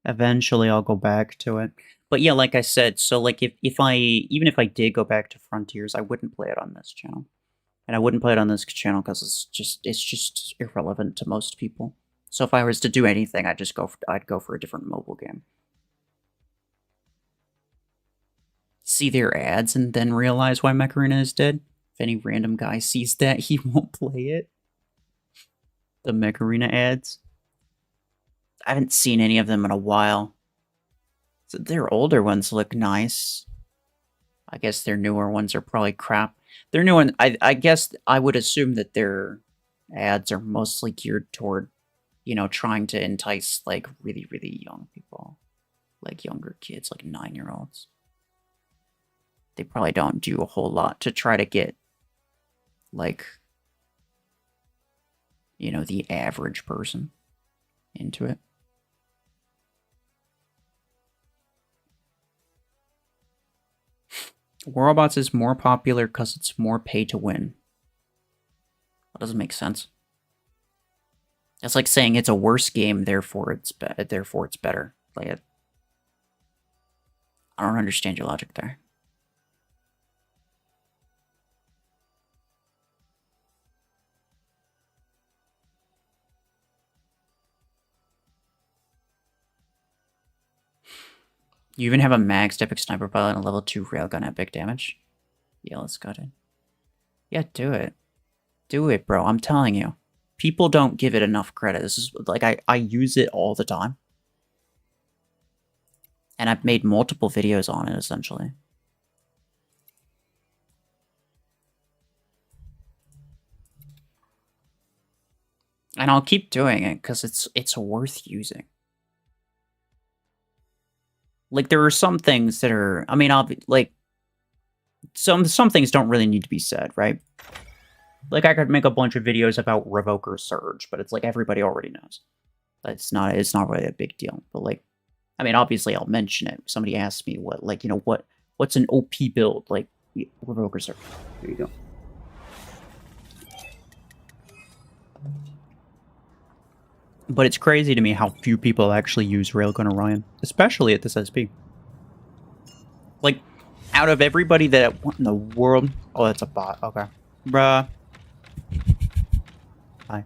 Speaker 1: eventually I'll go back to it. But yeah, like I said, so like if I even if I did go back to Frontiers, I wouldn't play it on this channel. And I wouldn't play it on this channel because it's just irrelevant to most people. So if I was to do anything, I'd go for a different mobile game. See their ads and then realize why Mech Arena is dead. If any random guy sees that, he won't play it. The Mech Arena ads. I haven't seen any of them in a while. So their older ones look nice. I guess their newer ones are probably crap. Their new one, I guess I would assume that their ads are mostly geared toward, you know, trying to entice like really, really young people. Like younger kids, like 9-year-olds. They probably don't do a whole lot to try to get, like, you know, the average person into it. Robots is more popular because it's more pay to win. That doesn't make sense. That's like saying it's a worse game, therefore it's better. Like, I don't understand your logic there. You even have a maxed epic sniper pilot and a level 2 railgun epic damage? Yeah, let's go it. Yeah, do it. Do it, bro. I'm telling you. People don't give it enough credit. This is like I use it all the time. And I've made multiple videos on it, essentially. And I'll keep doing it because it's worth using. Like, there are some things that are, I mean, like, some things don't really need to be said, right? Like, I could make a bunch of videos about Revoker Surge, but it's like everybody already knows. It's not really a big deal. But like, I mean, obviously I'll mention it. Somebody asked me what, like, you know, what's an OP build? Like, Revoker Surge. There you go. But it's crazy to me how few people actually use Railgun Orion, especially at this SP. Like, out of everybody that... What in the world? Oh, that's a bot. Okay. Bruh. Hi.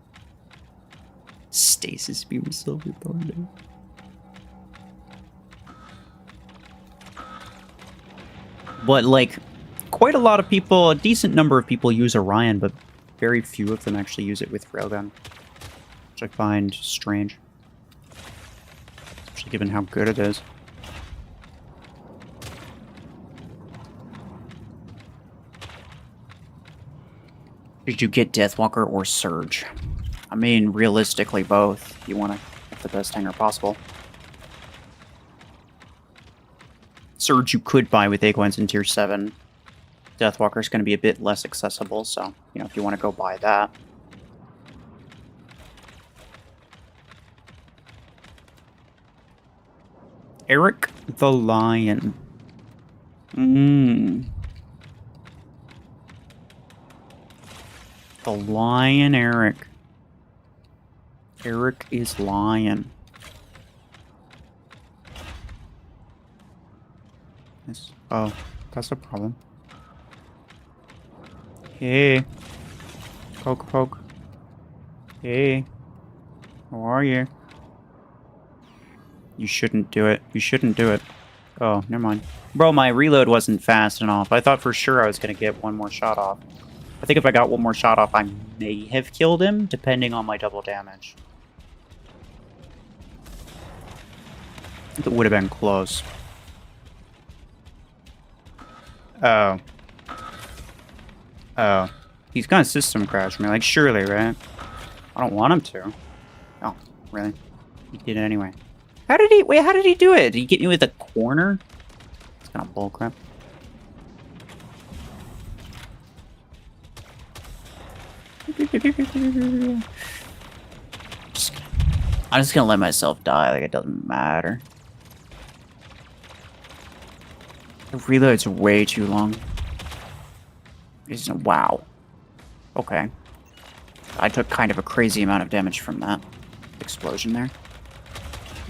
Speaker 1: Stasis beam silver thorn. But, like, quite a lot of people, a decent number of people use Orion, but very few of them actually use it with Railgun. Which I find strange. Especially given how good it is. Did you get Deathwalker or Surge? I mean, realistically, both. If you want to get the best hanger possible. Surge you could buy with Aequines in Tier 7. Deathwalker is going to be a bit less accessible, so, you know, if you want to go buy that. Eric the Lion. The Lion Eric. Eric is Lion. Yes. Oh, that's a problem. Hey. Poke. Hey. How are you? You shouldn't do it. You shouldn't do it. Oh, never mind. Bro, my reload wasn't fast enough. I thought for sure I was going to get one more shot off. I think if I got one more shot off, I may have killed him, depending on my double damage. It would have been close. Oh. Oh. He's gonna system crash me, like, surely, right? I don't want him to. Oh, really? He did it anyway. How did he... Wait, how did he do it? Did he get me with a corner? It's kind of bullcrap. I'm just gonna let myself die, like it doesn't matter. The reload's way too long. Wow. Okay. I took kind of a crazy amount of damage from that explosion there.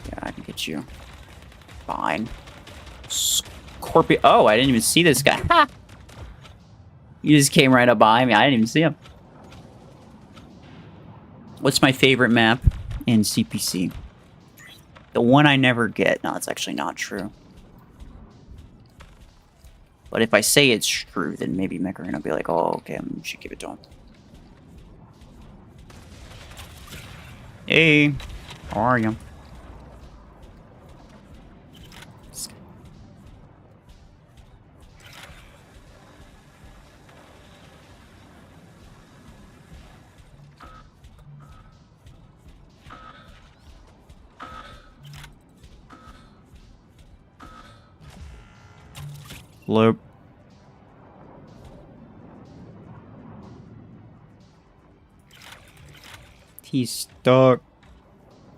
Speaker 1: Yeah, I can get you. Fine. Scorpion. Oh, I didn't even see this guy. Ha! You just came right up behind me. I didn't even see him. What's my favorite map in CPC? The one I never get. No, that's actually not true. But if I say it's true, then maybe Mech are gonna be like, oh, okay, I should give it to him. Hey, how are you? Loop. He's stuck.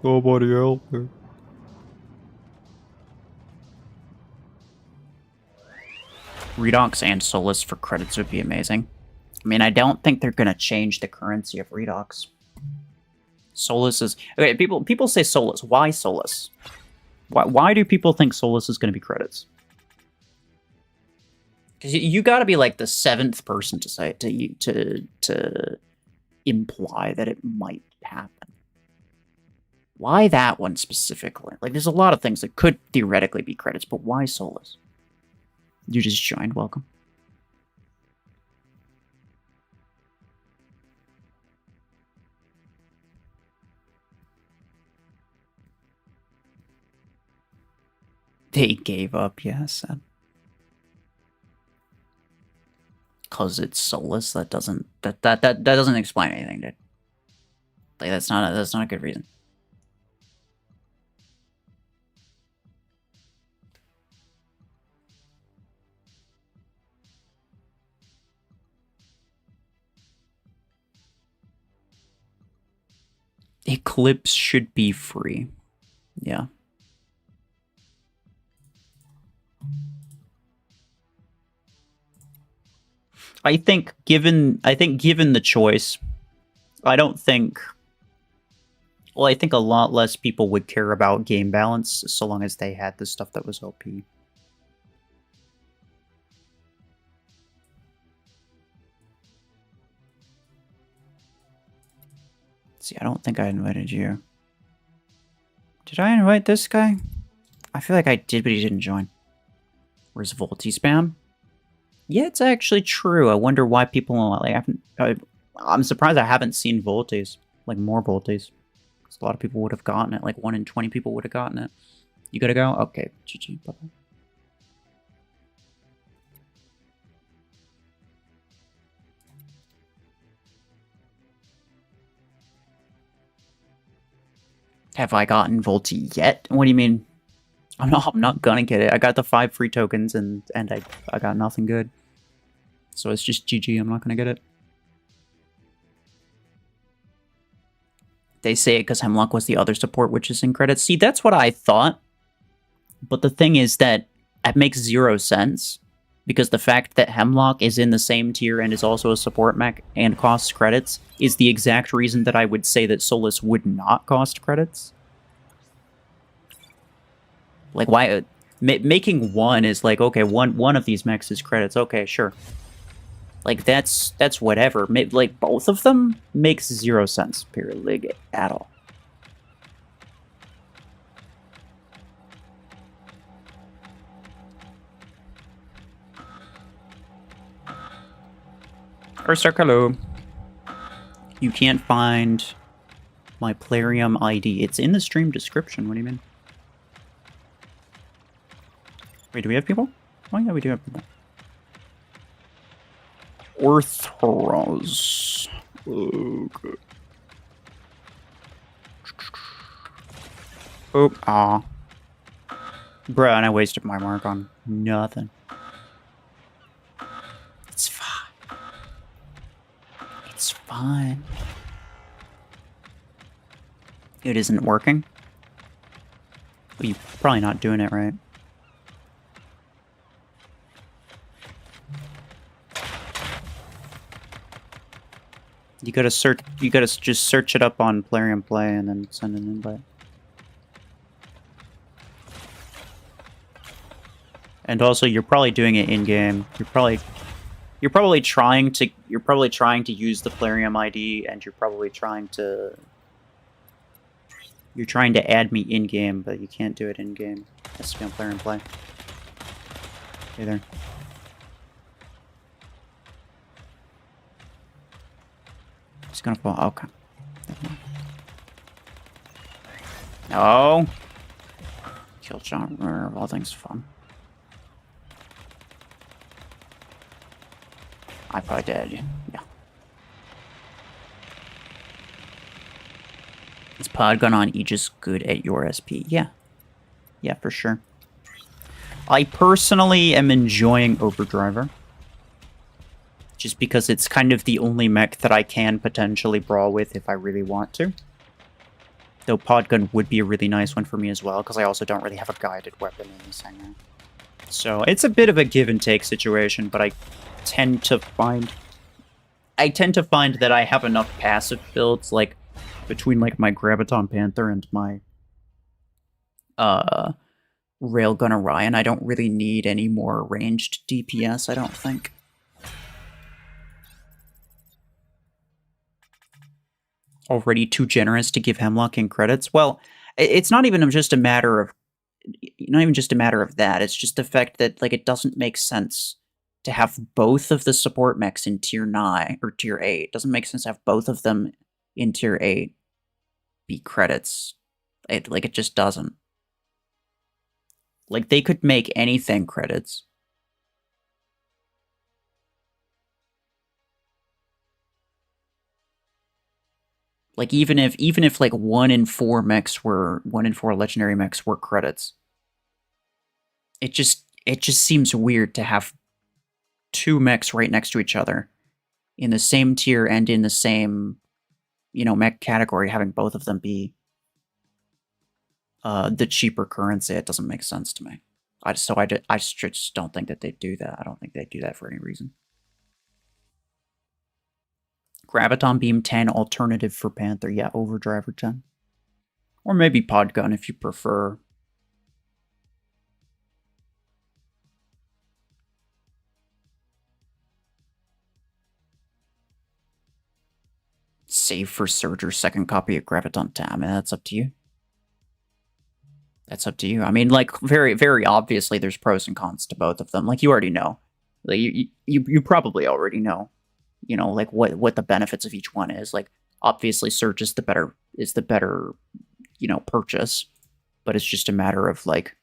Speaker 1: Nobody help her. Redox and Solus for credits would be amazing. I mean, I don't think they're gonna change the currency of Redox. Solus is... Okay, people say Solus. Why Solus? Why do people think Solus is gonna be credits? Because you got to be like the 7th person to say to imply that it might happen. Why that one specifically? Like, there's a lot of things that could theoretically be credits, but why Solus? You just joined. Welcome. They gave up. Yes. Because it's Solus, that doesn't explain anything, dude. Like that's not a good reason. Eclipse should be free. Yeah. I think given the choice, I don't think... Well, I think a lot less people would care about game balance so long as they had the stuff that was OP. See, I don't think I invited you. Did I invite this guy? I feel like I did, but he didn't join. Where's VOLTI spam? Yeah, it's actually true. I wonder why people like I'm surprised I haven't seen VOLTIs, like more VOLTIs. A lot of people would have gotten it. Like 1 in 20 people would have gotten it. You gotta go? Okay, GG. Bye-bye. Have I gotten VOLTI yet? What do you mean? I'm not gonna get it. I got the 5 free tokens and I got nothing good. So it's just GG. I'm not gonna get it. They say it because Hemlock was the other support, which is in credits. See, that's what I thought. But the thing is that it makes 0 sense. Because the fact that Hemlock is in the same tier and is also a support mech and costs credits is the exact reason that I would say that Solus would not cost credits. Like, why... making one is like, okay, one of these mechs is credits. Okay, sure. Like, that's whatever. Like, both of them makes 0 sense, period, like, at all. Urstark, hello. You can't find my Plarium ID. It's in the stream description. What do you mean? Wait, do we have people? Oh, yeah, we do have people. Orthros. Okay. Oop. Aw. Bruh, and I wasted my mark on nothing. It's fine. It's fine. It isn't working? Well, you're probably not doing it right. You gotta search. You gotta just search it up on Plarium Play and then send an invite. And also, you're probably doing it in game. You're probably trying to use the Plarium ID, and you're trying to add me in game, but you can't do it in game. It has to be on Plarium Play. Hey there. It's gonna fall. Okay. No. Kill shot. Of all things fun. I probably did. Yeah. Is Podgun on Aegis good at your SP? Yeah. Yeah, for sure. I personally am enjoying Overdriver. Just because it's kind of the only mech that I can potentially brawl with if I really want to. Though Podgun would be a really nice one for me as well, because I also don't really have a guided weapon in this hangar. So it's a bit of a give and take situation, but I tend to find that I have enough passive builds, like between like my Graviton Panther and my Railgun Orion. I don't really need any more ranged DPS, I don't think. Already too generous to give Hemlock in credits? Well, it's not even just a matter of that. It's just the fact that like it doesn't make sense to have both of the support mechs in tier 9 or tier 8. It doesn't make sense to have both of them in tier 8 be credits. It just doesn't. Like they could make anything credits. Like even if like 1 in 4 legendary mechs were credits. It just seems weird to have 2 mechs right next to each other in the same tier and in the same, mech category, having both of them be the cheaper currency. It doesn't make sense to me. I just don't think that they do that. I don't think they do that for any reason. Graviton Beam 10 alternative for Panther. Yeah, Overdriver 10. Or maybe Podgun if you prefer. Save for Surger, second copy of Graviton 10. I mean, that's up to you. That's up to you. I mean, like, very, very obviously there's pros and cons to both of them. Like, you already know. Like, you probably already know. Like what the benefits of each one is. Like, obviously Surge is the better purchase, but it's just a matter of like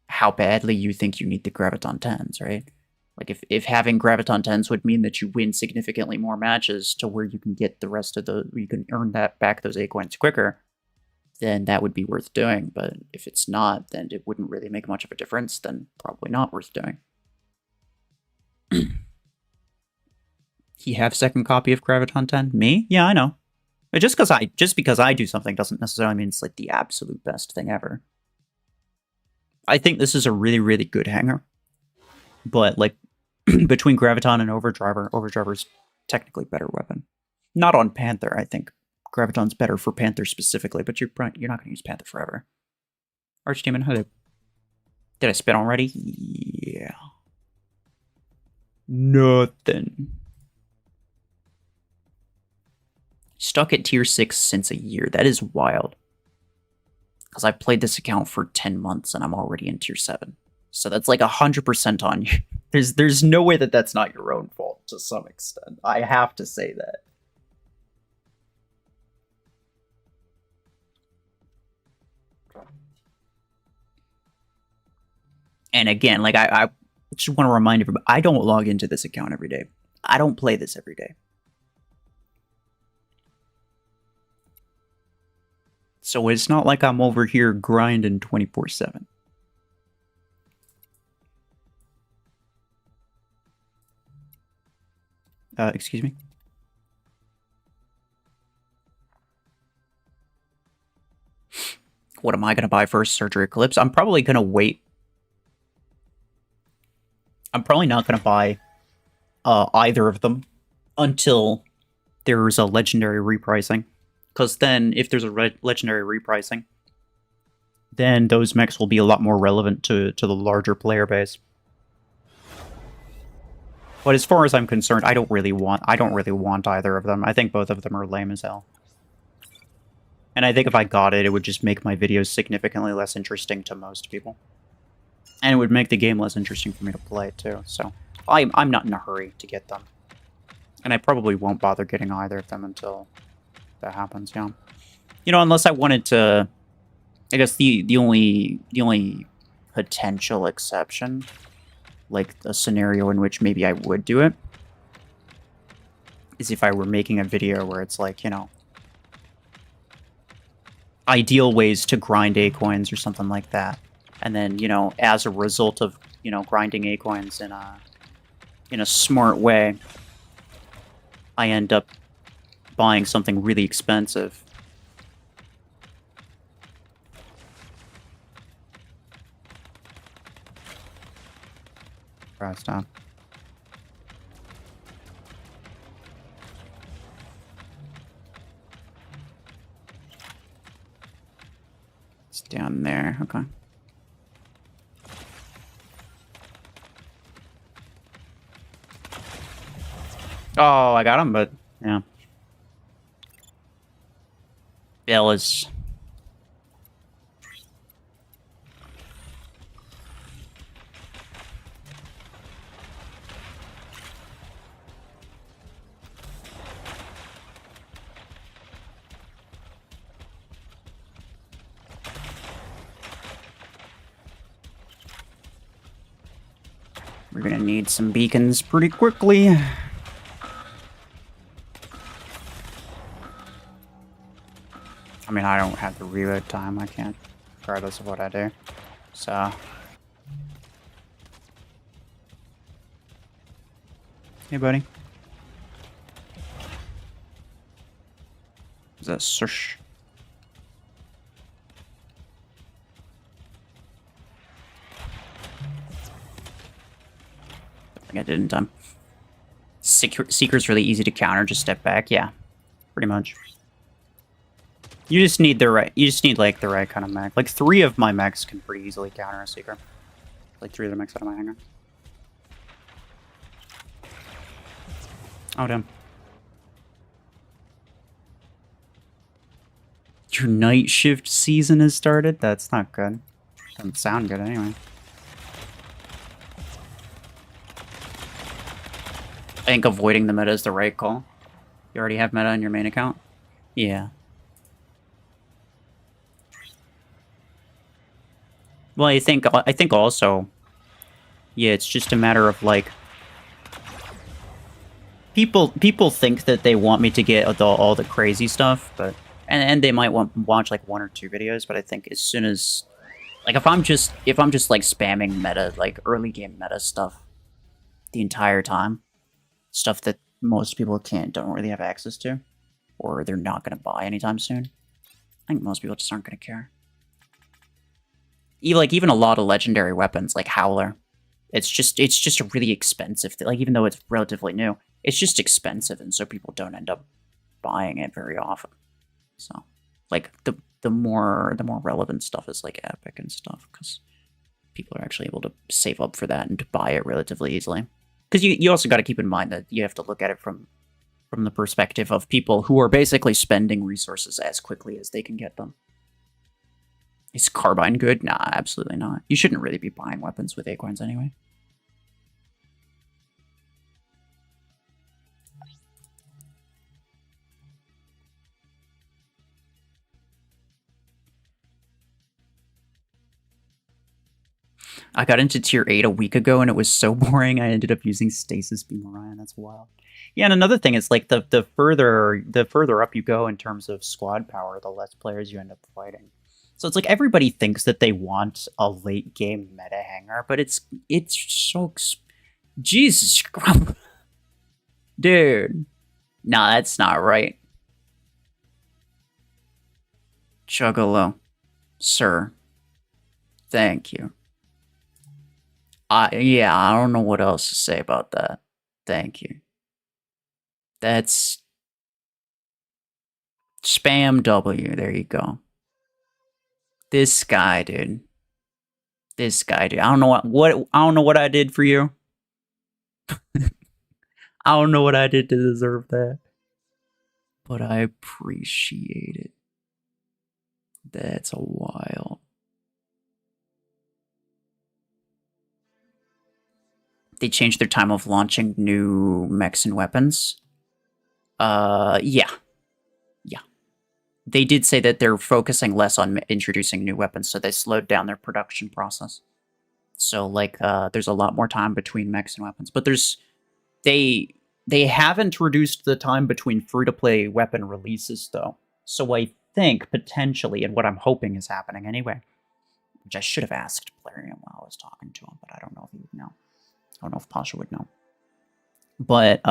Speaker 1: how badly you think you need the Graviton 10s, right? Like if having Graviton 10s would mean that you win significantly more matches to where you can get the rest of you can earn back those A coins quicker, then that would be worth doing. But if it's not, then it wouldn't really make much of a difference, then probably not worth doing. He have second copy of Graviton 10? Me? Yeah, I know. But just because I do something doesn't necessarily mean it's like the absolute best thing ever. I think this is a really, really good hanger. But like between Graviton and Overdriver's technically better weapon. Not on Panther, I think. Graviton's better for Panther specifically, but you're not going to use Panther forever. Archdemon, hello. Did I spin already? Yeah. Nothing. Stuck at tier 6 since a year. That is wild. Because I've played this account for 10 months and I'm already in tier 7. So that's like 100% on you. There's no way that that's not your own fault to some extent. I have to say that. And again, like I just want to remind everybody, I don't log into this account every day. I don't play this every day. So it's not like I'm over here grinding 24/7. Excuse me? What am I going to buy first? Surgery Eclipse? I'm probably going to wait. I'm probably not going to buy either of them until there's a legendary repricing. Because then, if there's a legendary repricing, then those mechs will be a lot more relevant to the larger player base. But as far as I'm concerned, I don't really want either of them. I think both of them are lame as hell. And I think if I got it, it would just make my videos significantly less interesting to most people. And it would make the game less interesting for me to play, too. So I'm not in a hurry to get them. And I probably won't bother getting either of them until that happens, yeah. You know, unless I wanted to... I guess the only potential exception, like a scenario in which maybe I would do it, is if I were making a video where it's like, you know, ideal ways to grind A-coins or something like that. And then, you know, as a result of, you know, grinding A-coins in a smart way, I end up buying something really expensive. Stop. It's down there, okay. Oh, I got him, but yeah. Bill is... We're gonna need some beacons pretty quickly. I mean, I don't have the reload time. I can't, regardless of what I do. So... Hey, buddy. Is that Sursh? I think I did in time. Seeker's really easy to counter. Just step back. Yeah, pretty much. You just need the right. You just need like the right kind of mech. Like 3 of my mechs can pretty easily counter a Seeker. Like 3 of the mechs out of my hangar. Oh damn. Your night shift season has started? That's not good. Doesn't sound good anyway. I think avoiding the meta is the right call. You already have meta on your main account? Yeah. Well, I think also, yeah, it's just a matter of like people think that they want me to get all the crazy stuff, but and they might watch like 1 or 2 videos, but I think as soon as like if I'm just like spamming meta, like early game meta stuff the entire time, stuff that most people don't really have access to, or they're not going to buy anytime soon, I think most people just aren't going to care. Even a lot of legendary weapons like Howler, it's just a really expensive thing. Like even though it's relatively new, it's just expensive, and so people don't end up buying it very often. So like the more relevant stuff is like epic and stuff, because people are actually able to save up for that and to buy it relatively easily. Because you also got to keep in mind that you have to look at it from the perspective of people who are basically spending resources as quickly as they can get them. Is Carbine good? Nah, absolutely not. You shouldn't really be buying weapons with acorns anyway. I got into tier 8 a week ago and it was so boring I ended up using Stasis Beam Orion. That's wild. Yeah, and another thing is like the further up you go in terms of squad power, the less players you end up fighting. So it's like everybody thinks that they want a late game meta hanger, but it's so Jesus Christ. Dude. Nah, that's not right. Juggalo. Sir. Thank you. Yeah, I don't know what else to say about that. Thank you. That's spam W. There you go. This guy, dude. This guy, dude. I don't know what I don't know what I did for you. I don't know what I did to deserve that. But I appreciate it. That's a while. They changed their time of launching new mechs and weapons. Yeah. Yeah. They did say that they're focusing less on introducing new weapons, so they slowed down their production process. So, like, there's a lot more time between mechs and weapons. But they haven't reduced the time between free-to-play weapon releases, though. So I think, potentially, and what I'm hoping is happening anyway, which I should have asked Plarium while I was talking to him, but I don't know if he would know. I don't know if Pasha would know. But,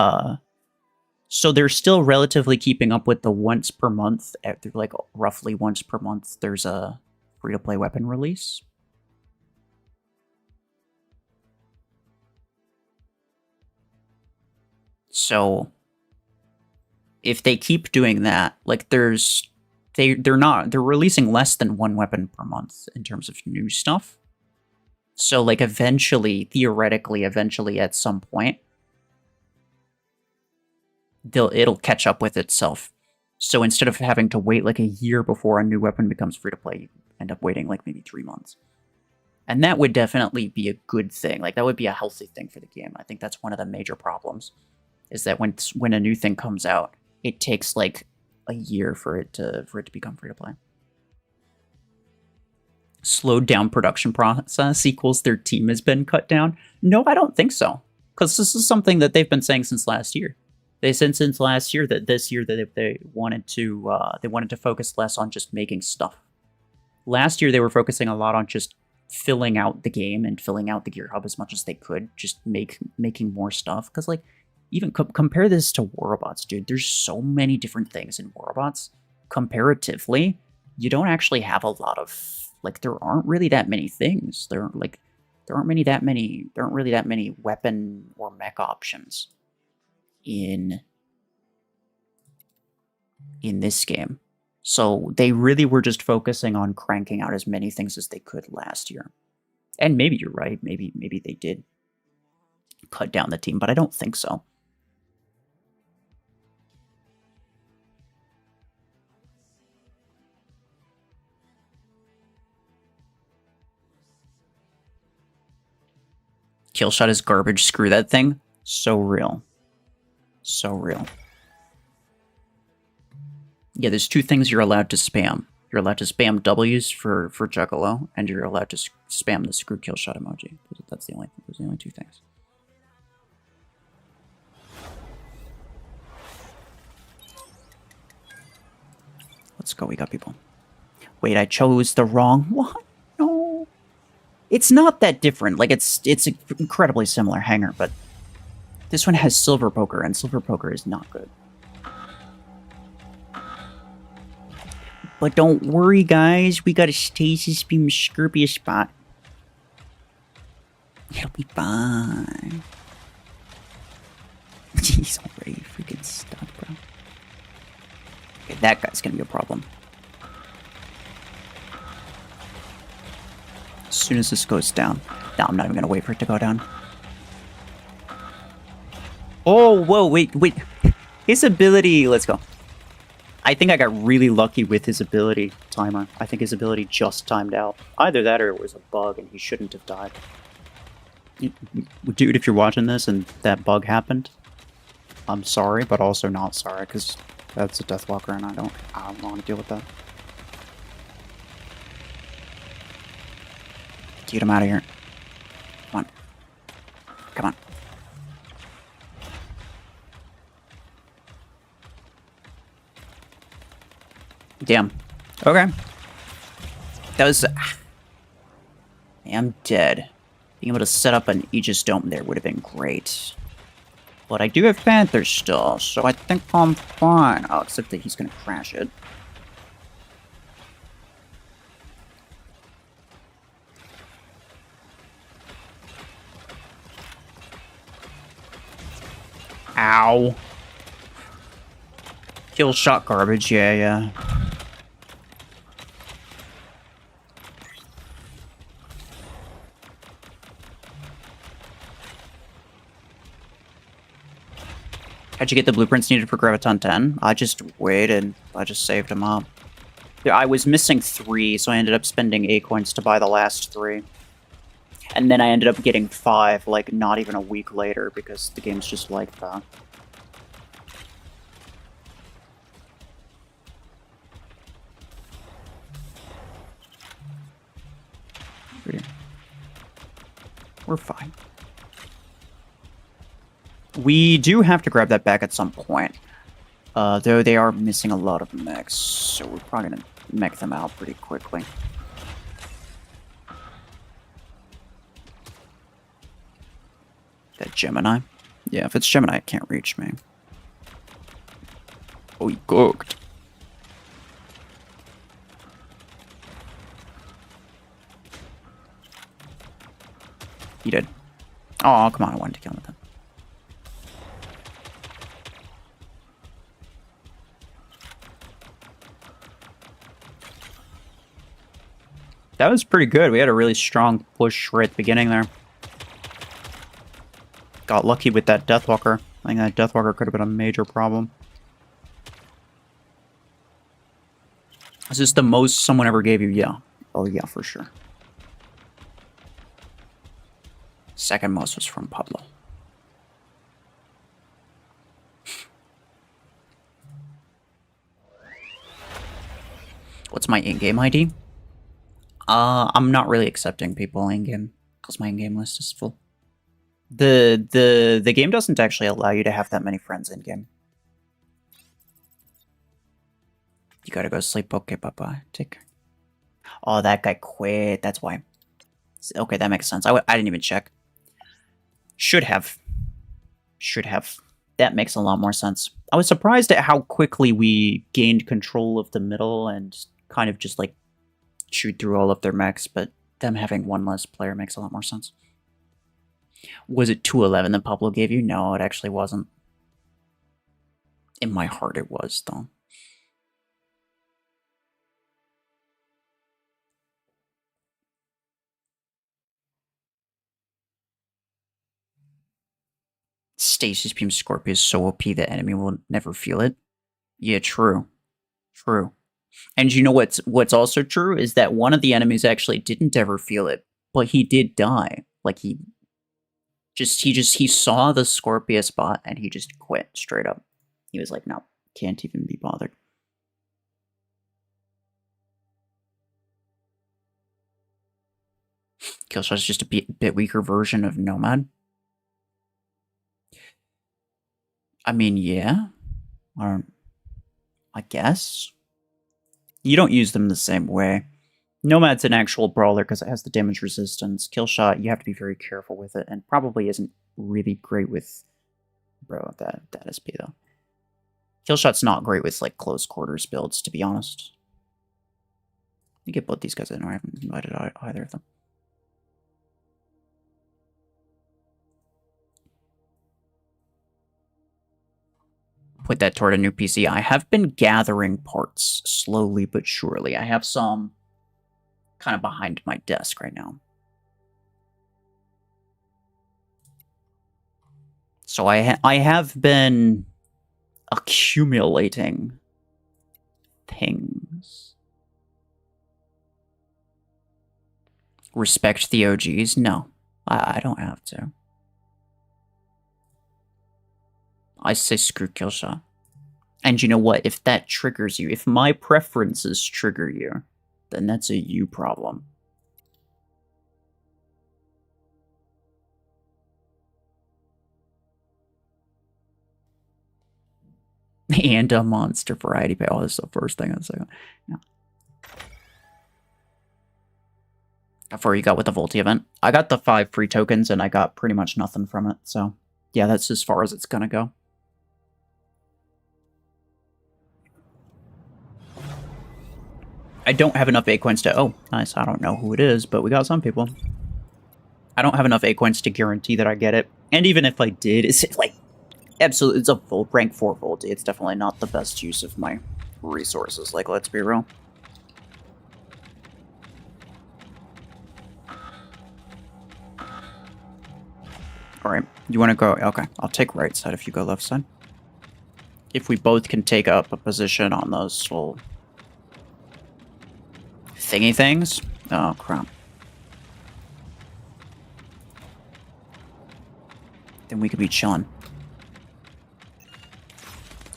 Speaker 1: so they're still relatively keeping up with the once per month, like roughly once per month, there's a free-to-play weapon release. So if they keep doing that, like they're releasing less than one weapon per month in terms of new stuff. So like theoretically, at some point, it'll catch up with itself. So instead of having to wait like a year before a new weapon becomes free to play, you end up waiting like maybe 3 months. And that would definitely be a good thing. Like that would be a healthy thing for the game. I think that's one of the major problems, is that when a new thing comes out, it takes like a year for it to become free to play. Slowed down production process equals their team has been cut down? No, I don't think so. Because this is something that they've been saying since last year. They said since last year that this year that they wanted to focus less on just making stuff. Last year they were focusing a lot on just filling out the game and filling out the gear hub as much as they could, just making more stuff. Because like, even compare this to War Robots, dude. There's so many different things in War Robots. Comparatively, you don't actually have a lot of, like, there aren't really that many things. There aren't really that many weapon or mech options in this game. So they really were just focusing on cranking out as many things as they could last year. And maybe you're right. Maybe they did cut down the team, but I don't think so. Killshot is garbage. Screw that thing. So real. So real. Yeah, there's 2 things you're allowed to spam. You're allowed to spam W's for Juggalo, and you're allowed to spam the screw Killshot emoji. Those are the only 2 things. Let's go, we got people. Wait, I chose the wrong one? No. It's not that different. Like, it's an incredibly similar hanger, but this one has Silver Poker, and Silver Poker is not good. But don't worry, guys. We got a stasis beam Scorpio spot. It'll be fine. He's already freaking stuck, bro. Okay, that guy's gonna be a problem. As soon as this goes down. No, I'm not even gonna wait for it to go down. Oh, whoa, wait. His ability, let's go. I think I got really lucky with his ability timer. I think his ability just timed out. Either that or it was a bug and he shouldn't have died. Dude, if you're watching this and that bug happened, I'm sorry, but also not sorry, because that's a Deathwalker and I don't want to deal with that. Get him out of here. Come on. Come on. Damn. Okay. That was... I'm dead. Being able to set up an Aegis Dome there would have been great. But I do have Panthers still, so I think I'm fine. Oh, except that he's gonna crash it. Ow. Kill shot garbage, yeah. How'd you get the blueprints needed for Graviton 10? I just waited. I just saved them up. Yeah, I was missing 3, so I ended up spending 8 coins to buy the last 3. And then I ended up getting 5, like, not even a week later, because the game's just like that. We're fine. We do have to grab that back at some point. Though they are missing a lot of mechs, so we're probably gonna mech them out pretty quickly. That Gemini? Yeah, if it's Gemini, it can't reach me. Oh, he cooked. He did. Oh, come on, I wanted to kill him with that. That was pretty good. We had a really strong push right at the beginning there. Got lucky with that Deathwalker. I think that Deathwalker could have been a major problem. Is this the most someone ever gave you? Yeah. Oh, yeah, for sure. Second most was from Pablo. What's my in-game ID? I'm not really accepting people in-game because my in-game list is full. The game doesn't actually allow you to have that many friends in-game. You gotta go sleep. Okay, bye-bye. Take care. Oh, that guy quit. That's why. Okay, that makes sense. I didn't even check. Should have. Should have. That makes a lot more sense. I was surprised at how quickly we gained control of the middle and kind of just, like, shoot through all of their mechs, but them having one less player makes a lot more sense. Was it 211 that Pablo gave you? No, it actually wasn't. In my heart it was, though. Stasis Beam Scorpio is so OP the enemy will never feel it. Yeah, true. True. And you know what's also true is that one of the enemies actually didn't ever feel it, but he did die. Like he saw the Scorpio spot and he just quit straight up. He was like, no, can't even be bothered. Killshot is just a bit weaker version of Nomad. I mean, yeah. I guess. You don't use them the same way. Nomad's an actual brawler because it has the damage resistance. Killshot, you have to be very careful with it, and probably isn't really great with... Bro, that SP, though. Killshot's not great with, like, close quarters builds, to be honest. Let me get both these guys in, or I haven't invited either of them. Put that toward a new PC. I have been gathering parts slowly but surely. I have some kind of behind my desk right now. So I have been accumulating things. Respect the OGs? No, I don't have to. I say screw Killshot. And you know what? If that triggers you, if my preferences trigger you, then that's a you problem. And a monster variety pack. Oh, this is the first thing I'd say. No. How far you got with the VOLTI event? I got the 5 free tokens and I got pretty much nothing from it. So, yeah, that's as far as it's gonna go. I don't have enough A-coins to... Oh, nice. I don't know who it is, but we got some people. I don't have enough A-coins to guarantee that I get it. And even if I did, it's like... Absolutely, it's a rank 4 VOLTI. It's definitely not the best use of my resources. Like, let's be real. Alright, you want to go... Okay, I'll take right side if you go left side. If we both can take up a position on those little... thingy things? Oh, crap. Then we could be chilling.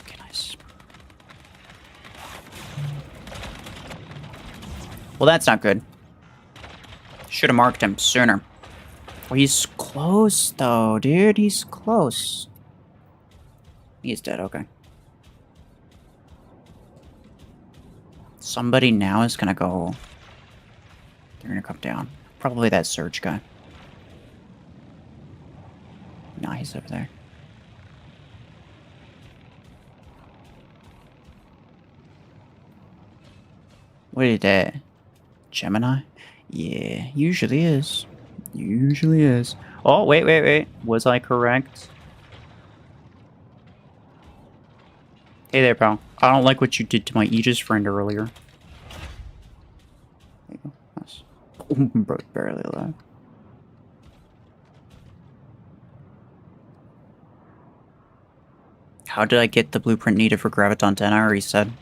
Speaker 1: Okay, nice. Well, that's not good. Should have marked him sooner. Well, he's close, though, dude. He's close. He's dead, okay. Somebody now is gonna go... They're gonna come down. Probably that surge guy. Nah, he's over there. What is that? Gemini? Yeah, usually is. Usually is. Oh, wait. Was I correct? Hey there, pal. I don't like what you did to my Aegis friend earlier. There you go. Nice. Bro's barely alive. How did I get the blueprint needed for Graviton 10? I already said.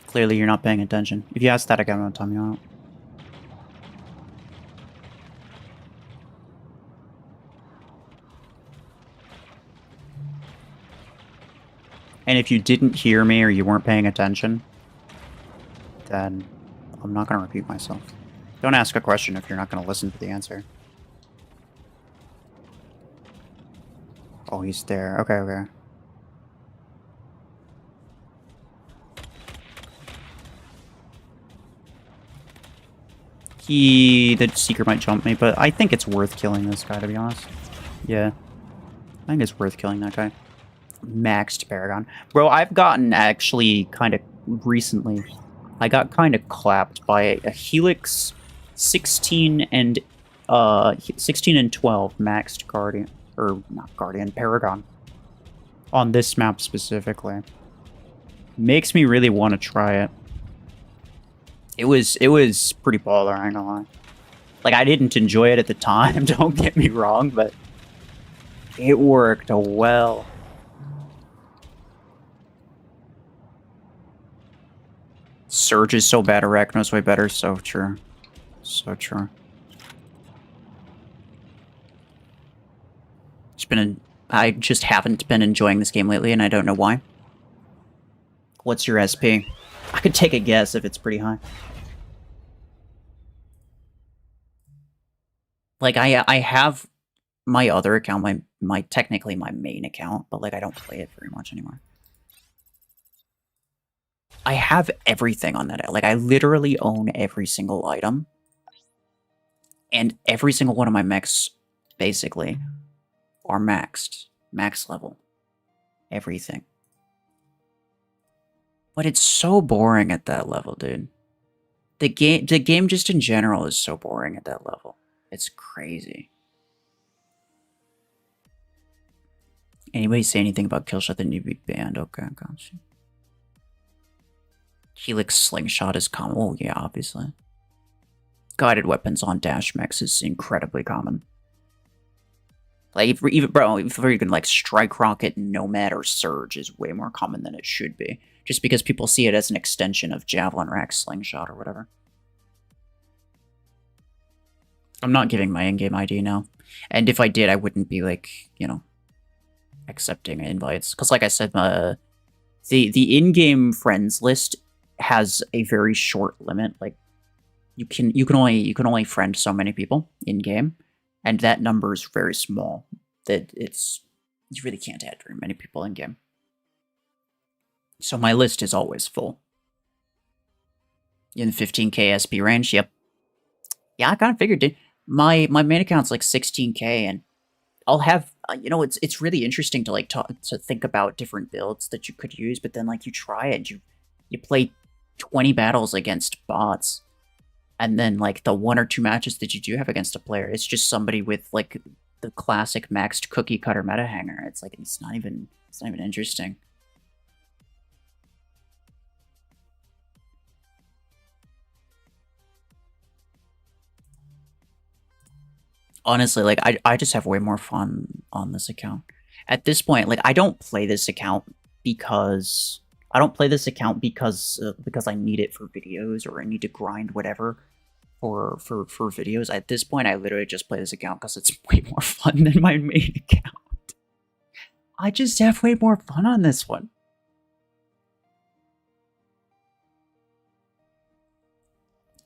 Speaker 1: Clearly you're not paying attention. If you ask that again, I'll tell me out. And if you didn't hear me or you weren't paying attention, then I'm not going to repeat myself. Don't ask a question if you're not going to listen to the answer. Oh, he's there. Okay. The Seeker might jump me, but I think it's worth killing this guy, to be honest. Yeah. I think it's worth killing that guy. Maxed Paragon. Bro, I've gotten actually kind of recently, I got kind of clapped by a Helix 16 and 12 maxed Guardian, or not Guardian, Paragon. On this map specifically. Makes me really want to try it. It was pretty baller, I ain't gonna lie. Like, I didn't enjoy it at the time, don't get me wrong, but it worked well. Surge is so bad, Arachno's way better, so true. So true. I just haven't been enjoying this game lately, and I don't know why. What's your SP? I could take a guess if it's pretty high. Like, I have my other account, technically my main account, but, like, I don't play it very much anymore. I have everything on that. Like, I literally own every single item. And every single one of my mechs, basically, are maxed. Max level. Everything. But it's so boring at that level, dude. The game just in general is so boring at that level. It's crazy. Anybody say anything about Killshot that need to be banned? Okay, gotcha. Helix Slingshot is common. Oh, yeah, obviously. Guided weapons on dash mechs is incredibly common. Like, if you can, like, Strike Rocket, Nomad, or Surge is way more common than it should be. Just because people see it as an extension of Javelin Rack Slingshot or whatever. I'm not giving my in-game ID now. And if I did, I wouldn't be, like, you know, accepting invites. Because, like I said, the in-game friends list has a very short limit. Like, you can only friend so many people in-game. And that number is very small. That it's You really can't add very many people in game. So my list is always full. In the 15k SP range, yep. Yeah, I kind of figured, dude. My main account's like 16k, and I'll have, you know, it's really interesting to like to think about different builds that you could use, but then like you try it, you play 20 battles against bots, and then like the 1 or 2 matches that you do have against a player, it's just somebody with like the classic maxed cookie cutter meta hanger. It's like it's not even interesting. Honestly, like, I just have way more fun on this account. At this point, like, I don't play this account because... I don't play this account because I need it for videos or I need to grind whatever for videos. At this point, I literally just play this account because it's way more fun than my main account. I just have way more fun on this one.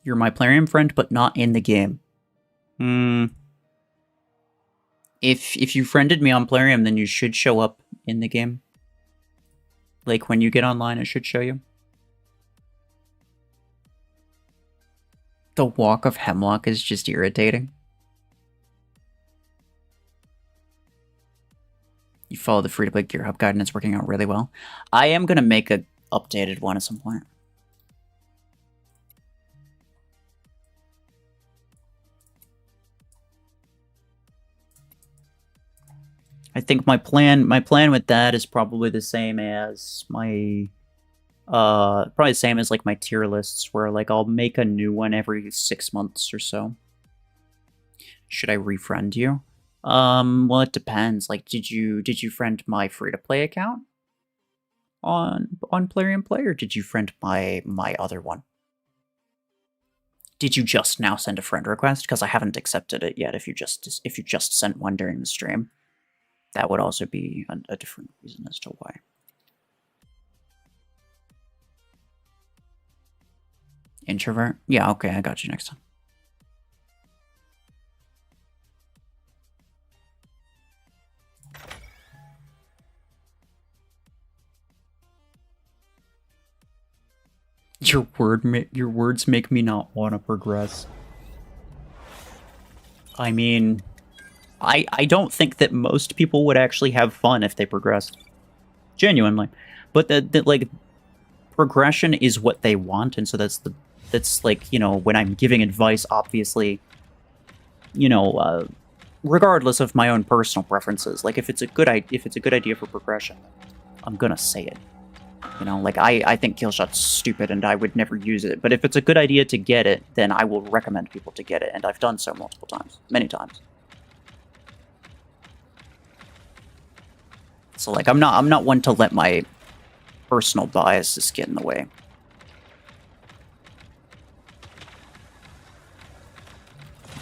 Speaker 1: You're my Plarium friend, but not in the game. If you friended me on Plarium, then you should show up in the game. Like, when you get online, it should show you. The Walk of Hemlock is just irritating. You follow the free-to-play Gear Hub guide and it's working out really well. I am going to make an updated one at some point. I think my plan with that is probably the same as my probably the same as like my tier lists, where like I'll make a new one every 6 months or so. Should I refriend you? Well, it depends. Like, did you friend my free-to-play account on Plarium Play, or did you friend my other one? Did you just now send a friend request? Because I haven't accepted it yet. If you just sent one during the stream. That would also be a different reason as to why. Introvert? Yeah, okay, I got you next time. Your words make me not want to progress. I mean... I don't think that most people would actually have fun if they progressed. Genuinely. But like, progression is what they want, and so that's like, you know, when I'm giving advice, obviously, you know, regardless of my own personal preferences, like if it's a good idea for progression, I'm gonna say it. You know, like I think Killshot's stupid and I would never use it, but if it's a good idea to get it, then I will recommend people to get it, and I've done so multiple times, many times. So like I'm not one to let my personal biases get in the way.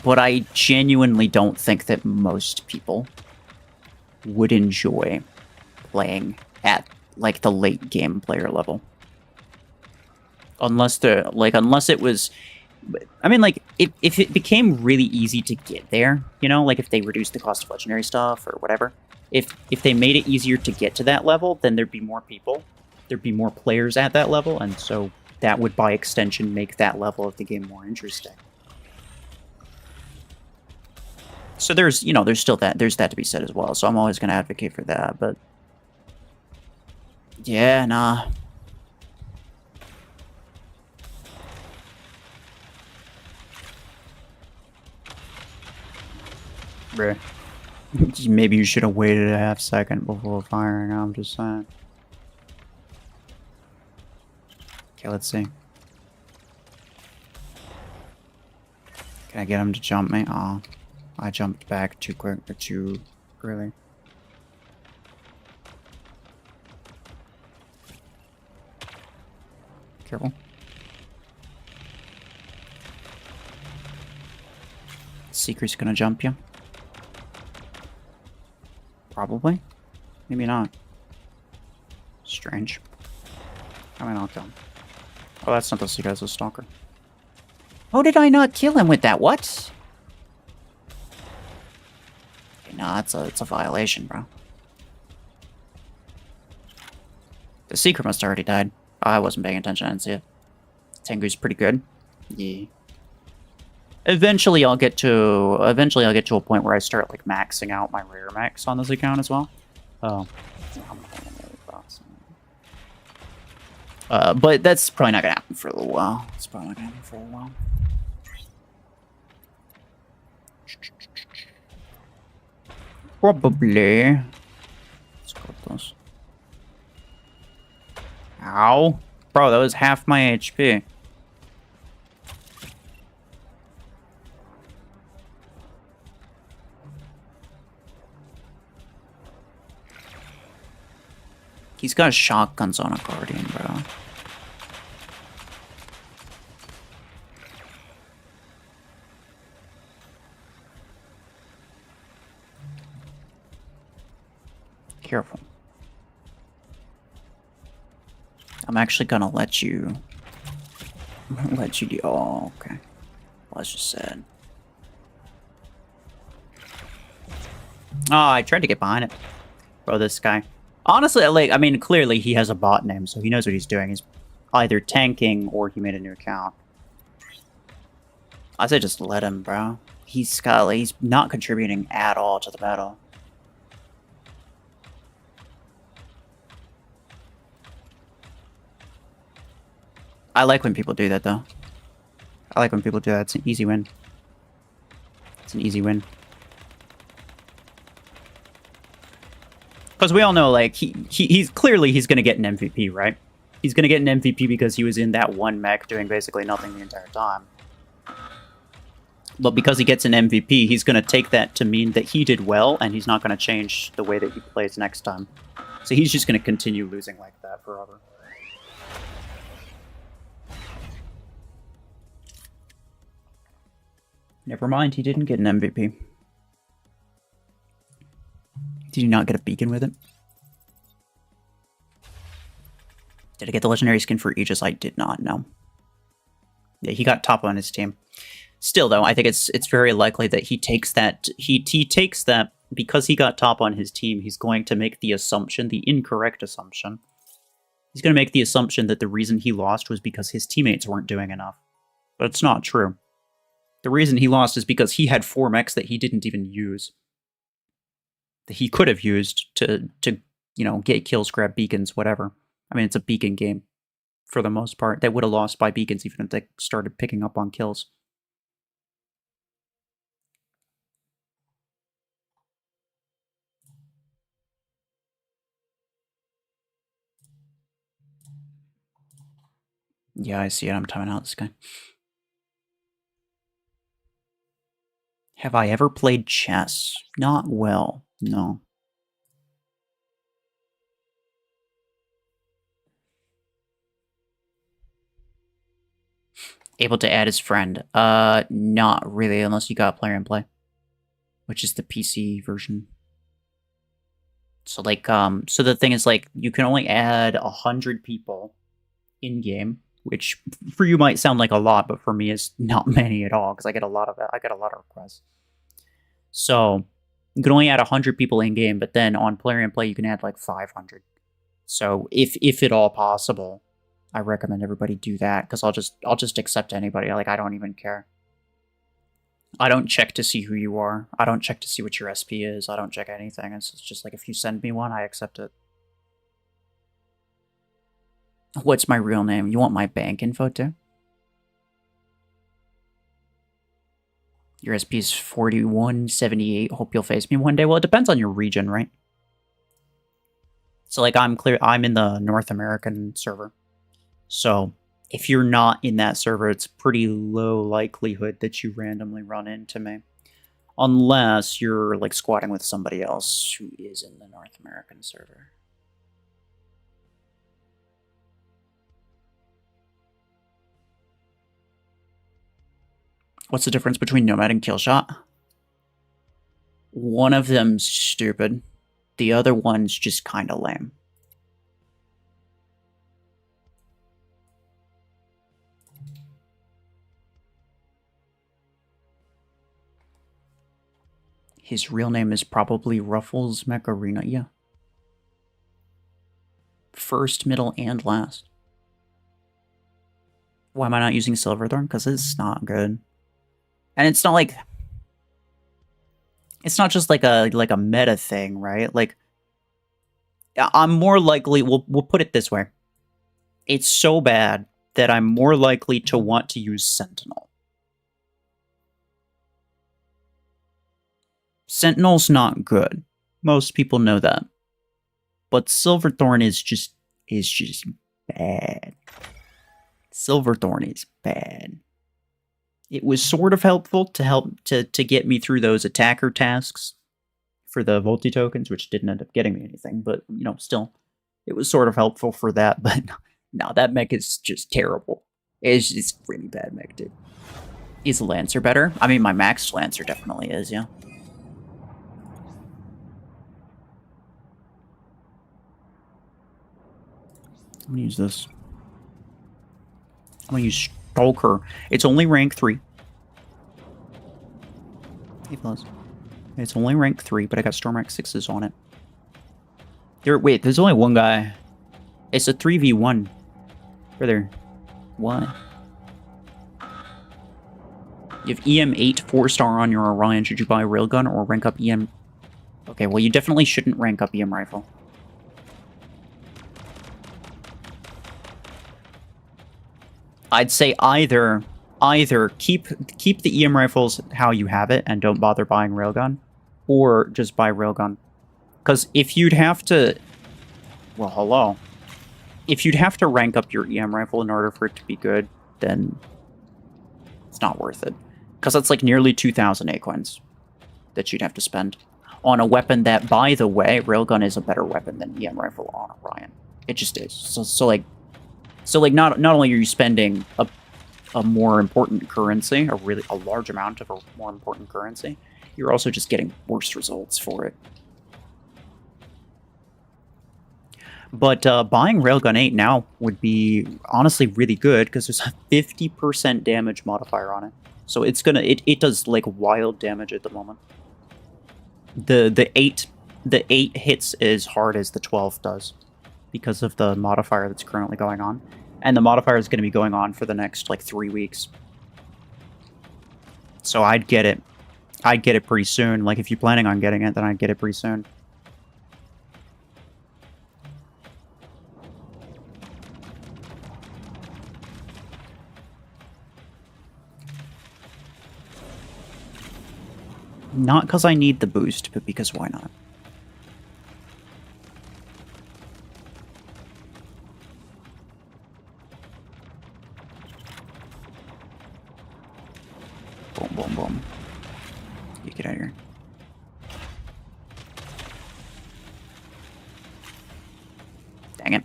Speaker 1: But I genuinely don't think that most people would enjoy playing at like the late game player level. Unless it was, I mean, like, if it became really easy to get there, you know, like if they reduced the cost of legendary stuff or whatever, if they made it easier to get to that level, then there'd be more people, there'd be more players at that level, and so that would by extension make that level of the game more interesting. So there's, you know, there's that to be said as well, so I'm always going to advocate for that, but yeah, nah. Bruh. Maybe you should have waited a half second before firing, I'm just saying. Okay, let's see. Can I get him to jump me? Oh, I jumped back too quick, or too early. Careful. Secret's gonna jump you. Probably. Maybe not. Strange. I mean, I'll kill him. Oh, that's not the Secret, that's a Stalker. How did I not kill him with that? What? Okay, no, it's a violation, bro. The Seeker must have already died. I wasn't paying attention, I didn't see it. Tengu's pretty good. Yeah. Eventually I'll get to a point where I start like maxing out my rare mechs on this account as well. Oh. But that's probably not gonna happen for a little while. Probably. Let's go with those. Ow. Bro, that was half my HP. He's got shotguns on a Guardian, bro. Careful. I'm actually gonna let you do. Oh, okay. Well, that's just sad. Oh, I tried to get behind it. Bro, this guy. Honestly, like, I mean, clearly he has a bot name, so he knows what he's doing. He's either tanking or he made a new account. I say just let him, bro. He's not contributing at all to the battle. I like when people do that, though. I like when people do that. It's an easy win. It's an easy win. Because we all know, like, he's clearly he's going to get an MVP, right? He's going to get an MVP because he was in that one mech doing basically nothing the entire time. But because he gets an MVP, he's going to take that to mean that he did well, and he's not going to change the way that he plays next time. So he's just going to continue losing like that forever. Never mind, he didn't get an MVP. Did you not get a beacon with it? Did I get the legendary skin for Aegis? I did not, no. Yeah, he got top on his team. Still, though, I think it's very likely that he takes that. He takes that because he got top on his team. He's going to make the assumption, the incorrect assumption. He's going to make the assumption that the reason he lost was because his teammates weren't doing enough. But it's not true. The reason he lost is because he had 4 mechs that he didn't even use. That he could have used to you know, get kills, grab beacons, whatever. I mean, it's a beacon game for the most part. They would have lost by beacons even if they started picking up on kills. Yeah, I see it. I'm timing out this guy. Have I ever played chess? Not well, no. Able to add his friend? Not really, unless you got Plarium Play, which is the PC version. So, like, so the thing is, like, you can only add 100 people in-game, which for you might sound like a lot, but for me is not many at all, because I get a lot of requests. So, you can only add 100 people in-game, but then on Plarium Play, you can add, like, 500. So, if at all possible, I recommend everybody do that, because I'll just accept anybody. Like, I don't even care. I don't check to see who you are. I don't check to see what your SP is. I don't check anything. It's just like, if you send me one, I accept it. What's my real name? You want my bank info too? Your SP is 4178. Hope you'll face me one day. Well, it depends on your region, right? So, like, I'm in the North American server. So, if you're not in that server, it's pretty low likelihood that you randomly run into me. Unless you're, like, squatting with somebody else who is in the North American server. What's the difference between Nomad and Killshot? One of them's stupid. The other one's just kind of lame. His real name is probably RuFFles Mech Arena, yeah. first, middle, and last. Why am I not using Silverthorn? Because it's not good. And it's not like... It's not just like a meta thing, right? Like, I'm more likely... We'll put it this way. It's so bad that I'm more likely to want to use Sentinel. Sentinel's not good. Most people know that. But Silverthorn is just bad. Silverthorn is bad. It was sort of helpful to get me through those attacker tasks for the VOLTI tokens, which didn't end up getting me anything, but, you know, still, it was sort of helpful for that, but no, that mech is just terrible. It's really bad mech, dude. Is Lancer better? I mean, my max Lancer definitely is, yeah. I'm gonna use this. I'm gonna use Stalker. It's only rank 3. Hey, fellas. It's only rank 3, but I got Storm rank 6s on it. Wait, there's only one guy. It's a 3v1. Brother. What? You have EM8 4-star on your Orion. Should you buy a Railgun or rank up EM... Okay, well, you definitely shouldn't rank up EM Rifle. I'd say either keep the EM rifles how you have it and don't bother buying Railgun, or just buy Railgun. Because if you'd have to... Well, hello. If you'd have to rank up your EM rifle in order for it to be good, then it's not worth it. Because that's like nearly 2,000 Acoins that you'd have to spend on a weapon that, by the way, Railgun is a better weapon than EM rifle on Orion. It just is. So not only are you spending a more important currency, a large amount of a more important currency, you're also just getting worse results for it. But buying Railgun 8 now would be honestly really good because there's a 50% damage modifier on it. So it does like wild damage at the moment. The 8 hits as hard as the 12 does, because of the modifier that's currently going on. And the modifier is going to be going on for the next, like, 3 weeks. So I'd get it. I'd get it pretty soon. Like, if you're planning on getting it, then I'd get it pretty soon. Not because I need the boost, but because why not? Boom, boom, boom. You get out of here. Dang it.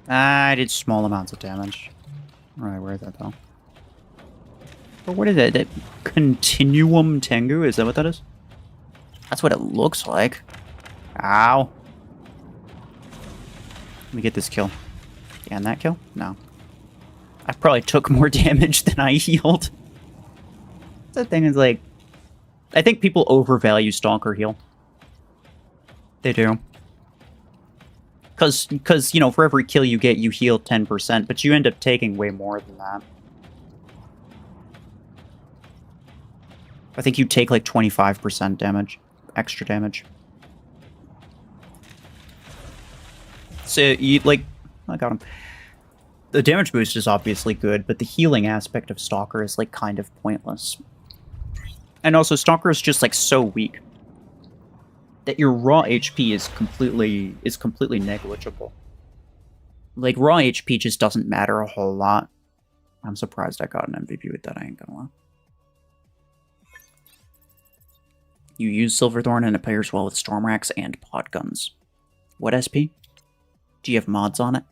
Speaker 1: I did small amounts of damage. Right, where is that though? But what is it? That Continuum Tengu? Is that what that is? That's what it looks like. Ow. Let me get this kill. And that kill? No. I probably took more damage than I healed. The thing is, like, I think people overvalue Stalker heal. They do. Because, you know, for every kill you get, you heal 10%, but you end up taking way more than that. I think you take, like, 25% damage. Extra damage. So, you, like... I got him. The damage boost is obviously good, but the healing aspect of Stalker is, like, kind of pointless. And also, Stalker is just, like, so weak that your raw HP is completely negligible. Like, raw HP just doesn't matter a whole lot. I'm surprised I got an MVP with that, I ain't gonna lie. You use Silverthorn and it pairs well with Stormracks and Pod Guns. What SP? Do you have mods on it?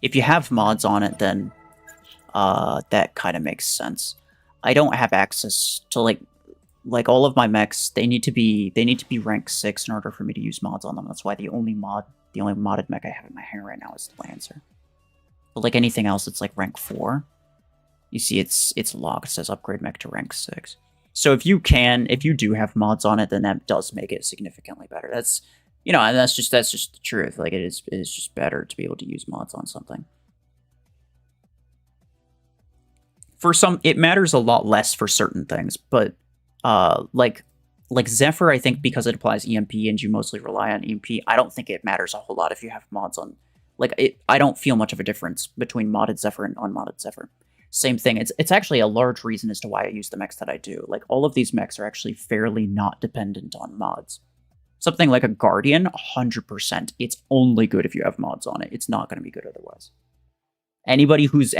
Speaker 1: If you have mods on it, then that kind of makes sense. I don't have access to, like all of my mechs, they need to be rank 6 in order for me to use mods on them. That's why the only modded mech I have in my hair right now is the Lancer. But like anything else, it's like rank 4. You see, it's locked. It says upgrade mech to rank 6. So if you do have mods on it, then that does make it significantly better. That's, you know, and that's just the truth. Like it is just better to be able to use mods on something. For some, it matters a lot less for certain things, but like Zephyr, I think because it applies EMP and you mostly rely on EMP, I don't think it matters a whole lot if you have mods on. Like I don't feel much of a difference between modded Zephyr and unmodded Zephyr. Same thing. It's actually a large reason as to why I use the mechs that I do. Like all of these mechs are actually fairly not dependent on mods. Something like a Guardian, 100%. It's only good if you have mods on it. It's not going to be good otherwise. Anybody who's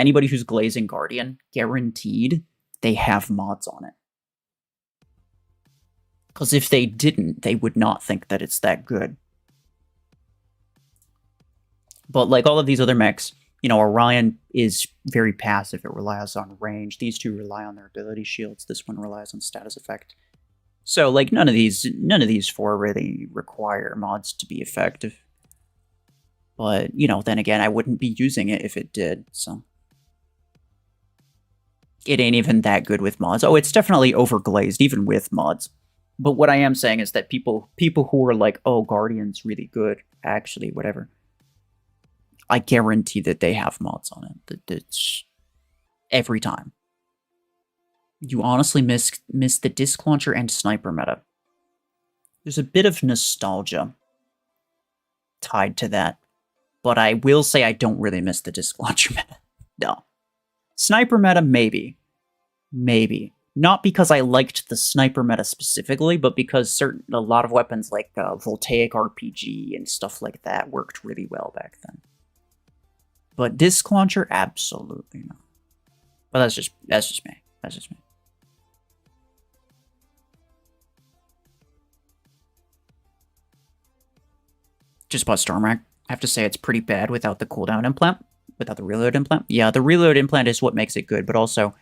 Speaker 1: glazing Guardian, guaranteed they have mods on it. Because if they didn't, they would not think that it's that good. But like all of these other mechs, you know, Orion is very passive. It relies on range. These two rely on their ability shields. This one relies on status effect. So like none of these four really require mods to be effective. But, you know, then again, I wouldn't be using it if it did, so. It ain't even that good with mods. Oh, it's definitely overglazed, even with mods. But what I am saying is that people who are like, oh, Guardian's really good, actually, whatever. I guarantee that they have mods on it. That's every time. You honestly miss the disc launcher and sniper meta. There's a bit of nostalgia tied to that. But I will say I don't really miss the disc launcher meta. No. Sniper meta, maybe. Maybe. Not because I liked the sniper meta specifically, but because a lot of weapons like Voltaic RPG and stuff like that worked really well back then. But disc launcher, absolutely not. But that's just me. That's just me. Just bought Stormrack. I have to say it's pretty bad without the cooldown implant, without the reload implant. Yeah, the reload implant is what makes it good, but also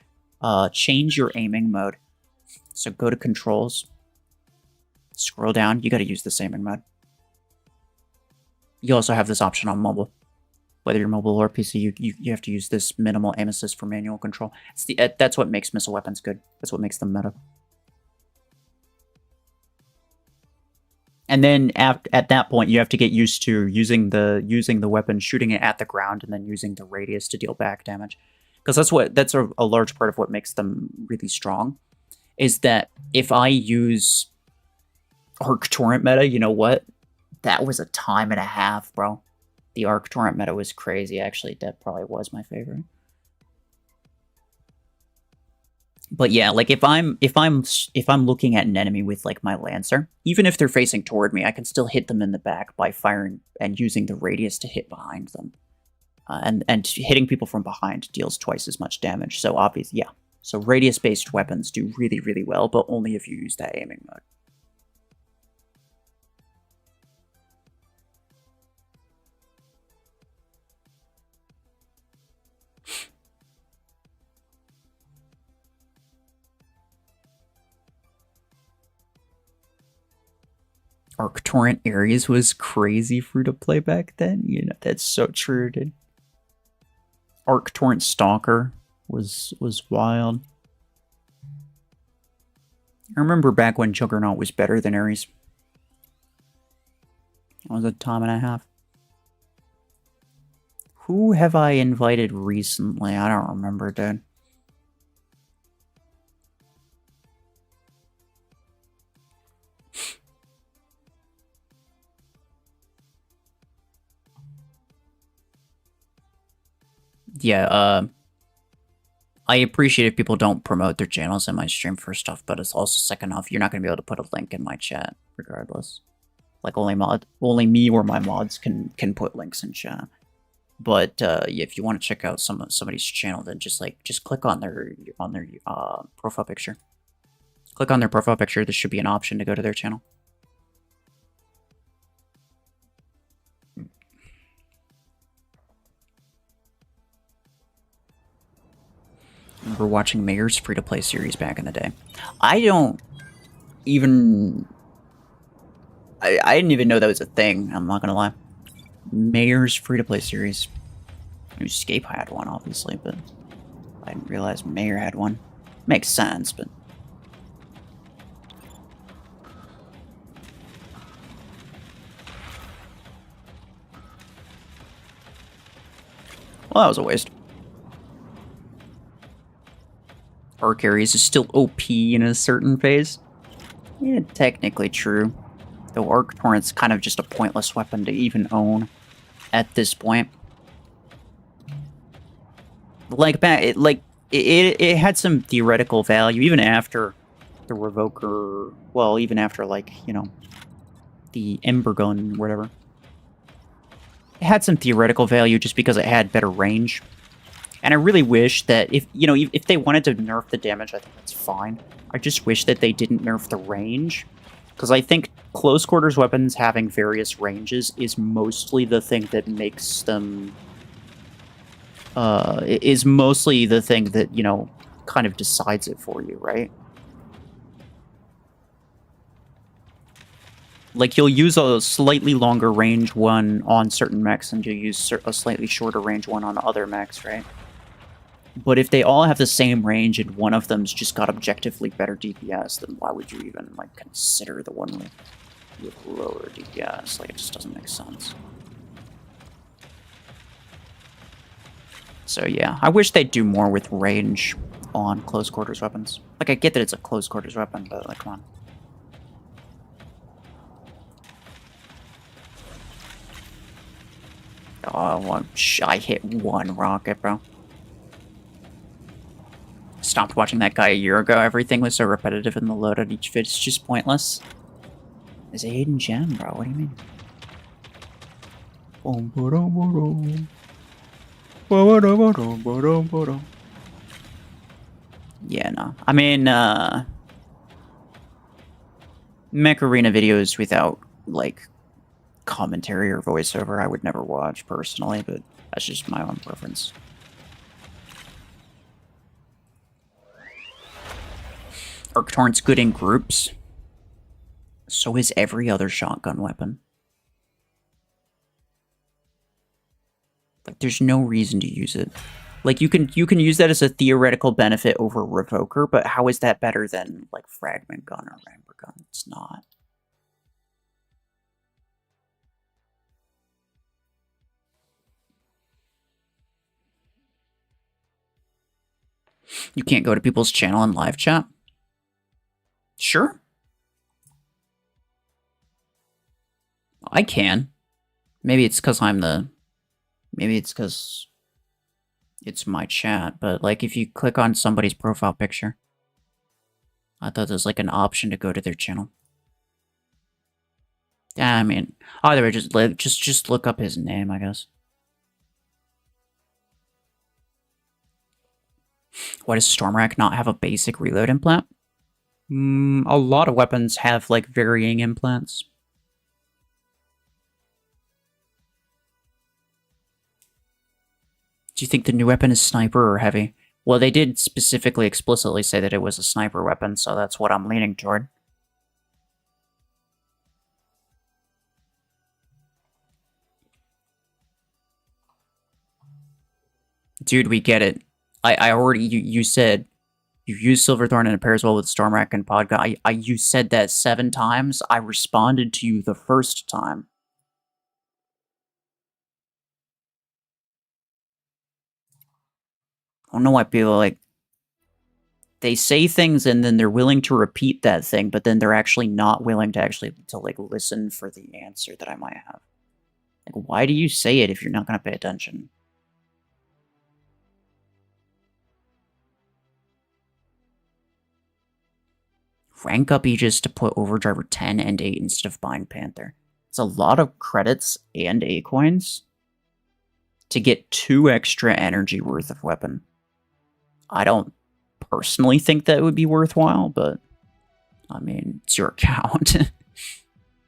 Speaker 1: change your aiming mode. So go to controls, scroll down, you gotta use this aiming mode. You also have this option on mobile. Whether you're mobile or PC, you have to use this minimal aim assist for manual control. That's what makes missile weapons good. That's what makes them meta. And then at that point, you have to get used to using the weapon, shooting it at the ground, and then using the radius to deal back damage. Because that's a large part of what makes them really strong. Is that if I use Arc Torrent meta, you know what? That was a time and a half, bro. The Arc Torrent meta was crazy. Actually, that probably was my favorite. But yeah, like if I'm looking at an enemy with like my Lancer, even if they're facing toward me, I can still hit them in the back by firing and using the radius to hit behind them. And hitting people from behind deals twice as much damage. So obviously, yeah. So radius-based weapons do really, really well, but only if you use that aiming mode. Arc Torrent Ares was crazy free to play back then. You know, that's so true, dude. Arc Torrent Stalker was wild. I remember back when Juggernaut was better than Ares. It was a time and a half. Who have I invited recently? I don't remember, dude. Yeah, I appreciate if people don't promote their channels in my stream first off, but it's also second off, you're not going to be able to put a link in my chat, regardless. Like, only me or my mods can put links in chat. But, yeah, if you want to check out somebody's channel, then just click on their profile picture. Click on their profile picture, there should be an option to go to their channel. I remember watching Mayor's free-to-play series back in the day. I didn't even know that was a thing, I'm not gonna lie. Mayor's free-to-play series. I knew Scape had one, obviously, but I didn't realize Mayor had one. Makes sense, but Well, that was a waste. Arc Aries is still OP in a certain phase. Yeah, technically true. Though Arc Torrent's kind of just a pointless weapon to even own at this point. Like, it had some theoretical value, even after the Revoker... Well, even after, like, you know, the Ember Gun or whatever. It had some theoretical value just because it had better range. And I really wish that if, you know, if they wanted to nerf the damage, I think that's fine. I just wish that they didn't nerf the range. Because I think close quarters weapons having various ranges is mostly the thing that makes them... is mostly the thing that, you know, kind of decides it for you, right? Like, you'll use a slightly longer range one on certain mechs and you'll use a slightly shorter range one on other mechs, right? But if they all have the same range and one of them's just got objectively better DPS, then why would you even, like, consider the one with lower DPS? Like, it just doesn't make sense. So, yeah. I wish they'd do more with range on close quarters weapons. Like, I get that it's a close quarters weapon, but, like, come on. Oh, I hit one rocket, bro. Stopped watching that guy a year ago. Everything was so repetitive in the loadout. Each vid is just pointless. There's a hidden gem, bro. What do you mean? Yeah, no. I mean, Mech Arena videos without, like, commentary or voiceover I would never watch, personally, but that's just my own preference. Arc Torrent's good in groups. So is every other shotgun weapon. Like, there's no reason to use it. Like, you can use that as a theoretical benefit over Revoker, but how is that better than, like, Fragment Gun or Ramper Gun? It's not. You can't go to people's channel and live chat? Sure. I can. Maybe it's because I'm the... Maybe it's because it's my chat, but, like, if you click on somebody's profile picture, I thought there's, like, an option to go to their channel. Yeah, I mean, either way, just look up his name, I guess. Why does Stormrack not have a basic reload implant? A lot of weapons have, like, varying implants. Do you think the new weapon is sniper or heavy? Well, they did specifically explicitly say that it was a sniper weapon, so that's what I'm leaning toward. Dude, we get it. I already... You said... You used Silverthorn and it pairs well with Stormrack and Podgun. You said that 7 times. I responded to you the first time. I don't know why people, like... They say things and then they're willing to repeat that thing, but then they're actually not willing to like, listen for the answer that I might have. Like, why do you say it if you're not going to pay attention? Rank up Aegis to put Overdriver 10 and 8 instead of buying Panther. It's a lot of credits and A coins to get 2 extra energy worth of weapon. I don't personally think that would be worthwhile, but I mean, it's your account.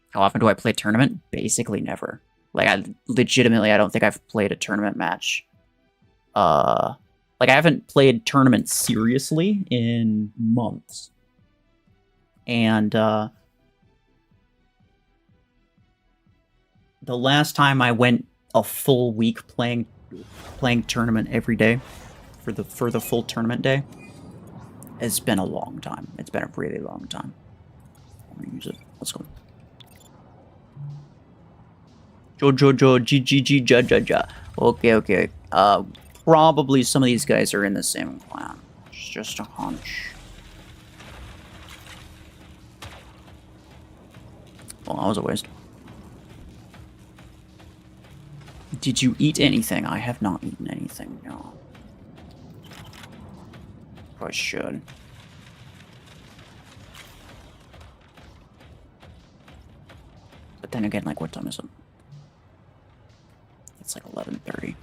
Speaker 1: How often do I play tournament? Basically never. Like, I don't think I've played a tournament match. Like, I haven't played tournament seriously in months. And, the last time I went a full week playing tournament every day for the full tournament day, it's been a long time. It's been a really long time. I'm gonna use it. Let's go. Jo, G, ja. Okay. Probably some of these guys are in the same clan. It's just a hunch. Well, that was a waste. Did you eat anything? I have not eaten anything, no. I should. But then again, like, what time is it? It's like 11:30.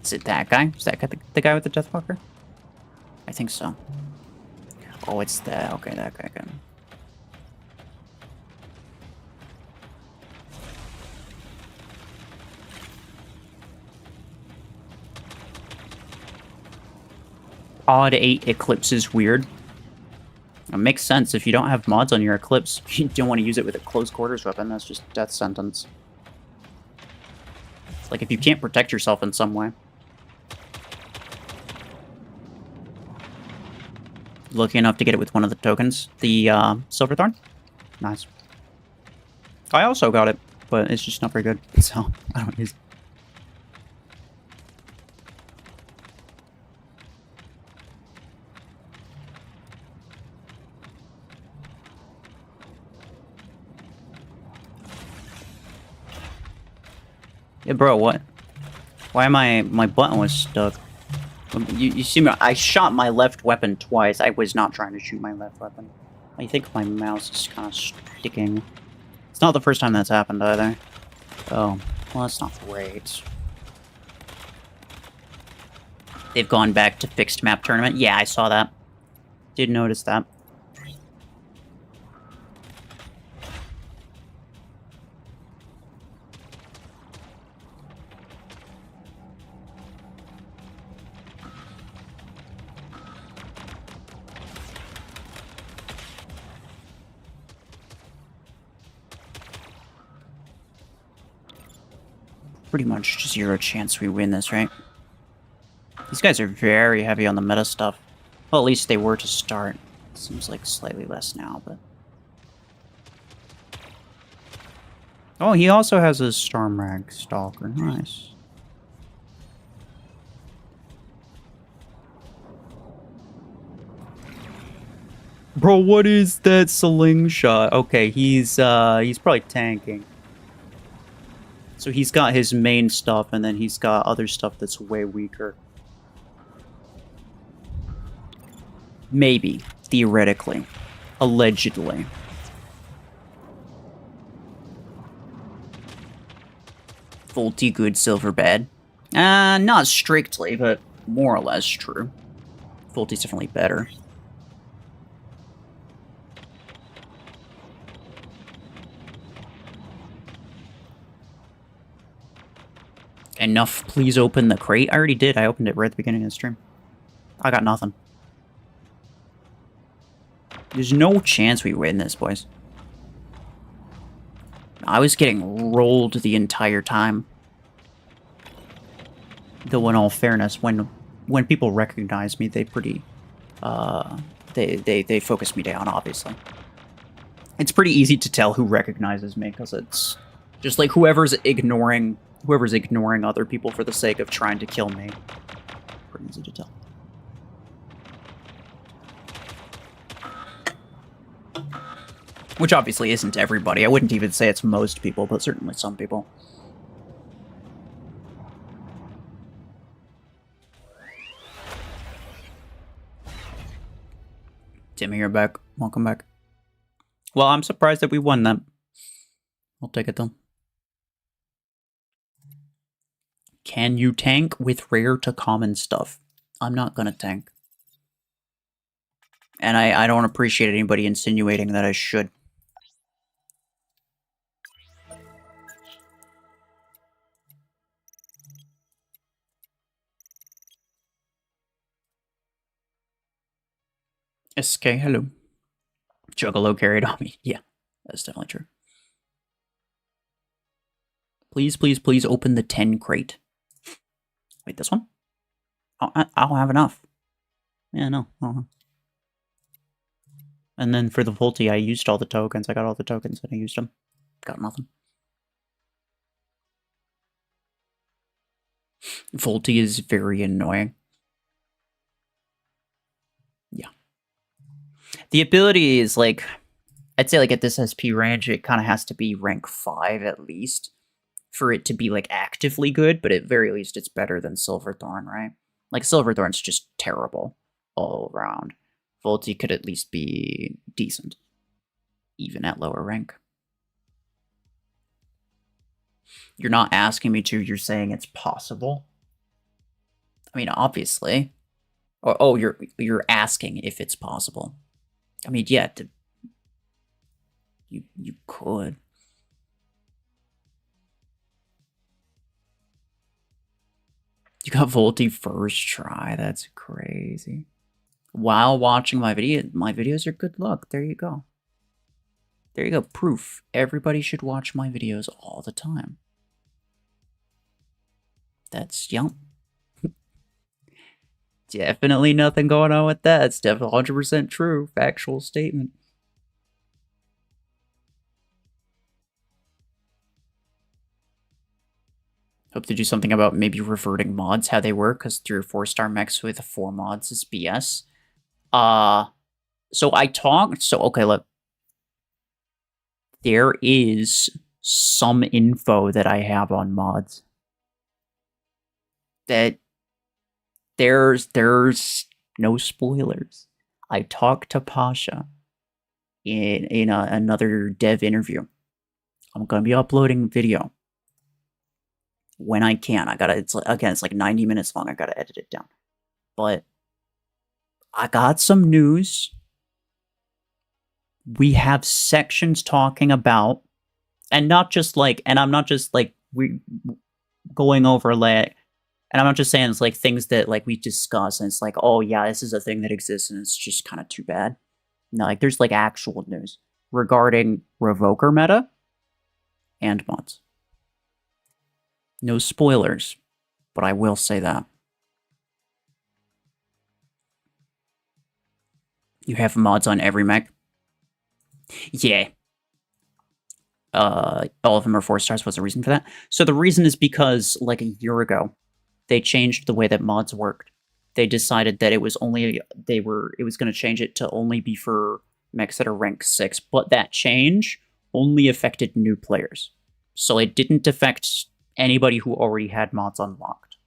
Speaker 1: Is it that guy? Is that guy the guy with the Deathwalker? I think so. Oh, it's that. Okay, that guy again. Odd 8 Eclipse is weird. It makes sense. If you don't have mods on your Eclipse, you don't want to use it with a close quarters weapon. That's just death sentence. It's like if you can't protect yourself in some way. Lucky enough to get it with one of the tokens. The Silverthorn. Nice. I also got it, but it's just not very good, so I don't use it. Yeah, bro, what? Why am my button was stuck? You see me, I shot my left weapon twice. I was not trying to shoot my left weapon. I think my mouse is kind of sticking. It's not the first time that's happened either. Oh, well, that's not great. They've gone back to fixed map tournament. Yeah, I saw that. Did notice that. Pretty much 0 chance we win this, right? These guys are very heavy on the meta stuff. Well, at least they were to start. Seems like slightly less now, but... Oh, he also has a Stormrag Stalker. Nice. Bro, what is that slingshot? Okay, he's probably tanking. So he's got his main stuff, and then he's got other stuff that's way weaker. Maybe. Theoretically. Allegedly. VOLTI good, silver bad? Not strictly, but more or less true. VOLTI's definitely better. Enough, please open the crate. I already did. I opened it right at the beginning of the stream. I got nothing. There's no chance we win this, boys. I was getting rolled the entire time. Though in all fairness, when people recognize me, they pretty... They focus me down, obviously. It's pretty easy to tell who recognizes me, because it's just like whoever's ignoring other people for the sake of trying to kill me. Pretty easy to tell. Which obviously isn't everybody. I wouldn't even say it's most people, but certainly some people. Timmy, you're back. Welcome back. Well, I'm surprised that we won that. I'll take it though. Can you tank with rare to common stuff? I'm not gonna tank. And I don't appreciate anybody insinuating that I should. SK, hello. Juggalo carried on me. Yeah, that's definitely true. Please, please, please open the 10 crate. Wait, this one? I'll have enough. Yeah, no. And then for the VOLTI, I used all the tokens. I got all the tokens and I used them. Got nothing. VOLTI is very annoying. Yeah. The ability is like, I'd say like at this SP range, it kind of has to be rank 5 at least for it to be like actively good, but at very least it's better than Silverthorn, right? Like Silverthorn's just terrible all around. VOLTI could at least be decent, even at lower rank. You're not asking me to, you're saying it's possible. I mean, obviously. Oh, you're asking if it's possible. I mean, yeah, you could. You got VOLTI first try. That's crazy. While watching my videos are good luck. There you go. There you go. Proof. Everybody should watch my videos all the time. That's yum. Definitely nothing going on with that. It's definitely 100% true. Factual statement. Hope to do something about maybe reverting mods, how they work, because 3 or 4-star mechs with 4 mods is BS. So I talked, so okay, look. There is some info that I have on mods. That there's no spoilers. I talked to Pasha in another dev interview. I'm gonna be uploading video when I can. It's like 90 minutes long. I gotta edit it down. But I got some news. We have sections talking about, and not just like, and I'm not just like we going over like, and I'm not just saying it's like things that like we discuss and it's like, oh yeah, this is a thing that exists and it's just kind of too bad. No, like there's like actual news regarding Revoker meta and mods. No spoilers, but I will say that. You have mods on every mech. Yeah. All of them are 4 stars. What's the reason for that? So the reason is because like a year ago, they changed the way that mods worked. They decided that it was only it was going to change it to only be for mechs that are rank 6, but that change only affected new players. So it didn't affect anybody who already had mods unlocked.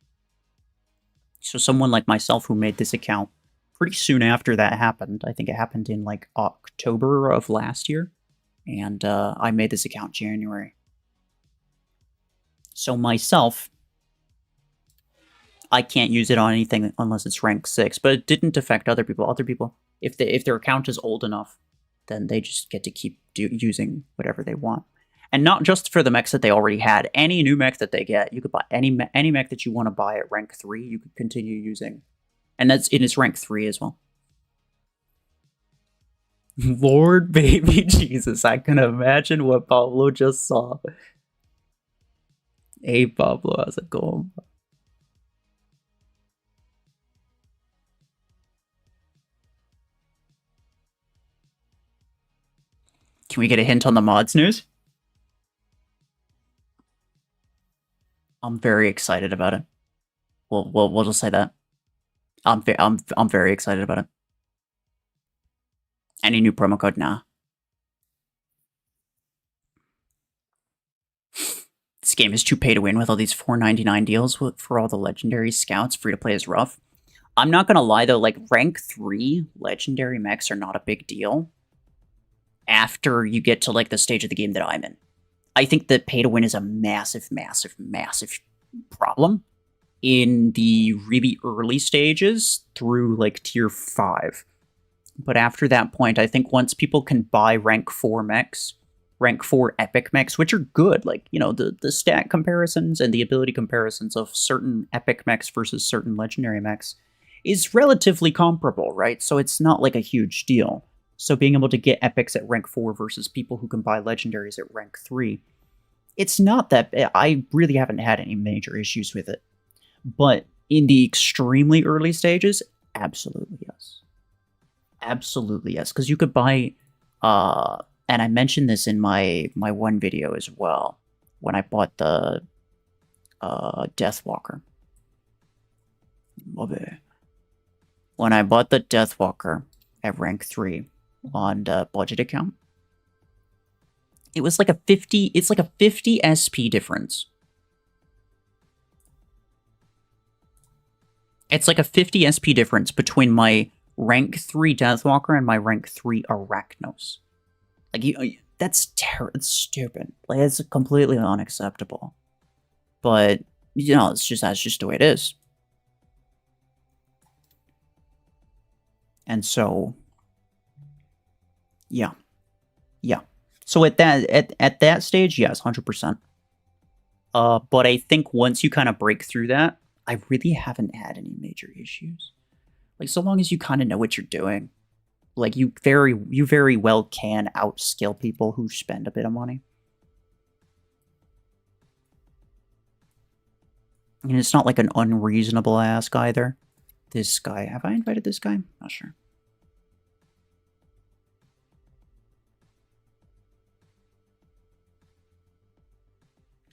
Speaker 1: So someone like myself who made this account pretty soon after that happened, I think it happened in like October of last year, and I made this account January. So myself, I can't use it on anything unless it's rank 6, but it didn't affect other people. Other people, if their account is old enough, then they just get to keep using whatever they want. And not just for the mechs that they already had. Any new mech that they get, you could buy any mech that you want to buy at rank 3, you could continue using. And it's rank 3 as well. Lord baby Jesus, I can imagine what Pablo just saw. Hey Pablo, how's it going? Can we get a hint on the mods news? I'm very excited about it. We'll just say that. I'm very excited about it. Any new promo code? Nah. This game is too pay to win with all these $4.99 deals for all the legendary scouts. Free to play is rough. I'm not gonna lie though, like rank 3 legendary mechs are not a big deal after you get to like the stage of the game that I'm in. I think that pay to win is a massive, massive, massive problem in the really early stages through like tier 5. But after that point, I think once people can buy rank 4 mechs, rank 4 epic mechs, which are good, like, you know, the stat comparisons and the ability comparisons of certain epic mechs versus certain legendary mechs is relatively comparable, right? So it's not like a huge deal. So being able to get epics at rank 4 versus people who can buy legendaries at rank 3, it's not that I really haven't had any major issues with it. But in the extremely early stages, absolutely yes. Absolutely, yes. Because you could buy, and I mentioned this in my one video as well, when I bought the Deathwalker. When I bought the Deathwalker at rank 3 on the budget account, it was like a 50, it's like a 50 SP difference. It's like a 50 SP difference between my rank 3 Deathwalker and my rank 3 Arachnos. Like, that's it's stupid. Like, it's completely unacceptable. But, you know, that's just the way it is. And so, yeah. Yeah. So at that stage, yes, 100%. But I think once you kind of break through that, I really haven't had any major issues. Like, so long as you kind of know what you're doing, like, you very well can outskill people who spend a bit of money. And it's not like an unreasonable ask either. This guy, have I invited this guy? Not sure.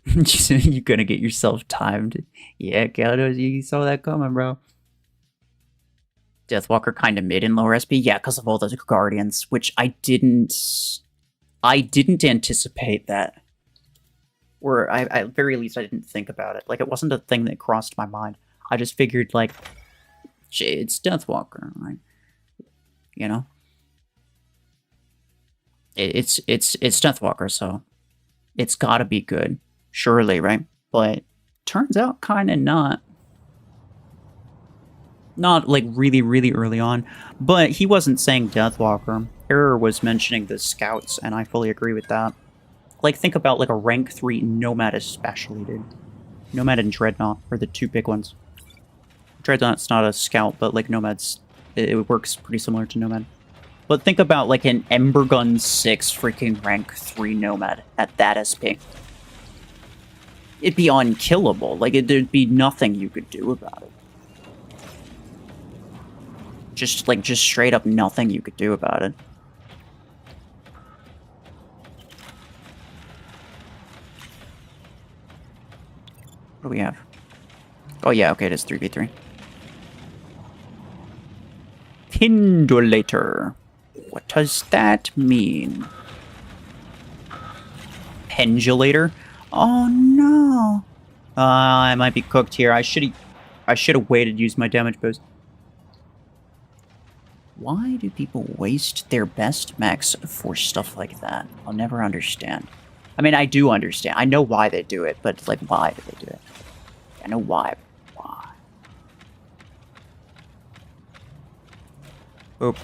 Speaker 1: You're gonna get yourself timed. Yeah, Galdo, you saw that coming, bro. Deathwalker kind of mid in lower SP, yeah, because of all those guardians, which I didn't anticipate that. Or at very least I didn't think about it. Like, it wasn't a thing that crossed my mind. I just figured, like, it's Deathwalker, right? You know, it's Deathwalker, so it's got to be good, surely, right? But turns out kind of not. Not, like, really, really early on. But he wasn't saying Deathwalker. Error was mentioning the Scouts, and I fully agree with that. Like, think about, like, a rank 3 Nomad especially, dude. Nomad and Dreadnought are the two big ones. Dreadnought's not a Scout, but, like, Nomad's... It works pretty similar to Nomad. But think about, like, an Embergun 6 freaking rank 3 Nomad at that SP. It'd be unkillable. Like, there'd be nothing you could do about it. Just straight up nothing you could do about it. What do we have? Oh yeah, okay, it is 3v3. Pendulator. What does that mean? Pendulator? Oh no. I might be cooked here. I should have waited to use my damage boost. Why do people waste their best mechs for stuff like that? I'll never understand. I mean, I do understand. I know why they do it, but, like, why do they do it? I know why. Why? Oop.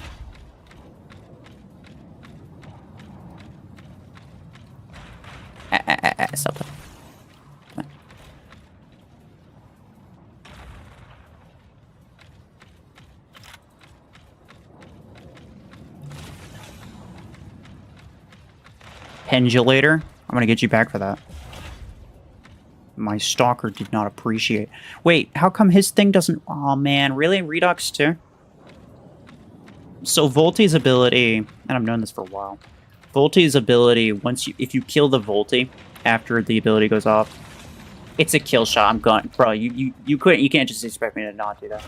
Speaker 1: Stop that. Come on. Pendulator? I'm gonna get you back for that. My stalker did not appreciate. Wait, how come his thing doesn't... Oh man, really? Redux too? So VOLTI's ability, and I've known this for a while. VOLTI's ability, if you kill the VOLTI after the ability goes off, it's a kill shot. I'm gone. Bro, you can't just expect me to not do that.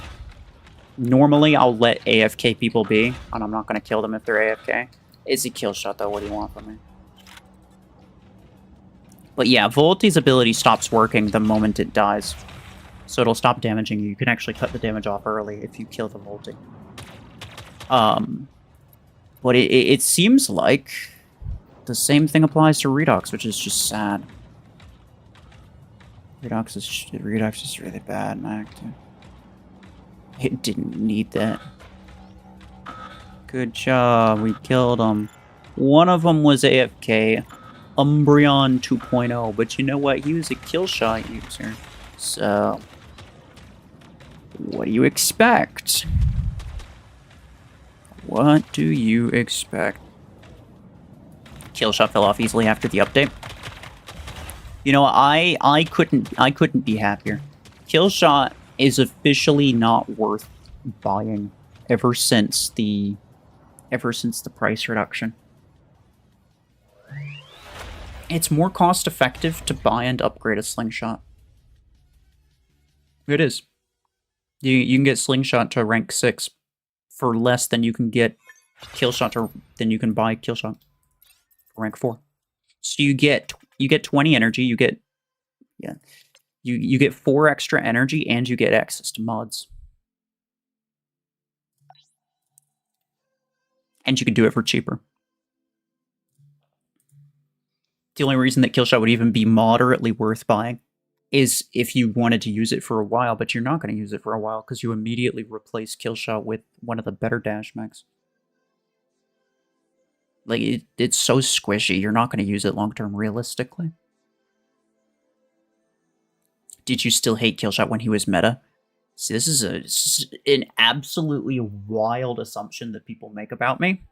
Speaker 1: Normally, I'll let AFK people be, and I'm not gonna kill them if they're AFK. It's a kill shot though, what do you want from me? But yeah, VOLTI's ability stops working the moment it dies. So it'll stop damaging you. You can actually cut the damage off early if you kill the VOLTI. But it seems like the same thing applies to Redux, which is just sad. Redux is really bad, Mac. It didn't need that. Good job, we killed them. One of them was AFK. Umbreon 2.0, but you know what? He was a kill shot user. So, what do you expect? What do you expect? Kill shot fell off easily after the update. You know, I couldn't be happier. Kill shot is officially not worth buying ever since the ever since the price reduction. It's more cost-effective to buy and upgrade a slingshot. It is. You can get slingshot to rank 6 for less than you can get killshot than you can buy killshot for rank 4. So you get 20 energy, you get you get 4 extra energy, and you get access to mods. And you can do it for cheaper. The only reason that killshot would even be moderately worth buying is if you wanted to use it for a while, but you're not going to use it for a while because you immediately replace killshot with one of the better dash mechs. Like, it's so squishy, you're not going to use it long-term realistically. Did you still hate killshot when he was meta? See, this is an absolutely wild assumption that people make about me.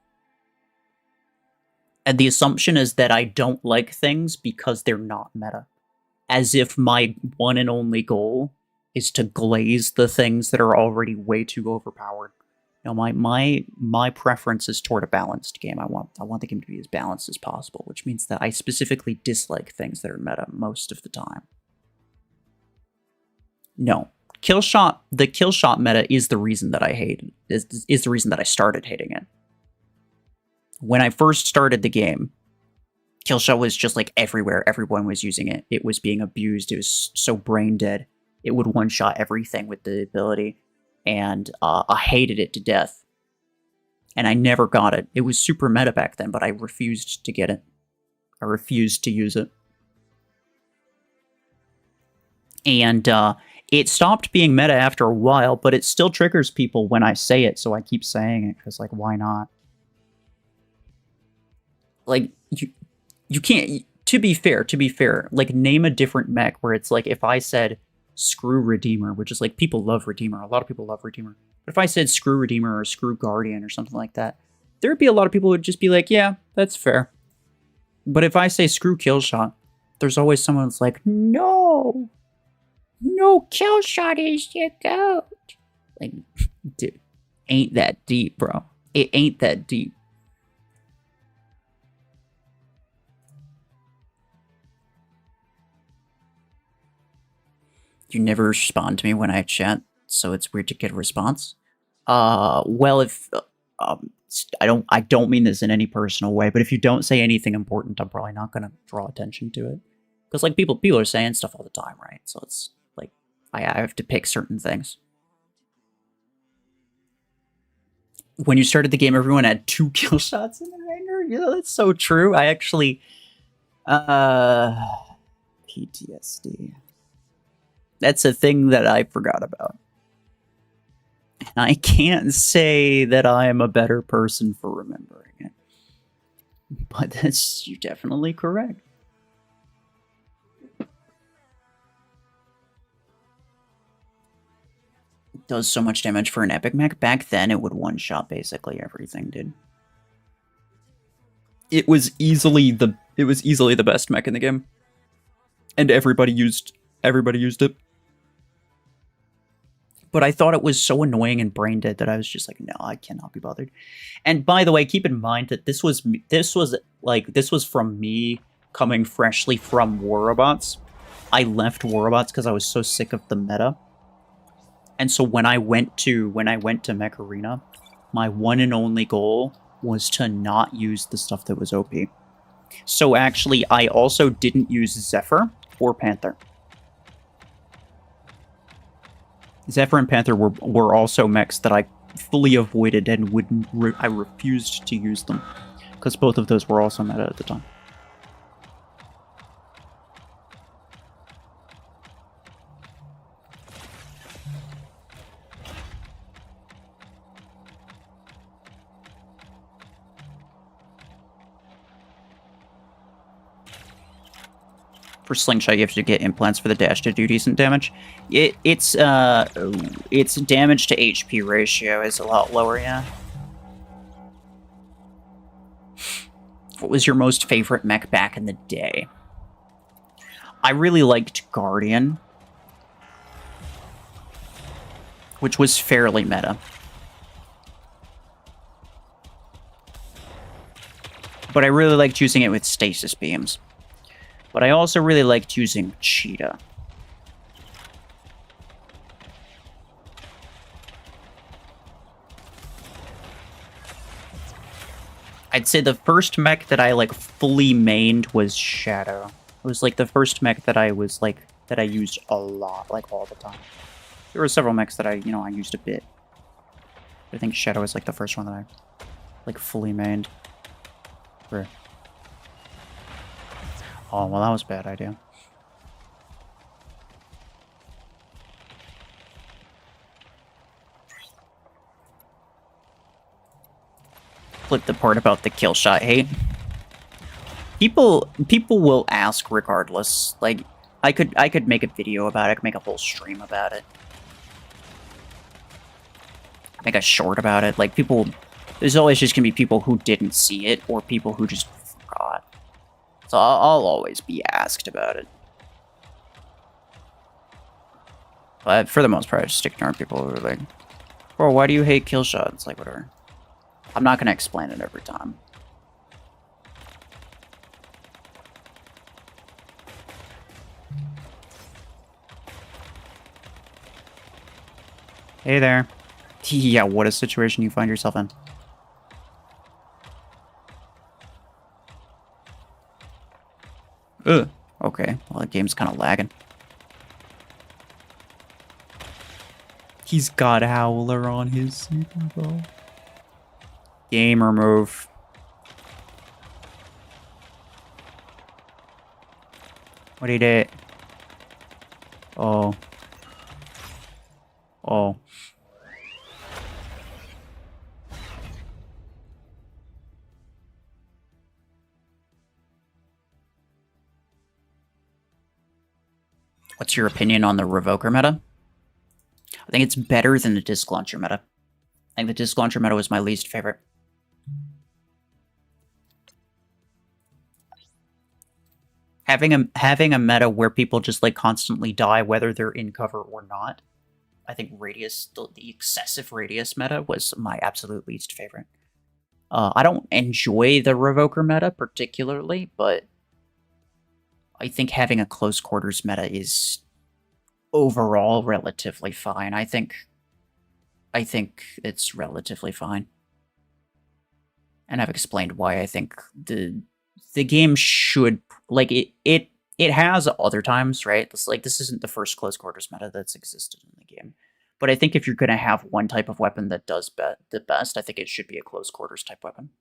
Speaker 1: And the assumption is that I don't like things because they're not meta. As if my one and only goal is to glaze the things that are already way too overpowered. No, my preference is toward a balanced game. I want the game to be as balanced as possible, which means that I specifically dislike things that are meta most of the time. No. The killshot meta is the reason that I hate it. Is the reason that I started hating it. When I first started the game, killshot was just like everywhere. Everyone was using it. It was being abused. It was so brain dead. It would one-shot everything with the ability. And I hated it to death. And I never got it. It was super meta back then, but I refused to get it. I refused to use it. And it stopped being meta after a while, but it still triggers people when I say it, so I keep saying it, because, like, why not? Like, you can't... To be fair, like, name a different mech where it's like, if I said, screw Redeemer, which is like, people love Redeemer. A lot of people love Redeemer. But if I said screw Redeemer or screw Guardian or something like that, there'd be a lot of people who would just be like, yeah, that's fair. But if I say screw Killshot, there's always someone that's like, no, Killshot is your goat. Like, dude, ain't that deep, bro. It ain't that deep. You never respond to me when I chat, so it's weird to get a response. Well, if I don't mean this in any personal way, but if you don't say anything important, I'm probably not gonna draw attention to it. Because like people are saying stuff all the time, right? So it's like I have to pick certain things. When you started the game, everyone had 2 kill shots in their anger. Yeah, that's so true. I actually PTSD. That's a thing that I forgot about. And I can't say that I am a better person for remembering it. But you're definitely correct. It does so much damage for an epic mech. Back then, it would one-shot basically everything, dude. It was easily the best mech in the game. And everybody used it. But I thought it was so annoying and brain dead that I was just like, no, I cannot be bothered. And by the way, keep in mind that this was from me coming freshly from War Robots. I left War Robots because I was so sick of the meta. And so when I went to Mech Arena, my one and only goal was to not use the stuff that was OP. So actually, I also didn't use Zephyr or Panther. Zephyr and Panther were also mechs that I fully avoided and I refused to use them. Because both of those were also meta at the time. For Slingshot, you have to get implants for the dash to do decent damage. Its damage to HP ratio is a lot lower, yeah. What was your most favorite mech back in the day? I really liked Guardian, which was fairly meta. But I really liked using it with stasis beams. But I also really liked using Cheetah. I'd say the first mech that I, like, fully mained was Shadow. It was, like, the first mech that I was, like, that I used a lot, like, all the time. There were several mechs that I used a bit. I think Shadow was, like, the first one that I, like, fully mained. For... Oh, well, that was a bad idea. Flip the part about the kill shot hate. People will ask regardless. Like, I could make a video about it. I could make a whole stream about it. Make a short about it. Like, people... There's always just gonna be people who didn't see it, or people who just forgot. So I'll always be asked about it. But for the most part, I just ignore people who are like, bro, why do you hate kill shots? Like, whatever. I'm not gonna explain it every time. Hey there. Yeah, what a situation you find yourself in. Ugh. Okay, well, the game's kind of lagging. He's got Howler on his Super Bowl. Gamer move. What he did? Oh. Oh. What's your opinion on the Revoker meta? I think it's better than the Disc Launcher meta. I think the Disc Launcher meta was my least favorite. Having a meta where people just like constantly die whether they're in cover or not. I think Radius, the excessive Radius meta was my absolute least favorite. I don't enjoy the Revoker meta particularly, but I think having a close quarters meta is overall relatively fine. I think it's relatively fine. And I've explained why I think the game should, like, it has other times, right? This isn't the first close quarters meta that's existed in the game. But I think if you're going to have one type of weapon that does the best, I think it should be a close quarters type weapon.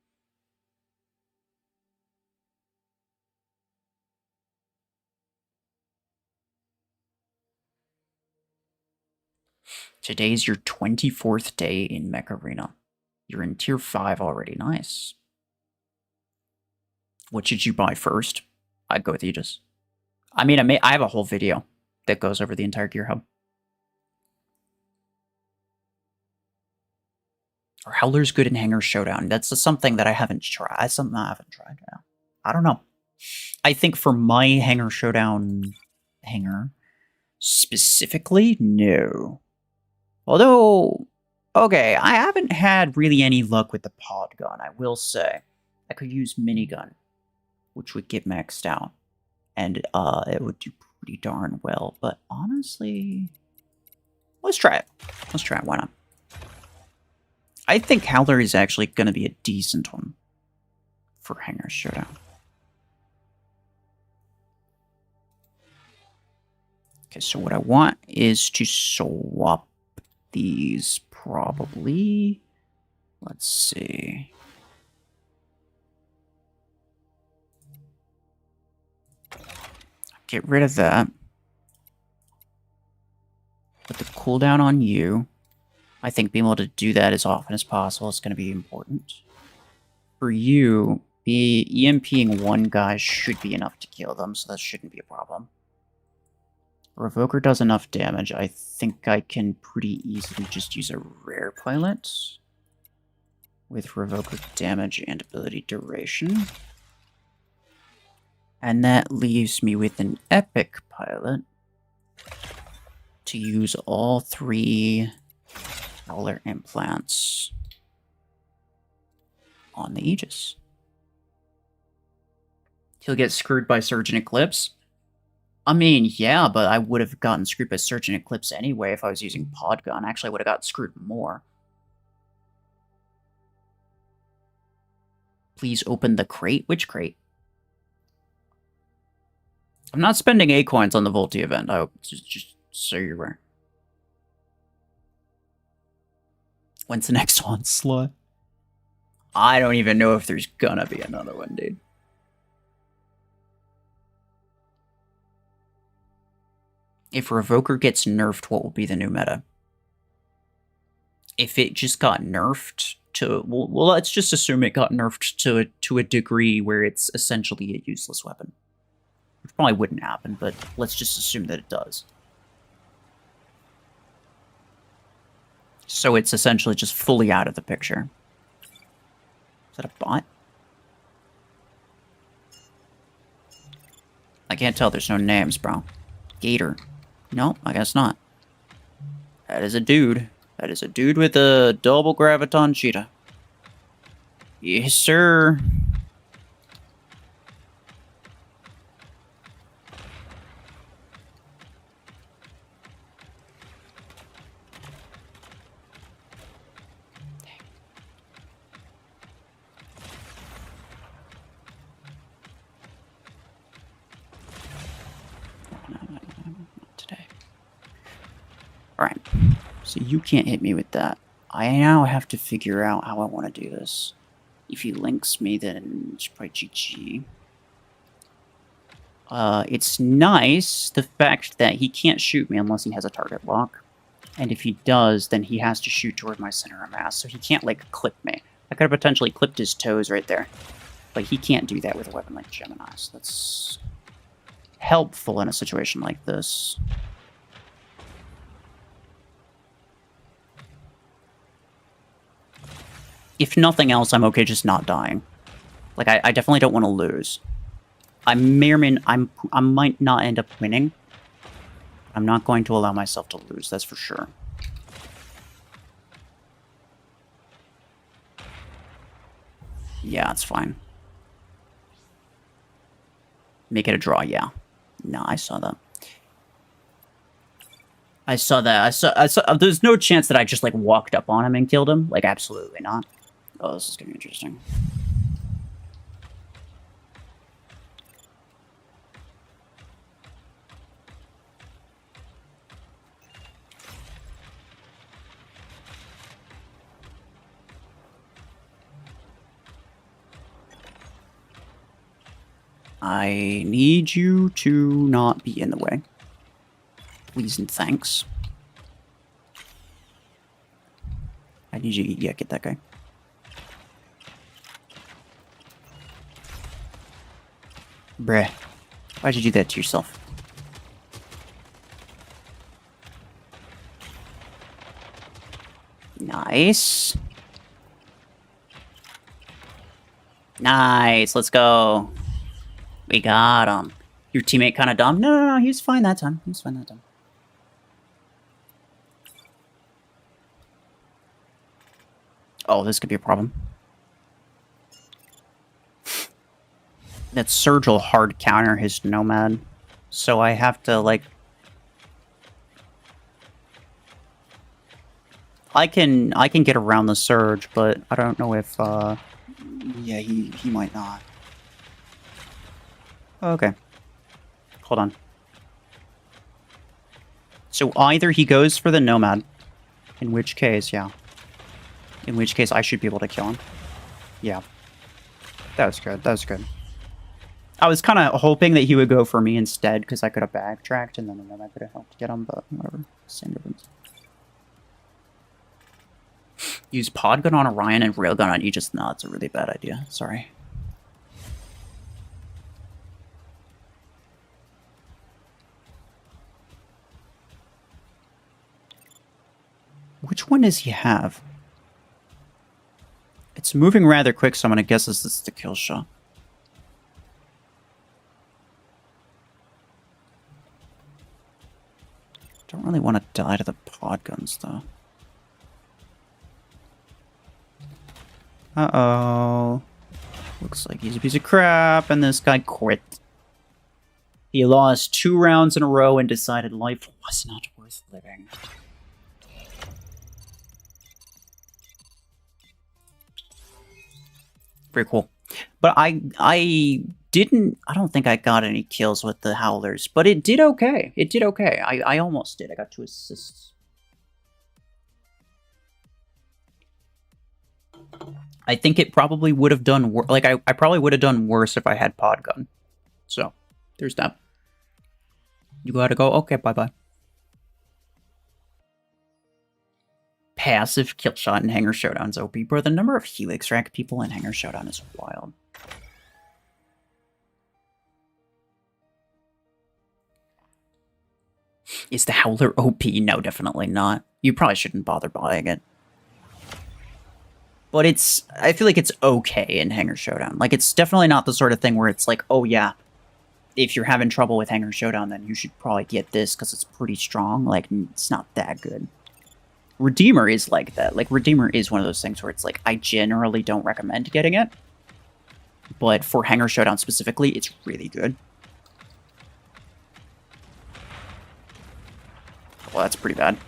Speaker 1: Today's your 24th day in Mech Arena. You're in Tier 5 already. Nice. What should you buy first? I'd go with Aegis. I mean, I have a whole video that goes over the entire gear hub. Or Howler's good in Hanger Showdown. That's something that I haven't tried. That's something I haven't tried. Yeah. I don't know. I think for my Hanger Showdown hanger specifically, no. Although, okay, I haven't had really any luck with the pod gun, I will say. I could use minigun, which would get maxed out. And it would do pretty darn well. But honestly, let's try it. Let's try it. Why not? I think Howler is actually going to be a decent one for Hanger Showdown. Okay, so what I want is to swap these probably. Let's see. Get rid of that. Put the cooldown on you. I think being able to do that as often as possible is going to be important. For you, the EMPing one guy should be enough to kill them, so that shouldn't be a problem. Revoker does enough damage. I think I can pretty easily just use a rare pilot with Revoker damage and ability duration. And that leaves me with an epic pilot to use all 3 Howler implants on the Aegis. He'll get screwed by Surge and Eclipse. I mean, yeah, but I would have gotten screwed by Surge and Eclipse anyway if I was using Pod Gun. Actually, I would have got screwed more. Please open the crate. Which crate? I'm not spending A coins on the VOLTI event. I hope, just so you're aware. When's the next onslaught? I don't even know if there's gonna be another one, dude. If Revoker gets nerfed, what will be the new meta? If it just got nerfed to... Well, let's just assume it got nerfed to a degree where it's essentially a useless weapon. Which probably wouldn't happen, but let's just assume that it does. So it's essentially just fully out of the picture. Is that a bot? I can't tell, there's no names, bro. Gator. No, I guess not. That is a dude. That is a dude with a double graviton cheetah. Yes, sir. Alright, so you can't hit me with that. I now have to figure out how I want to do this. If he links me, then it's probably GG. It's nice, the fact that he can't shoot me unless he has a target lock. And if he does, then he has to shoot toward my center of mass, so he can't, like, clip me. I could have potentially clipped his toes right there. But he can't do that with a weapon like Gemini, so that's helpful in a situation like this. If nothing else, I'm okay just not dying. Like, I definitely don't want to lose. I may or may I might not end up winning. I'm not going to allow myself to lose, that's for sure. Yeah, it's fine. Make it a draw, yeah. No, I saw that. I saw that. There's no chance that I just, like, walked up on him and killed him. Like, absolutely not. Oh, this is gonna be interesting. I need you to not be in the way. Please and thanks. I need you to get that guy. Bruh. Why'd you do that to yourself? Nice. Nice, let's go. We got him. Your teammate kind of dumb? No, he was fine that time. He was fine that time. Oh, this could be a problem. That Surge will hard counter his Nomad. So I have to, like... I can get around the Surge, but I don't know if, yeah, he might not. Okay. Hold on. So either he goes for the Nomad, in which case, yeah. In which case I should be able to kill him. Yeah. That was good, that was good. I was kind of hoping that he would go for me instead, because I could have backtracked, and then the Nomad could have helped get him, but whatever. Same difference. Use pod gun on Orion and railgun on Aegis. No, it's a really bad idea. Sorry. Which one does he have? It's moving rather quick, so I'm gonna guess this is the kill shot. Don't really want to die to the pod guns, though. Uh-oh. Looks like he's a piece of crap, and this guy quit. He lost 2 rounds in a row and decided life was not worth living. Very cool. But I don't think I got any kills with the Howlers, but it did okay. It did okay. I almost did. I got 2 assists. I think it probably would have done worse. Like, I probably would have done worse if I had pod gun. So, there's that. You gotta go? Okay, bye-bye. Passive kill shot in Hangar Showdown's OP. Bro, the number of Helix Rack people in Hangar Showdown is wild. Is the Howler OP? No, definitely not. You probably shouldn't bother buying it. But I feel like it's okay in Hangar Showdown. Like, it's definitely not the sort of thing where it's like, oh yeah, if you're having trouble with Hangar Showdown, then you should probably get this because it's pretty strong. Like, it's not that good. Redeemer is like that. Like, Redeemer is one of those things where it's like, I generally don't recommend getting it. But for Hangar Showdown specifically, it's really good. Well, that's pretty bad.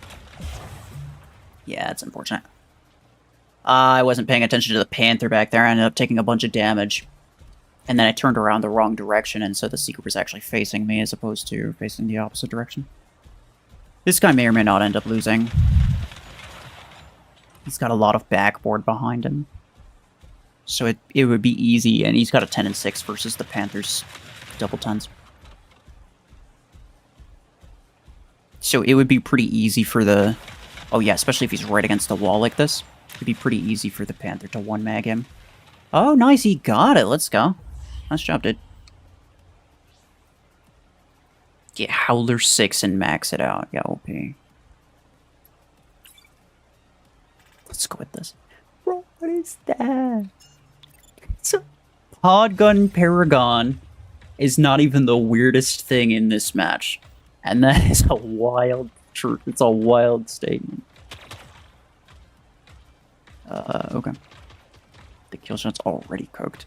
Speaker 1: Yeah, it's unfortunate. I wasn't paying attention to the Panther back there. I ended up taking a bunch of damage. And then I turned around the wrong direction, and so the Seeker was actually facing me as opposed to facing the opposite direction. This guy may or may not end up losing. He's got a lot of backboard behind him. So it would be easy, and he's got a 10 and 6 versus the Panthers' double 10s. So it would be pretty easy for the... Oh yeah, especially if he's right against the wall like this. It'd be pretty easy for the Panther to one-mag him. Oh, nice, he got it. Let's go. Nice job, dude. Get Howler 6 and max it out. Yeah, OP. Let's go with this. Bro, what is that? It's a Podgun Paragon is not even the weirdest thing in this match. And that is a wild truth. It's a wild statement. Okay. The kill shot's already cooked.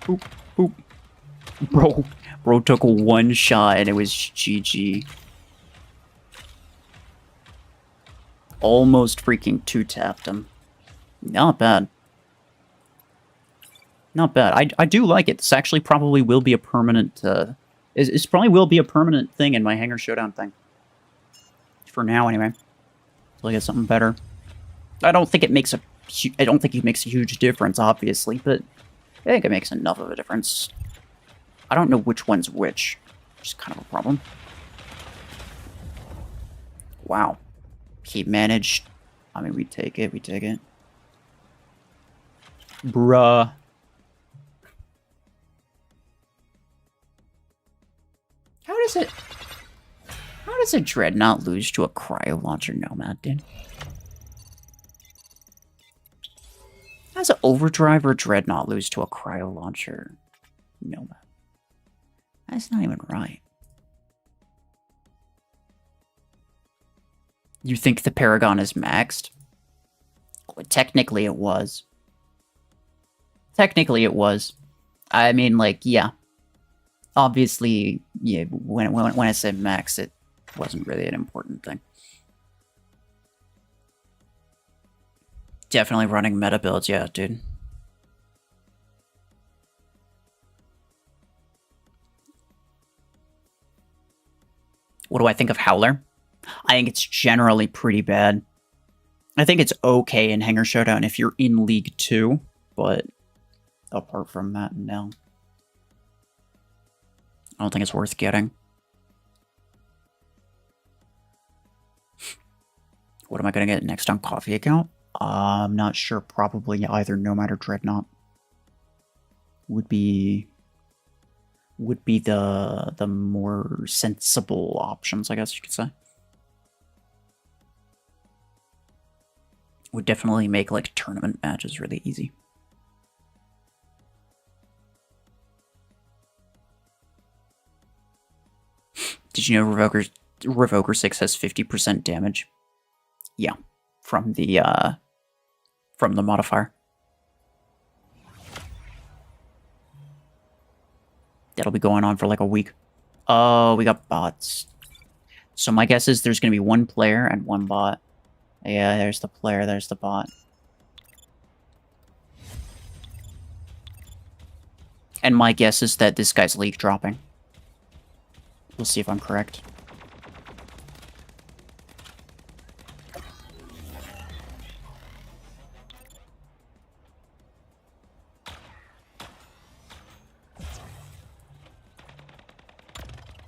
Speaker 1: Boop, boop. Bro took 1 shot and it was GG. Almost freaking 2-tapped him. Not bad. Not bad. I do like it. This actually probably will be a permanent... This probably will be a permanent thing in my Hangar Showdown thing. For now, anyway. Till I get something better. I don't think it makes a huge difference, obviously, but I think it makes enough of a difference. I don't know which one's which, which is kind of a problem. Wow. He managed. I mean, we take it, we take it. Bruh. How does a Dreadnought lose to a Cryo Launcher Nomad, dude? How does an Overdrive or Dreadnought lose to a Cryo Launcher Nomad? That's not even right. You think the Paragon is maxed? Well, technically it was. Technically it was. I mean, like, yeah. Obviously, yeah, when I said max, it wasn't really an important thing. Definitely running meta builds, yeah, dude. What do I think of Howler? I think it's generally pretty bad. I think it's okay in Hangar Showdown if you're in League 2, but apart from that, no. I don't think it's worth getting. What am I going to get next on Coffee account? I'm not sure. Probably either Nomad or Dreadnought. Would be the more sensible options, I guess you could say. Would definitely make like tournament matches really easy. Did you know Revoker 6 has 50% damage? Yeah, from the from the modifier. That'll be going on for like a week. Oh, we got bots. So my guess is there's going to be one player and one bot. Yeah, there's the player, there's the bot. And my guess is that this guy's league dropping. We'll see if I'm correct.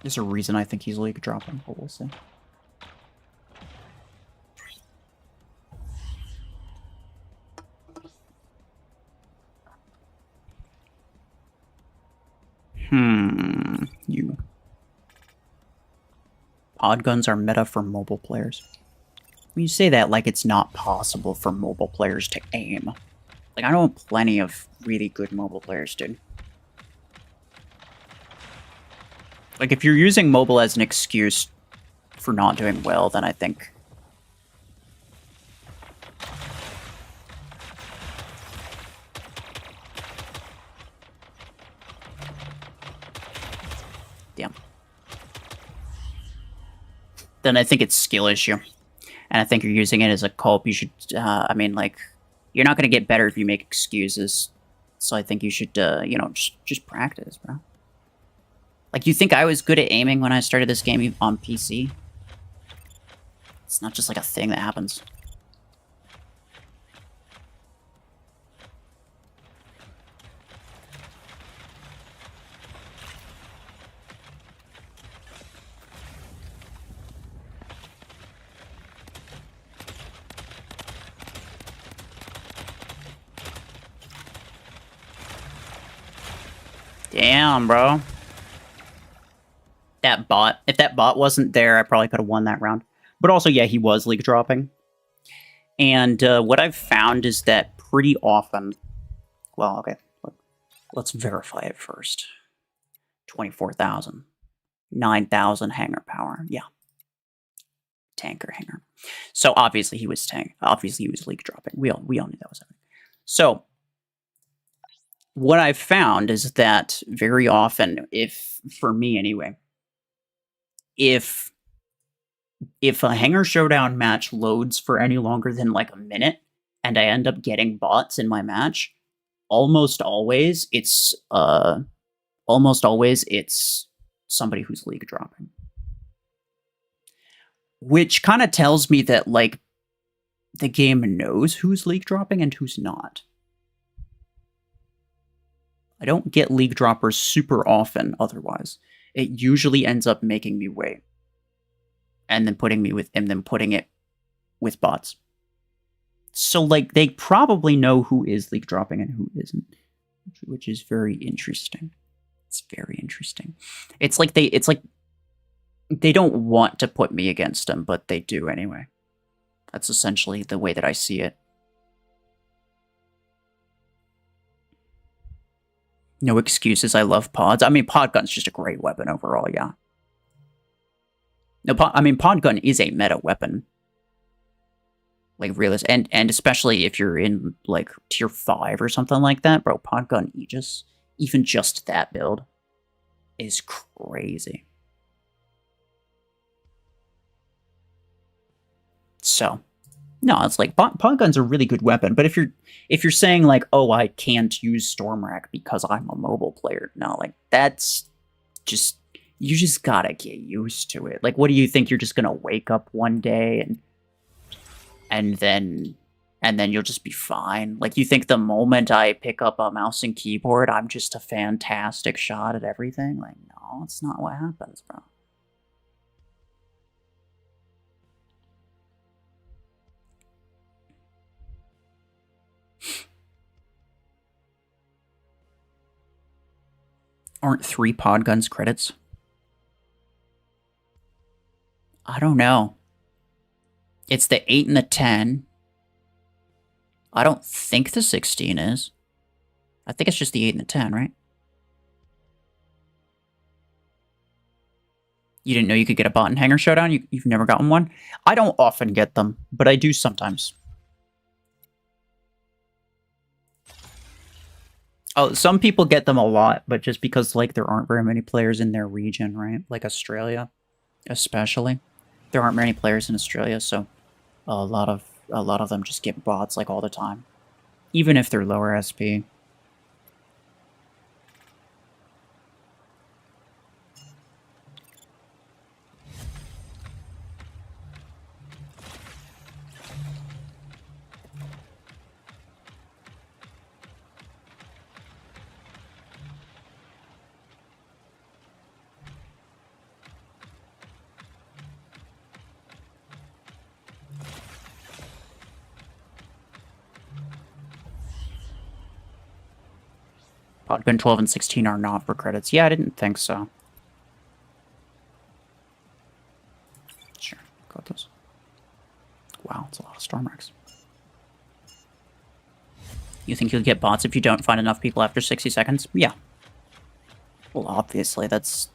Speaker 1: There's a reason I think he's league dropping, but we'll see. You. Pod guns are meta for mobile players. When you say that like it's not possible for mobile players to aim. Like, I know plenty of really good mobile players, dude. Like, if you're using mobile as an excuse for not doing well, then I think... Damn. Then I think it's skill issue. And I think you're using it as a culp. You should, I mean, like, you're not going to get better if you make excuses. So I think you should, you know, just practice, bro. Like, you think I was good at aiming when I started this game on PC? It's not just like a thing that happens. Damn, bro. That bot. If that bot wasn't there, I probably could have won that round. But also, yeah, he was league dropping. And what I've found is that pretty often... Well, okay. Let's verify it first. 24,000. 9,000 hanger power. Yeah. Tanker hanger. So obviously he was obviously he was league dropping. We all knew that was happening. So what I've found is that very often, for me anyway, if a hanger showdown match loads for any longer than like a minute and I end up getting bots in my match, almost always it's somebody who's league dropping. Which kind of tells me that like the game knows who's league dropping and who's not. I don't get league droppers super often otherwise. It usually ends up making me wait. And then putting it with bots. So like they probably know who is league dropping and who isn't. Which is very interesting. It's very interesting. It's like they don't want to put me against them, but they do anyway. That's essentially the way that I see it. No excuses, I love pods. I mean, pod gun's just a great weapon overall, yeah. No, pod gun is a meta weapon. Like, realist, and especially if you're in, like, tier 5 or something like that, bro, pod gun Aegis, even just that build, is crazy. So, no, it's like, pod gun's a really good weapon, but if you're saying, like, oh, I can't use Stormrack because I'm a mobile player, no, like, that's just... You just gotta get used to it. Like, what do you think? You're just gonna wake up one day and then you'll just be fine? Like, you think the moment I pick up a mouse and keyboard, I'm just a fantastic shot at everything? Like, no, it's not what happens, bro. Aren't 3 pod guns credits? I don't know. It's the 8 and the 10. I don't think the 16 is. I think it's just the 8 and the 10, right? You didn't know you could get a bot in Hanger Showdown? You've never gotten one? I don't often get them, but I do sometimes. Oh, some people get them a lot, but just because, like, there aren't very many players in their region, right? Like Australia, especially. There aren't many players in Australia, so a lot of them just get bots, like, all the time. Even if they're lower SP. Podgun 12 and 16 are not for credits. Yeah, I didn't think so. Sure, got those. Wow, it's a lot of storm wrecks. You think you'll get bots if you don't find enough people after 60 seconds? Yeah. Well, obviously, that's...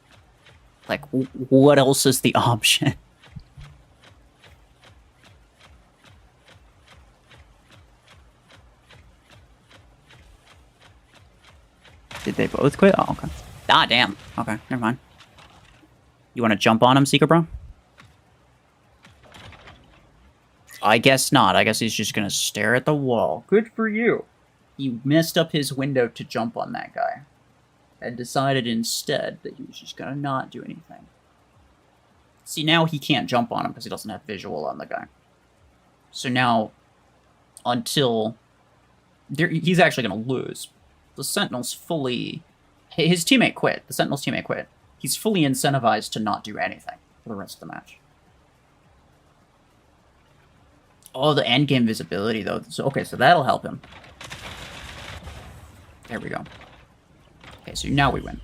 Speaker 1: Like, what else is the option? Did they both quit? Oh, okay. Ah, damn. Okay, never mind. You want to jump on him, Seeker Bro? I guess not. I guess he's just going to stare at the wall. Good for you. He messed up his window to jump on that guy. And decided instead that he was just going to not do anything. See, now he can't jump on him because he doesn't have visual on the guy. So now, until... he's actually going to lose. The Sentinel's fully... His teammate quit. The Sentinel's teammate quit. He's fully incentivized to not do anything for the rest of the match. Oh, the endgame visibility, though. So, okay, so that'll help him. There we go. Okay, so now we win.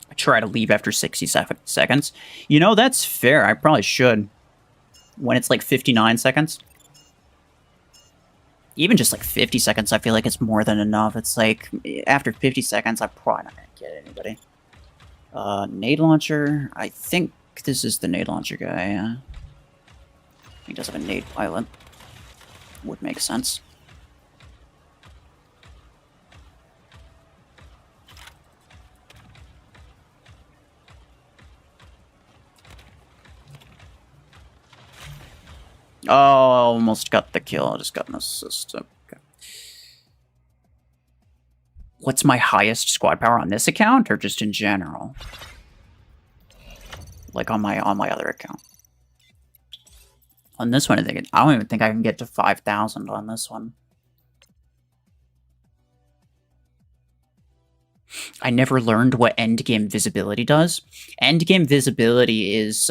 Speaker 1: I try to leave after 60 seconds. You know, that's fair. I probably should. When it's like 59 seconds. Even just like 50 seconds, I feel like it's more than enough. It's like, after 50 seconds, I'm probably not going to get anybody. Nade launcher. I think this is the nade launcher guy. He does have a nade pilot. Would make sense. Oh, almost got the kill. I just got an assist. Okay. What's my highest squad power on this account, or just in general? Like on my other account. On this one, I don't even think I can get to 5,000 on this one. I never learned what endgame visibility does. Endgame visibility is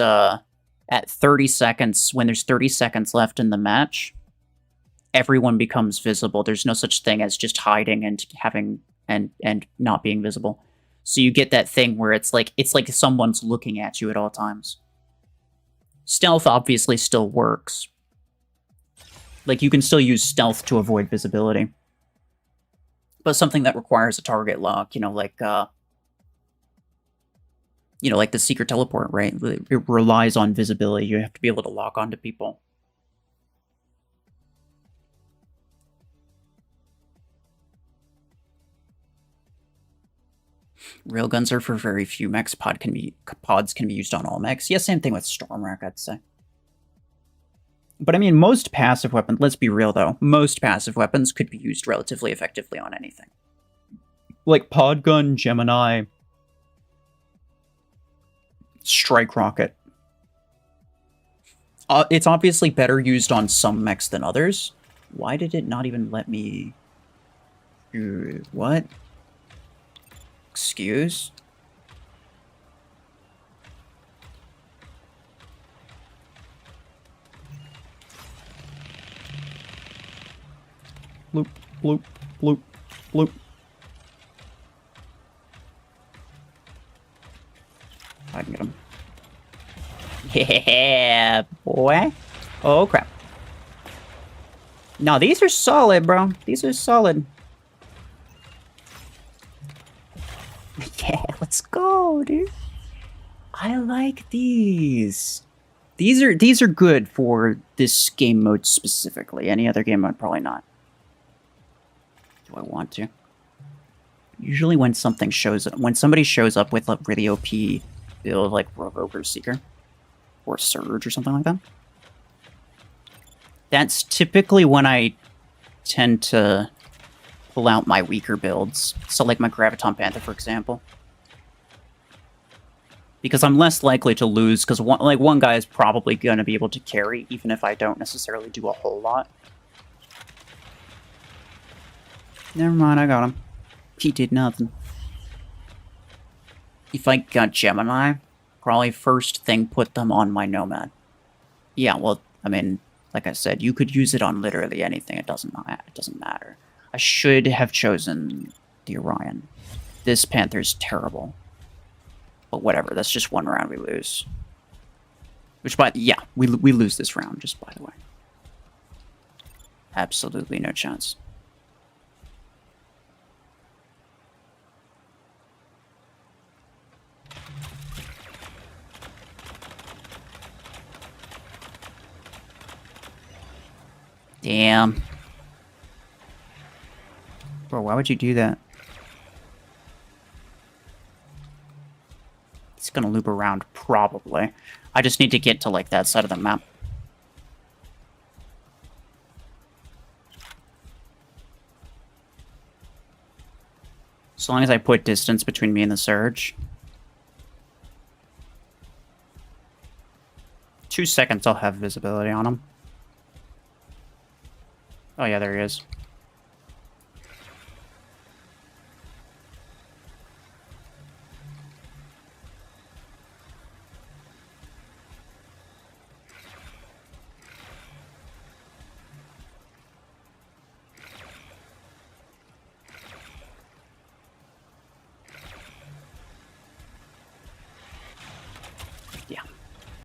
Speaker 1: at 30 seconds, when there's 30 seconds left in the match, everyone becomes visible. There's no such thing as just hiding and having and not being visible. So you get that thing where it's like someone's looking at you at all times. Stealth obviously still works. Like, you can still use stealth to avoid visibility. But something that requires a target lock, like the secret teleport, right? It relies on visibility. You have to be able to lock onto people. Railguns are for very few mechs. Pods can be used on all mechs. Yeah, same thing with Stormwreck, I'd say. But I mean, most passive weapons, let's be real though, most passive weapons could be used relatively effectively on anything. Like Podgun, Gemini, Strike Rocket. It's obviously better used on some mechs than others. Why did it not even let me... What? Excuse? Bloop, bloop, bloop, bloop. I can get him. Yeah, boy. Oh, crap. No, these are solid, bro. These are solid. Yeah, let's go, dude. I like these. These are good for this game mode specifically. Any other game mode, probably not. Do I want to? Usually when somebody shows up with a really OP build like Revoker Seeker or Surge or something like that, that's typically when I tend to pull out my weaker builds. So like my Graviton Panther, for example. Because I'm less likely to lose, because one guy is probably going to be able to carry, even if I don't necessarily do a whole lot. Never mind, I got him. He did nothing. If I got Gemini, probably first thing put them on my Nomad. Yeah, well, I mean, like I said, you could use it on literally anything. It doesn't matter. I should have chosen the Orion. This Panther's terrible. But whatever, that's just one round we lose. We lose this round, just by the way. Absolutely no chance. Damn. Bro, why would you do that? It's gonna loop around, probably. I just need to get to, like, that side of the map. As long as I put distance between me and the Surge. 2 seconds, I'll have visibility on him. Oh yeah, there he is.